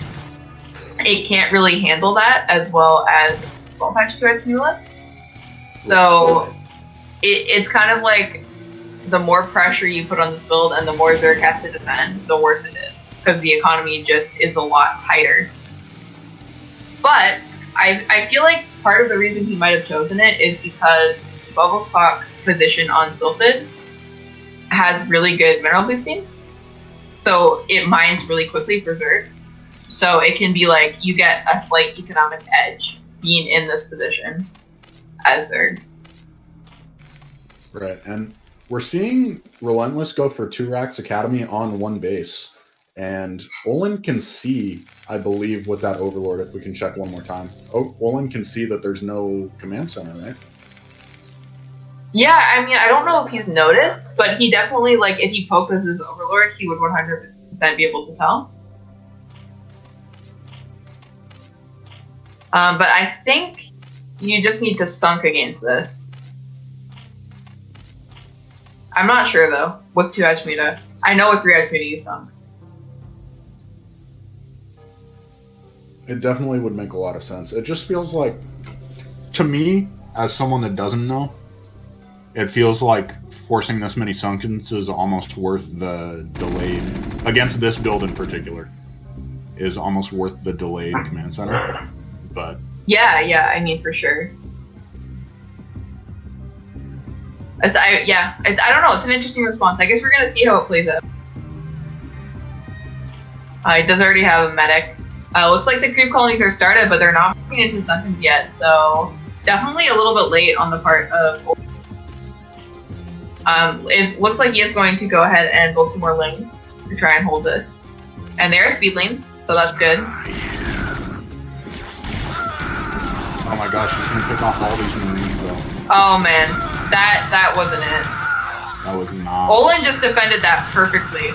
it can't really handle that as well as 12 patch 2x mutas. So it's kind of like the more pressure you put on this build and the more Zerg has to defend, the worse it is. Because the economy just is a lot tighter. But I feel like part of the reason he might have chosen it is because Bubble Clock position on Sylphid has really good mineral boosting. So it mines really quickly for Zerg. So it can be like you get a slight economic edge being in this position as Zerg. Right, and we're seeing Rlentless go for 2Rex Academy on one base. And Ollin can see, I believe, with that Overlord, if we can check one more time. Ollin can see that there's no command center, right? Yeah, I mean, I don't know if he's noticed, but he definitely, like, if he poked with his Overlord, he would 100% be able to tell. But I think you just need to sunk against this. I'm not sure, though, with 2H Muta. I know with 3H Muta you sunk. It definitely would make a lot of sense. It just feels like, to me, as someone that doesn't know, it feels like forcing this many sunkens is almost worth the delayed, against this build in particular, is almost worth the delayed command center. But yeah, I mean, for sure. I don't know, it's an interesting response. I guess we're gonna see how it plays out. It does already have a medic. Looks like the creep colonies are started, but they're not moving into sunkens yet, so definitely a little bit late on the part of... it looks like he is going to go ahead and build some more lings to try and hold this. And there are speedlings, so that's good. oh my gosh, he's gonna pick off all these marines though. Oh man, that wasn't it. That was not. Ollin just defended that perfectly.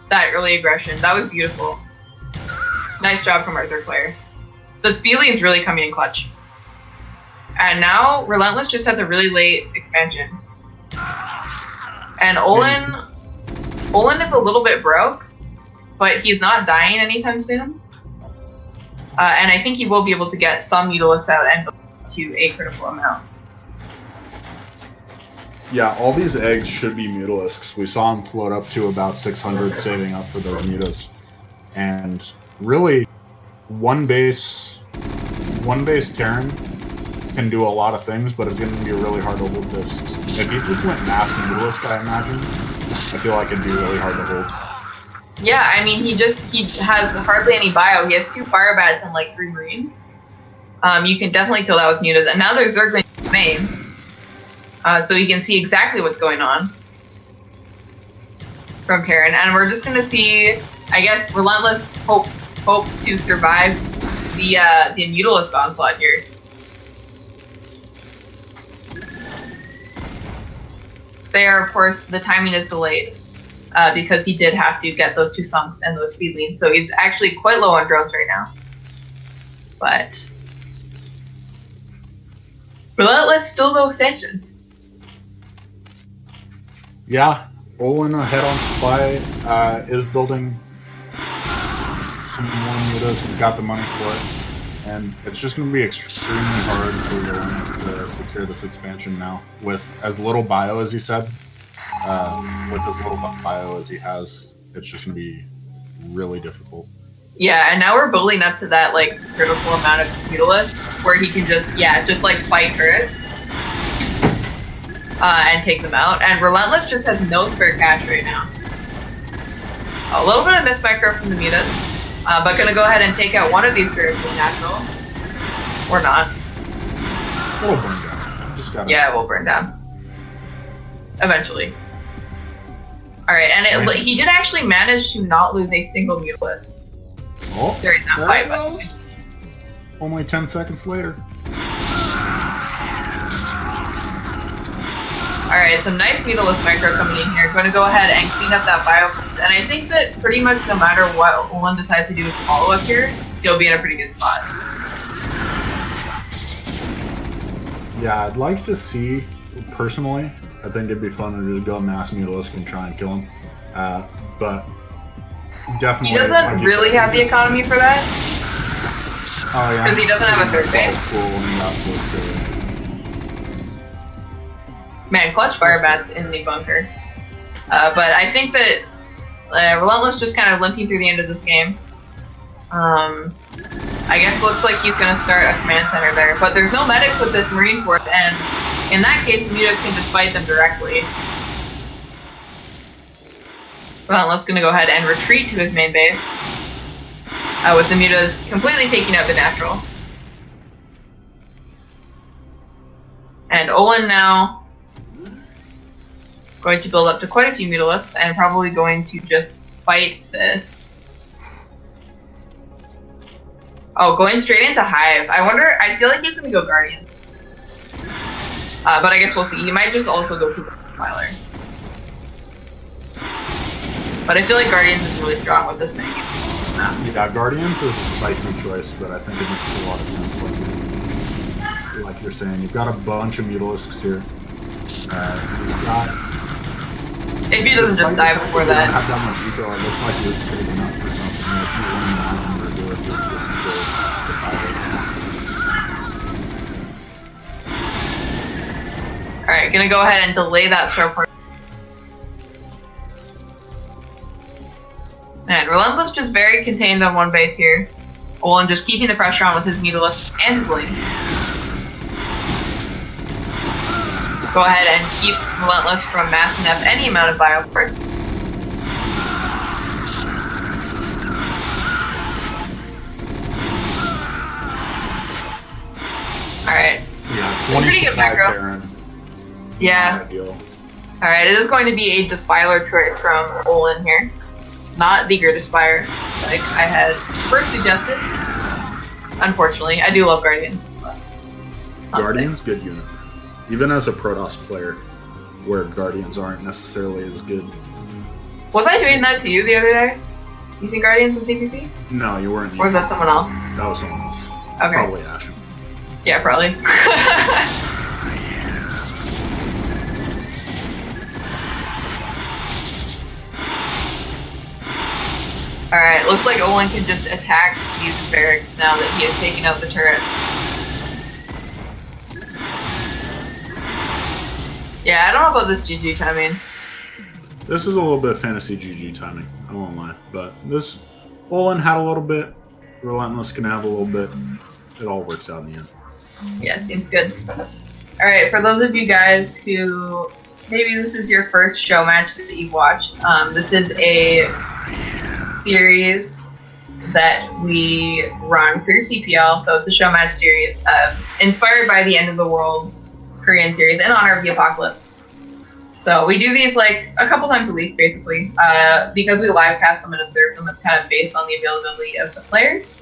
That early aggression, that was beautiful. Nice job from our Zerg player. The speedling's really coming in clutch. And now Rlentless just has a really late expansion. And Ollin is a little bit broke, but he's not dying anytime soon. And I think he will be able to get some Mutalist out and to a critical amount. Yeah, all these eggs should be Mutalisks. We saw them float up to about 600, saving up for those mutas. And really, one base Terran can do a lot of things, but it's going to be really hard to hold this. If he just went mass Mutalist, I imagine, I feel like it'd be really hard to hold. Yeah, I mean, he has hardly any bio. He has 2 fire bats and like 3 marines. You can definitely kill that with mutas. And now there's Zergling in his main. So you can see exactly what's going on from Terran. And we're just gonna see, I guess, Rlentless hopes to survive the Mutalisk onslaught here. There, of course, the timing is delayed because he did have to get those 2 sunks and those speed leads. So he's actually quite low on drones right now. But Rlentless, still no extension. Yeah, Ollin ahead on supply is building some more mutas. We've got the money for it. And it's just going to be extremely hard for Rlentless to secure this expansion now. With as little bio as he said, with as little bio as he has, it's just going to be really difficult. Yeah, and now we're building up to that like critical amount of Mutalisk where he can just like fight turrets and take them out. And Rlentless just has no spare cash right now. A little bit of missed micro from the mutas, but gonna go ahead and take out one of these turrets with natural, or not. It'll burn down. Yeah, it will burn down eventually. All right, and he did actually manage to not lose a single Mutalisk. Oh, during that fight, but only 10 seconds later. Alright, some nice Mutalisk micro coming in here. Going to go ahead and clean up that bio. And I think that pretty much no matter what Ollin decides to do with follow-up here, he'll be in a pretty good spot. Yeah, I'd like to see, personally, I think it'd be fun to just go mass Mutalisk and try and kill him. But definitely... He doesn't really have the economy for that. Oh, yeah. Because he doesn't have a third base. Man, clutch fire bats in the bunker. But I think that Rlentless just kind of limping through the end of this game. I guess looks like he's going to start a command center there. But there's no medics with this Marine Force, and in that case, the mutas can just fight them directly. Rlentless going to go ahead and retreat to his main base. With the mutas completely taking out the natural. And Ollin now going to build up to quite a few Mutalisks and probably going to just fight this. Oh, going straight into Hive. I feel like he's going to go Guardian. But I guess we'll see. He might just also go Pupil Compiler. But I feel like Guardians is really strong with this many. Yeah, Guardians is a spicy choice, but I think it makes a lot of sense. Like you're saying, you've got a bunch of Mutalisks here. If he doesn't just die before that. Have that much eco, it looks like you're saving up for something. If you want to do it, just Alright, gonna go ahead and delay that start point. And Rlentless just very contained on one base here. Ollin just keeping the pressure on with his Mutalisks and his Lings. Go ahead and keep Rlentless from massing up any amount of bioforce. Alright. Yeah, pretty good macro. Yeah. Alright, it is going to be a Defiler choice from Ollin here. Not the greatest fire like I had first suggested. Unfortunately, I do love Guardians. Guardians, good unit. Even as a Protoss player, where Guardians aren't necessarily as good. Was I doing that to you the other day? Using Guardians in CPP? No, you weren't. Or was that someone else? That was someone else. Okay. Probably Ashen. Yeah, probably. Alright, looks like Ollin can just attack these barracks now that he has taken out the turrets. Yeah, I don't know about this GG timing. This is a little bit fantasy GG timing, I won't lie. But this, Ollin had a little bit, Rlentless can have a little bit. It all works out in the end. Yeah, seems good. Alright, for those of you guys who maybe this is your first show match that you've watched. This is a series that we run through CPL, so it's a show match series inspired by the End of the World Korean series in honor of the Apocalypse. So we do these like a couple times a week, basically, because we live cast them and observe them. It's kind of based on the availability of the players.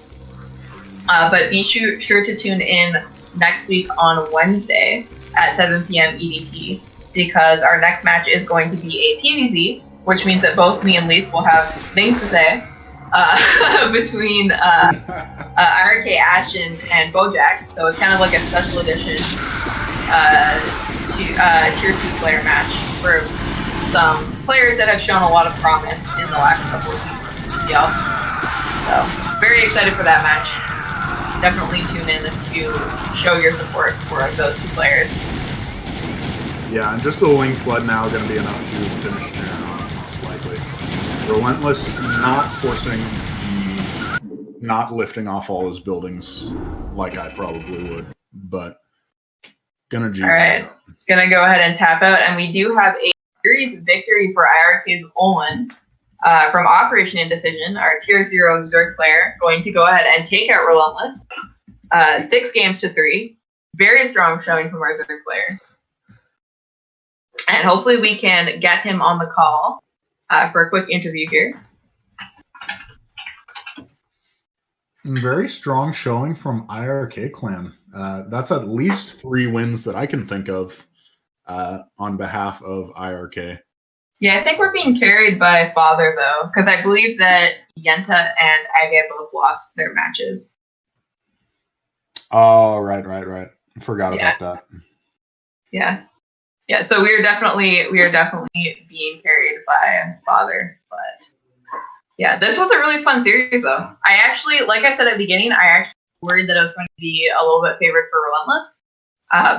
But be sure to tune in next week on Wednesday at 7 p.m. EDT, because our next match is going to be a PvZ, which means that both me and Leaf will have things to say between iRk, Ashen, and Bojack. So it's kind of like a special edition tier 2 player match for some players that have shown a lot of promise in the last couple of seasons. So very excited for that match. Definitely tune in to show your support for those two players. Yeah, and just the link flood now going to be enough to finish Terran off, likely. Rlentless not lifting off all his buildings like I probably would, but gonna G. All right, gonna go ahead and tap out, and we do have a series victory for iRk-Ollin from Operation Indecision, our tier 0 Zerg player, going to go ahead and take out Rlentless 6-3. Very strong showing from our Zerg player. And hopefully we can get him on the call for a quick interview here. Very strong showing from iRk clan. That's at least 3 wins that I can think of on behalf of iRk. Yeah, I think we're being carried by Father, though, because I believe that Yenta and Age both lost their matches. Oh, right. Forgot about that. Yeah, so we are definitely being carried by Father, but yeah, this was a really fun series though. I actually, like I said at the beginning, I actually worried that I was going to be a little bit favored for Rlentless,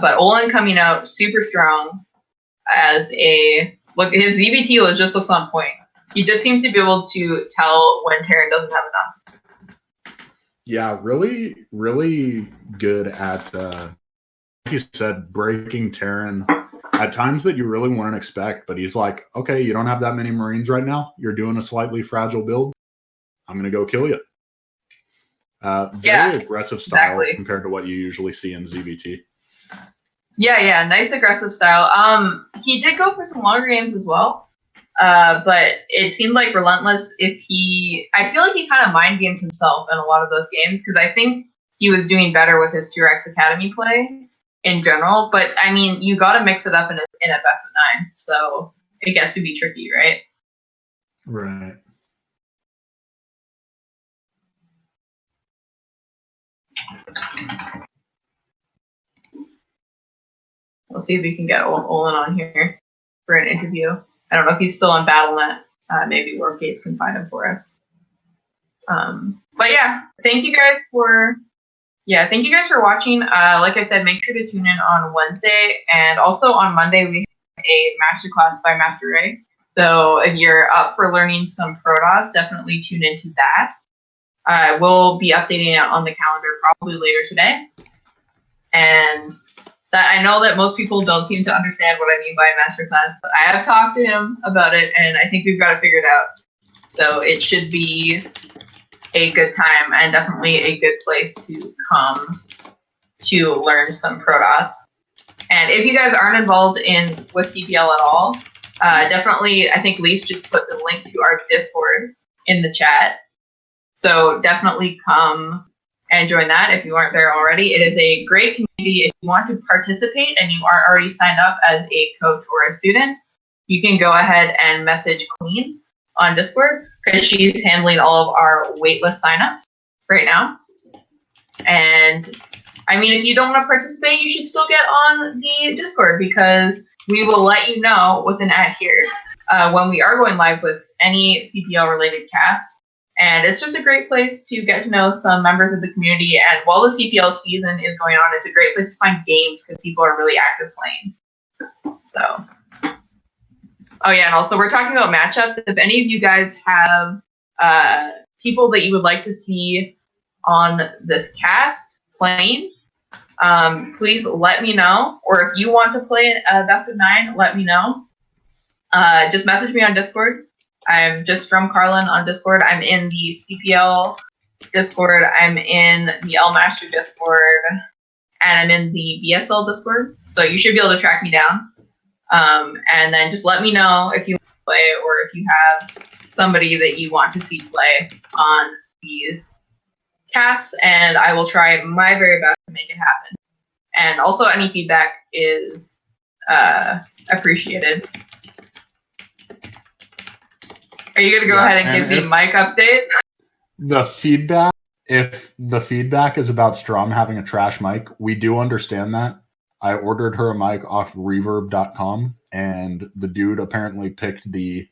but Ollin coming out super strong as look. His ZBT just looks on point. He just seems to be able to tell when Terran doesn't have enough. Yeah, really, really good at like you said, breaking Terran at times that you really wouldn't expect, but he's like, okay, you don't have that many Marines right now. You're doing a slightly fragile build. I'm going to go kill you. Very aggressive style compared to what you usually see in ZBT. Yeah, nice aggressive style. He did go for some longer games as well, but it seemed like Rlentless, I feel like he kind of mind gamed himself in a lot of those games, because I think he was doing better with his 2X Academy play in general, but I mean, you got to mix it up in a best of 9, so it gets to be tricky, right? Right. We'll see if we can get Ollin on here for an interview. I don't know if he's still on BattleNet. Maybe Wargates can find him for us. But yeah, thank you guys for watching. Like I said, make sure to tune in on Wednesday, and also on Monday we have a masterclass by Master Ray. So if you're up for learning some Protoss, definitely tune into that. We'll be updating it on the calendar probably later today. And that I know that most people don't seem to understand what I mean by a masterclass, but I have talked to him about it, and I think we've got it figured out. So it should be a good time, and definitely a good place to come to learn some Protoss. And if you guys aren't involved with CPL at all, definitely, I think Lise just put the link to our Discord in the chat. So definitely come and join that if you aren't there already. It is a great community. If you want to participate and you are already signed up as a coach or a student, you can go ahead and message Queen on Discord, because she's handling all of our waitlist signups right now. And I mean, if you don't want to participate, you should still get on the Discord, because we will let you know with an ad here when we are going live with any CPL related cast. And it's just a great place to get to know some members of the community. And while the CPL season is going on, it's a great place to find games, because people are really active playing. So, oh yeah, and also we're talking about matchups. If any of you guys have people that you would like to see on this cast playing, please let me know. Or if you want to play a best of 9, let me know. Just message me on Discord. I'm just Stromkarlen on Discord. I'm in the CPL Discord. I'm in the L Master Discord. And I'm in the BSL Discord. So you should be able to track me down. And then just let me know if you want to play or if you have somebody that you want to see play on these casts. And I will try my very best to make it happen. And also any feedback is appreciated. Are you going to go ahead and give the mic update? The feedback, if the feedback is about Strom having a trash mic, we do understand that. I ordered her a mic off reverb.com, and the dude apparently picked the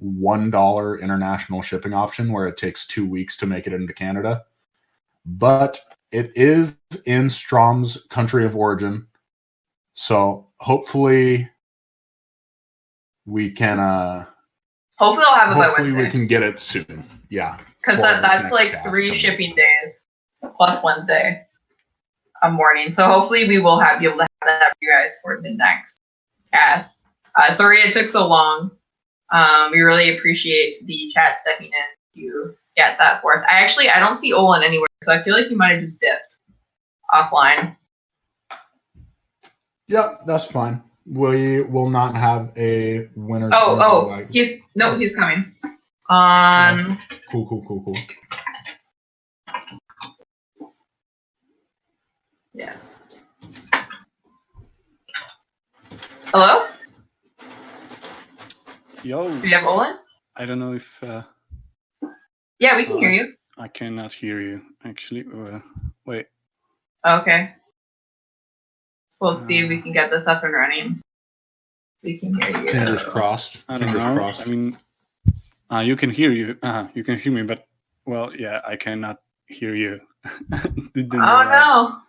$1 international shipping option where it takes 2 weeks to make it into Canada. But it is in Strom's country of origin. So hopefully we can... Hopefully I'll have it by Wednesday. Hopefully we can get it soon. Yeah. Because that's like 3 shipping days plus Wednesday morning. So hopefully we will be able to have that for you guys for the next cast. Sorry it took so long. We really appreciate the chat stepping in to get that for us. I don't see Ollin anywhere, so I feel like he might have just dipped offline. Yep, that's fine. We will not have a winner. He's coming. Cool. Yes. Hello? Yo. Do you have Ollin? I don't know if... yeah, we can hear you. I cannot hear you, actually. Wait. Okay. We'll see if we can get this up and running. We can hear you. Fingers crossed. I don't know. I mean, you can hear you. You can hear me, but, well, yeah, I cannot hear you. No.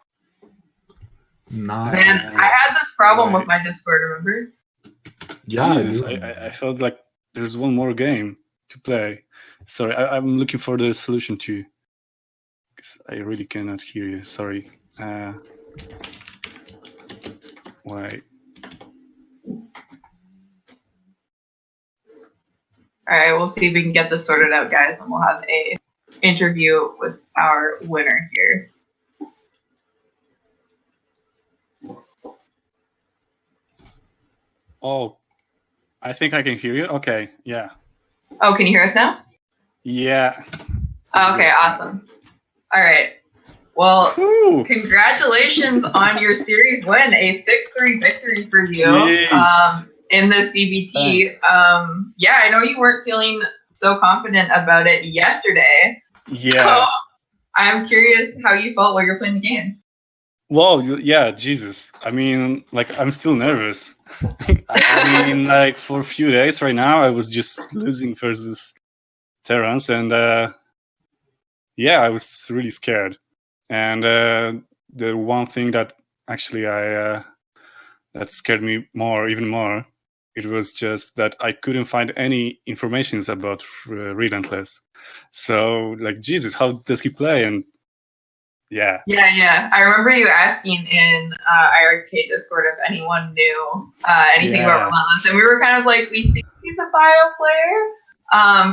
Man, I had this problem with my Discord, remember? Yeah, Jesus, I felt like there's one more game to play. Sorry, I'm looking for the solution to, because I really cannot hear you. Sorry. Why? All right, we'll see if we can get this sorted out, guys, and we'll have a interview with our winner here. Oh, I think I can hear you. Okay, yeah. Oh, can you hear us now? Yeah. Okay, awesome. All right. Well, congratulations on your series win, a 6-3 victory for you in this VBT. Yeah, I know you weren't feeling so confident about it yesterday. Yeah. So I'm curious how you felt while you're playing the games. Well, yeah, Jesus. I mean, like, I'm still nervous. I mean, like, for a few days right now, I was just losing versus Terrans, and yeah, I was really scared. And the one thing that actually that scared me even more, it was just that I couldn't find any information about Rlentless. So, like, Jesus, how does he play? And yeah. I remember you asking in iRk Discord if anyone knew anything about Rlentless, and we were kind of like, we think he's a bio player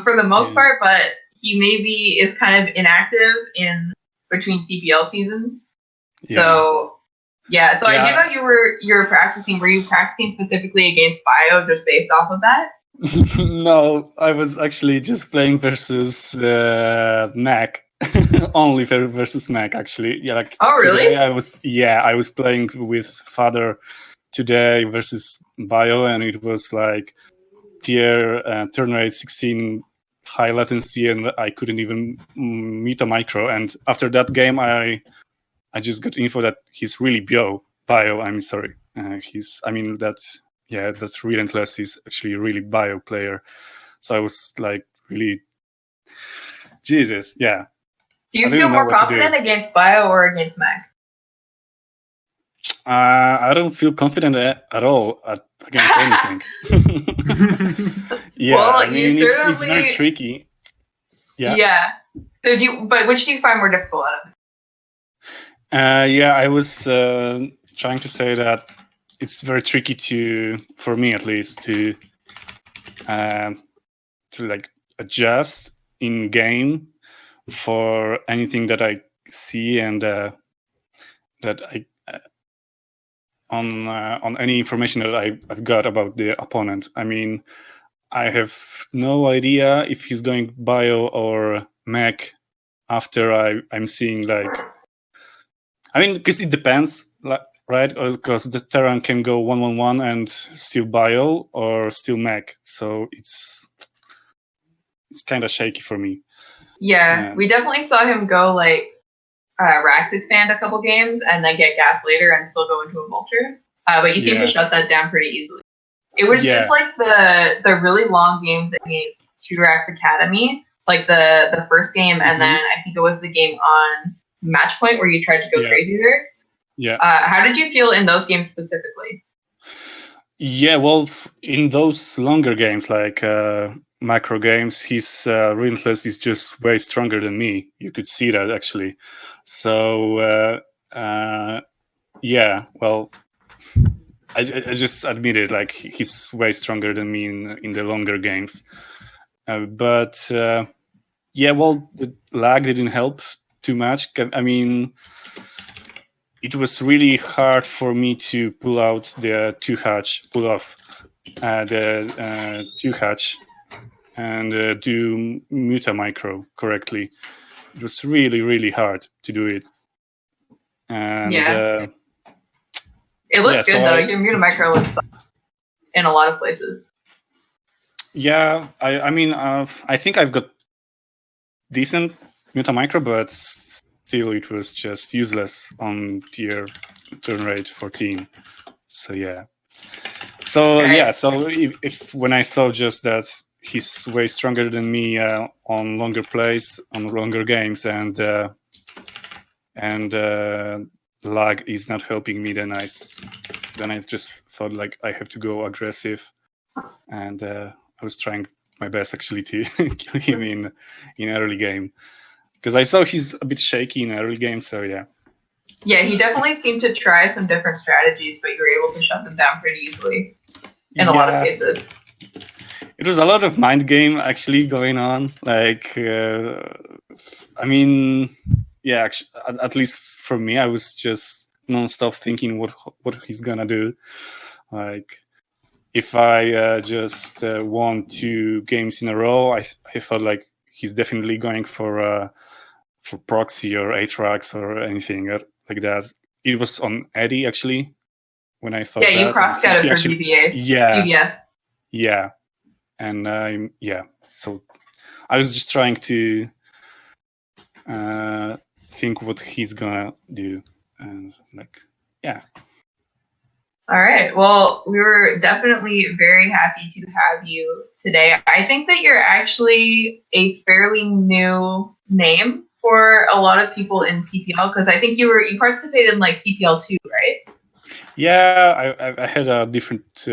for the most part, but he maybe is kind of inactive in between CPL seasons. Yeah. So I do know you were practicing. Were you practicing specifically against bio just based off of that? No, I was actually just playing versus Mac. Only versus Mac, actually. Yeah, like, oh, really? Today I was playing with Father today versus Bio, and it was like tier turn rate 16, high latency, and I couldn't even meet a micro. And after that game, I just got info that he's really bio. I'm sorry. That's Rlentless. He's actually a really bio player. So I was like, really, Jesus, yeah. Do you feel more confident against bio or against Mac? I don't feel confident at all against anything. Yeah, well, I mean, it's very tricky. Yeah. Yeah. So which do you find more difficult out of Yeah, I was trying to say that it's very tricky for me at least, to like adjust in game for anything that I see and that I on any information that I've got about the opponent. I mean, I have no idea if he's going bio or mech after I'm seeing, like, I mean, because it depends, right? Because the Terran can go 1-1-1 and still bio or still mech, so it's kind of shaky for me. Yeah, we definitely saw him go like Rax expand a couple games and then get gas later and still go into a vulture. But you seem to shut that down pretty easily. It was just like the really long games against 2Rax Academy, like the first game, and then I think it was the game on Match Point where you tried to go crazy there. Yeah. How did you feel in those games specifically? Yeah, well, in those longer games, like macro games, his Rlentless is just way stronger than me. You could see that, actually. So, yeah, well, I just admit it, like, he's way stronger than me in the longer games. But, yeah, well, the lag didn't help too much. I mean, it was really hard for me to pull off the 2-hatch and do muta micro correctly. It was really, really hard to do it. And it looks good though. Your muta micro looks in a lot of places. Yeah, I mean, I think I've got decent muta micro, but still it was just useless on tier turn rate 14. So yeah. So so if when I saw just that he's way stronger than me on longer plays, on longer games, and lag is not helping me, then I just thought, like, I have to go aggressive, and I was trying my best actually to kill him in early game, because I saw he's a bit shaky in early game. So yeah. Yeah, he definitely seemed to try some different strategies, but you were able to shut them down pretty easily in a lot of cases. It was a lot of mind game actually going on. Like, I mean, yeah, actually, at least for me, I was just non-stop thinking what he's gonna do. Like, if I just won 2 games in a row, I felt like he's definitely going for proxy or Atrax or anything like that. It was on Eddie actually when I thought. Yeah, you cross-scouted for DBAs. Yeah. Yeah. And so I was just trying to think what he's gonna do, and like, yeah. All right. Well, we were definitely very happy to have you today. I think that you're actually a fairly new name for a lot of people in CPL, because I think you participated in like CPL 2, right? Yeah, I had a different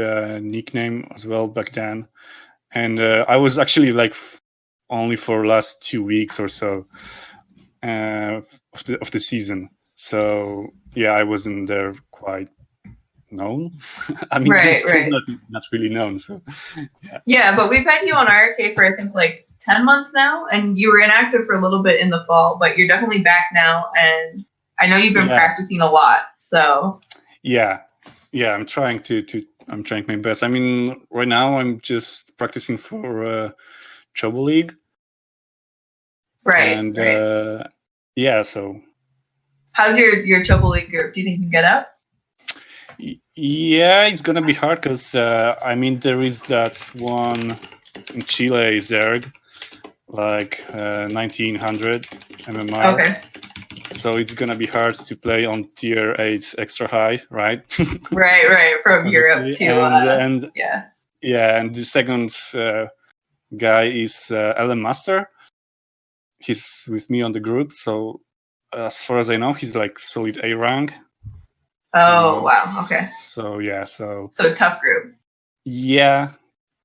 nickname as well back then. And I was actually like only for last 2 weeks or so of the season. So yeah, I wasn't there quite known. I mean, I'm still not really known. So yeah, but we've had you on iRk for I think like 10 months now, and you were inactive for a little bit in the fall, but you're definitely back now, and I know you've been practicing a lot. So yeah, I'm trying I'm trying my best. I mean, right now I'm just practicing for Trouble League. Right. And yeah, so. How's your Trouble League group? Do you think you can get up? Yeah, it's gonna be hard because I mean, there is that one in Chile, Zerg, like 1900 MMR. Okay. So it's gonna be hard to play on tier 8 extra high, right? right, from Europe to and yeah, and the second guy is LM Master. He's with me on the group, so as far as I know, he's like solid A rank. Oh wow, okay. So yeah, so tough group. Yeah,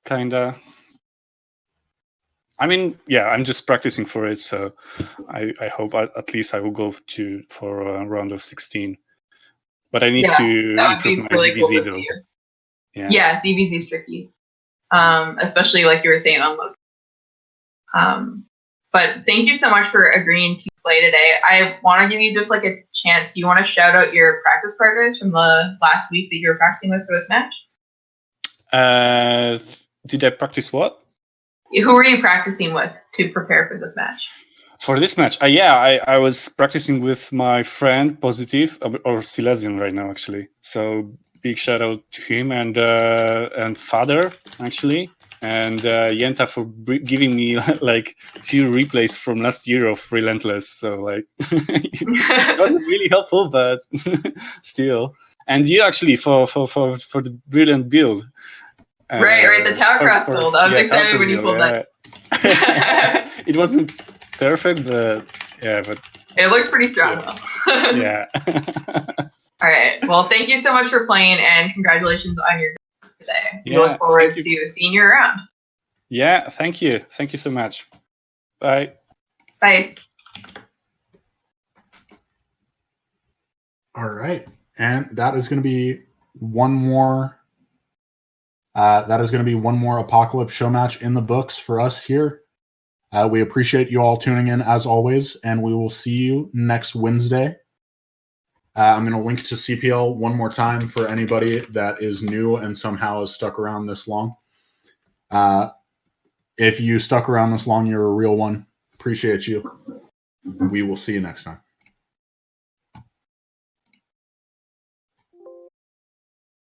kinda. I mean, yeah, I'm just practicing for it, so I hope at least I will go for a round of 16. But I need to that would improve be my really cool ZVZ to though. see you. Yeah. Yeah, ZVZ is tricky, especially like you were saying on Loki. But thank you so much for agreeing to play today. I want to give you just like a chance. Do you want to shout out your practice partners from the last week that you were practicing with for this match? Did I practice what? Who were you practicing with to prepare for this match? For this match, I was practicing with my friend Positive or Silesian right now actually. So big shout out to him and Father actually, and Yenta for giving me like 2 replays from last year of Rlentless. So like it wasn't really helpful, but still. And you actually for the brilliant build. Right, the Tower Cross build. I was excited when you pulled that. It wasn't perfect, but it looked pretty strong though. Yeah. All right. Well, thank you so much for playing, and congratulations on your game today. We look forward to seeing you around. Yeah, thank you. Thank you so much. Bye. Bye. All right. And that is going to be one more Apocalypse show match in the books for us here. We appreciate you all tuning in as always, and we will see you next Wednesday. I'm going to link to CPL one more time for anybody that is new and somehow has stuck around this long. If you stuck around this long, you're a real one. Appreciate you. We will see you next time.